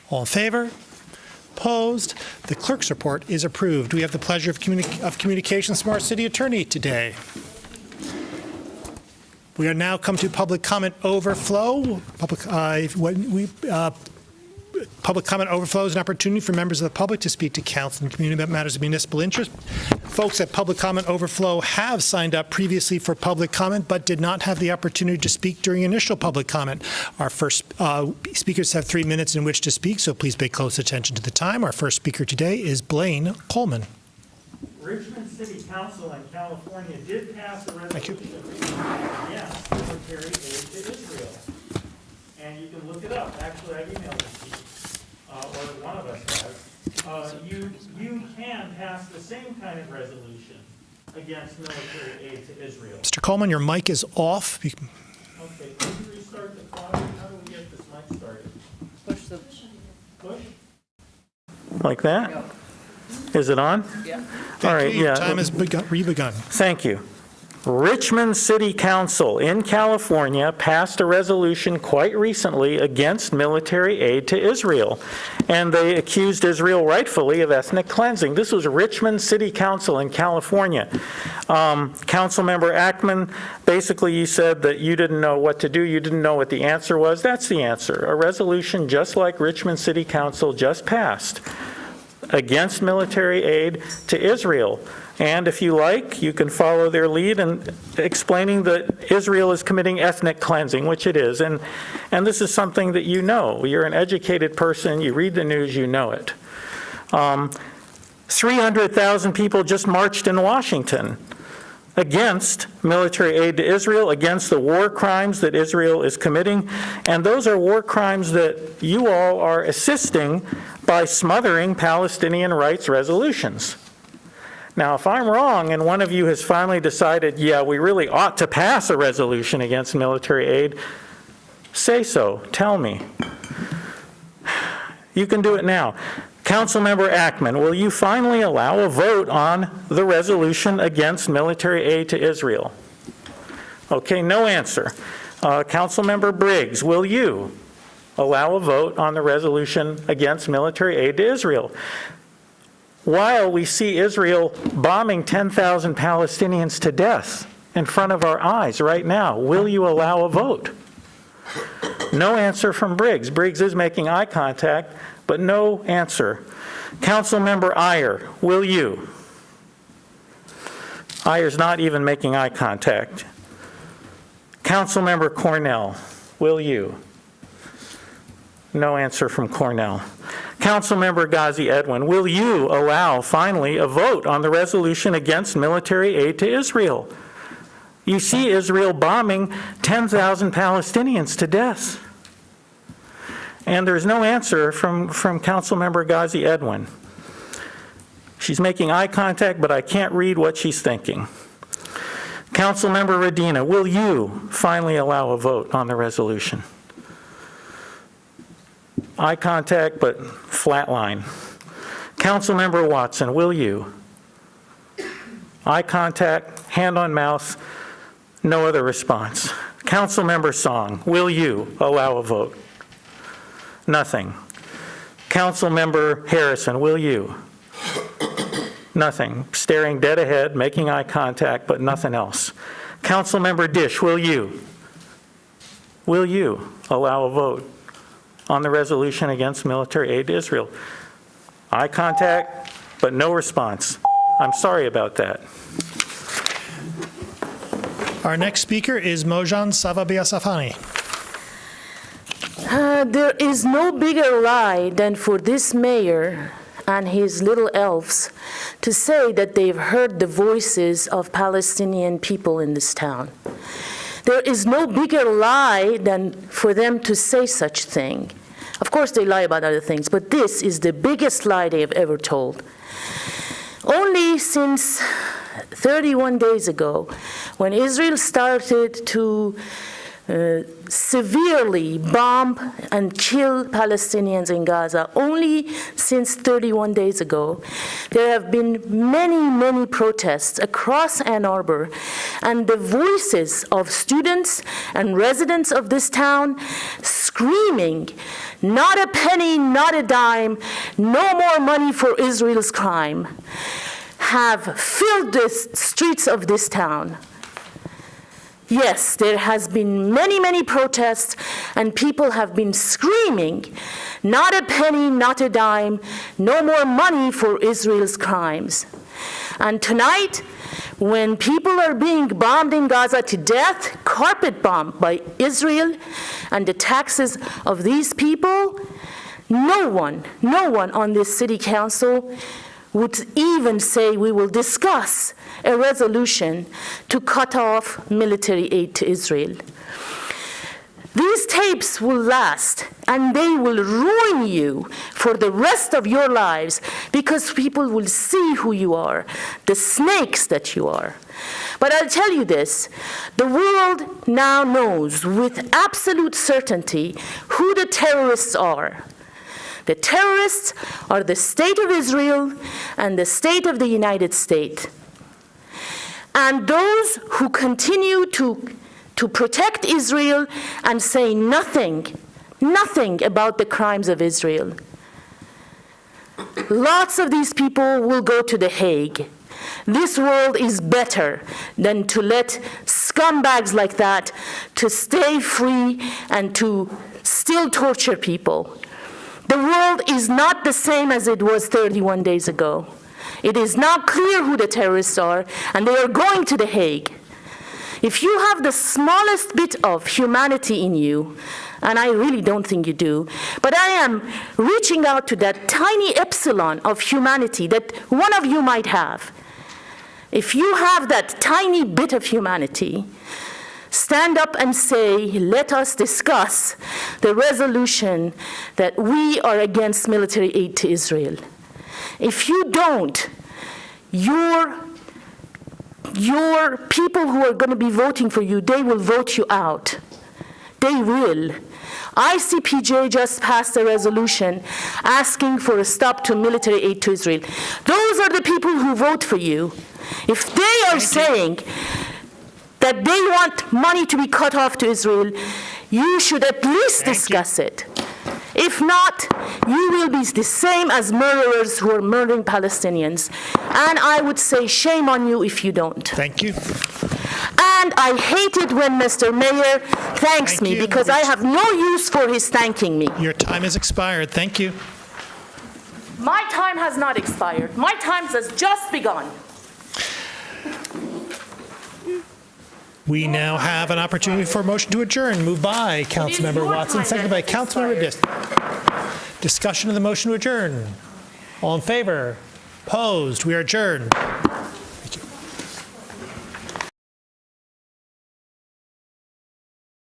All in favor? Opposed? The clerk's report is approved. We have the pleasure of communications from our city attorney today. We are now come to public comment overflow. Public comment overflow is an opportunity for members of the public to speak to council and community about matters of municipal interest. Folks at public comment overflow have signed up previously for public comment, but did not have the opportunity to speak during initial public comment. Our first speakers have 3 minutes in which to speak, so please pay close attention to the time. Our first speaker today is Blaine Coleman. Richmond City Council in California did pass a resolution against military aid to Israel. And you can look it up. Actually, I emailed it to you, or one of us has. You can pass the same kind of resolution against military aid to Israel. Mr. Coleman, your mic is off. Okay, can you restart the clock? How do we get this mic started? Push the... Push? Like that? Is it on? Yeah. All right, yeah. Time has begun. Thank you. Richmond City Council in California passed a resolution quite recently against military aid to Israel, and they accused Israel rightfully of ethnic cleansing. This was Richmond City Council in California. Councilmember Ackman, basically you said that you didn't know what to do, you didn't know what the answer was. That's the answer. A resolution just like Richmond City Council just passed against military aid to Israel. And if you like, you can follow their lead in explaining that Israel is committing ethnic cleansing, which it is. And this is something that you know. You're an educated person. You read the news, you know it. 300,000 people just marched in Washington against military aid to Israel, against the war crimes that Israel is committing. And those are war crimes that you all are assisting by smothering Palestinian rights resolutions. Now, if I'm wrong and one of you has finally decided, yeah, we really ought to pass a resolution against military aid, say so. Tell me. You can do it now. Councilmember Ackman, will you finally allow a vote on the resolution against military aid to Israel? Okay, no answer. Councilmember Briggs, will you allow a vote on the resolution against military aid to Israel? While we see Israel bombing 10,000 Palestinians to death in front of our eyes right now, will you allow a vote? No answer from Briggs. Briggs is making eye contact, but no answer. Councilmember Iyer, will you? Iyer's not even making eye contact. Councilmember Cornell, will you? No answer from Cornell. Councilmember Ghazi Edwin, will you allow finally a vote on the resolution against military aid to Israel? You see Israel bombing 10,000 Palestinians to death. And there's no answer from Councilmember Ghazi Edwin. She's making eye contact, but I can't read what she's thinking. Councilmember Radina, will you finally allow a vote on the resolution? Eye contact, but flatline. Councilmember Watson, will you? Eye contact, hand on mouth, no other response. Councilmember Song, will you allow a vote? Nothing. Councilmember Harrison, will you? Nothing. Staring dead ahead, making eye contact, but nothing else. Councilmember Dish, will you? Will you allow a vote on the resolution against military aid to Israel? Eye contact, but no response. I'm sorry about that. Our next speaker is Mojan Savabiasafani. There is no bigger lie than for this mayor and his little elves to say that they've heard the voices of Palestinian people in this town. There is no bigger lie than for them to say such thing. Of course, they lie about other things, but this is the biggest lie they have ever told. Only since 31 days ago, when Israel started to severely bomb and kill Palestinians in Gaza. Only since 31 days ago, there have been many, many protests across Ann Arbor, and the voices of students and residents of this town screaming, not a penny, not a dime, no more money for Israel's crime, have filled the streets of this town. Yes, there has been many, many protests, and people have been screaming, not a penny, not a dime, no more money for Israel's crimes. And tonight, when people are being bombed in Gaza to death, carpet bombed by Israel and the taxes of these people, no one on this city council would even say we will discuss a resolution to cut off military aid to Israel. These tapes will last, and they will ruin you for the rest of your lives, because people will see who you are, the snakes that you are. But I'll tell you this, the world now knows with absolute certainty who the terrorists are. The terrorists are the state of Israel and the state of the United States. And those who continue to protect Israel and say nothing about the crimes of Israel. Lots of these people will go to The Hague. This world is better than to let scumbags like that to stay free and to still torture people. The world is not the same as it was 31 days ago. It is now clear who the terrorists are, and they are going to The Hague. If you have the smallest bit of humanity in you, and I really don't think you do, but I am reaching out to that tiny epsilon of humanity that one of you might have. If you have that tiny bit of humanity, stand up and say, let us discuss the resolution that we are against military aid to Israel. If you don't, your people who are going to be voting for you, they will vote you out. They will. ICPJ just passed a resolution asking for a stop to military aid to Israel. Those are the people who vote for you. If they are saying that they want money to be cut off to Israel, you should at least discuss it. If not, you will be the same as murderers who are murdering Palestinians. And I would say shame on you if you don't. Thank you. And I hate it when Mr. Mayor thanks me, because I have no use for his thanking me. Your time has expired. Thank you. My time has not expired. My time has just begun. We now have an opportunity for a motion to adjourn, moved by Councilmember Watson, seconded by Councilmember Dis. Discussion of the motion to adjourn. All in favor? Opposed? We are adjourned.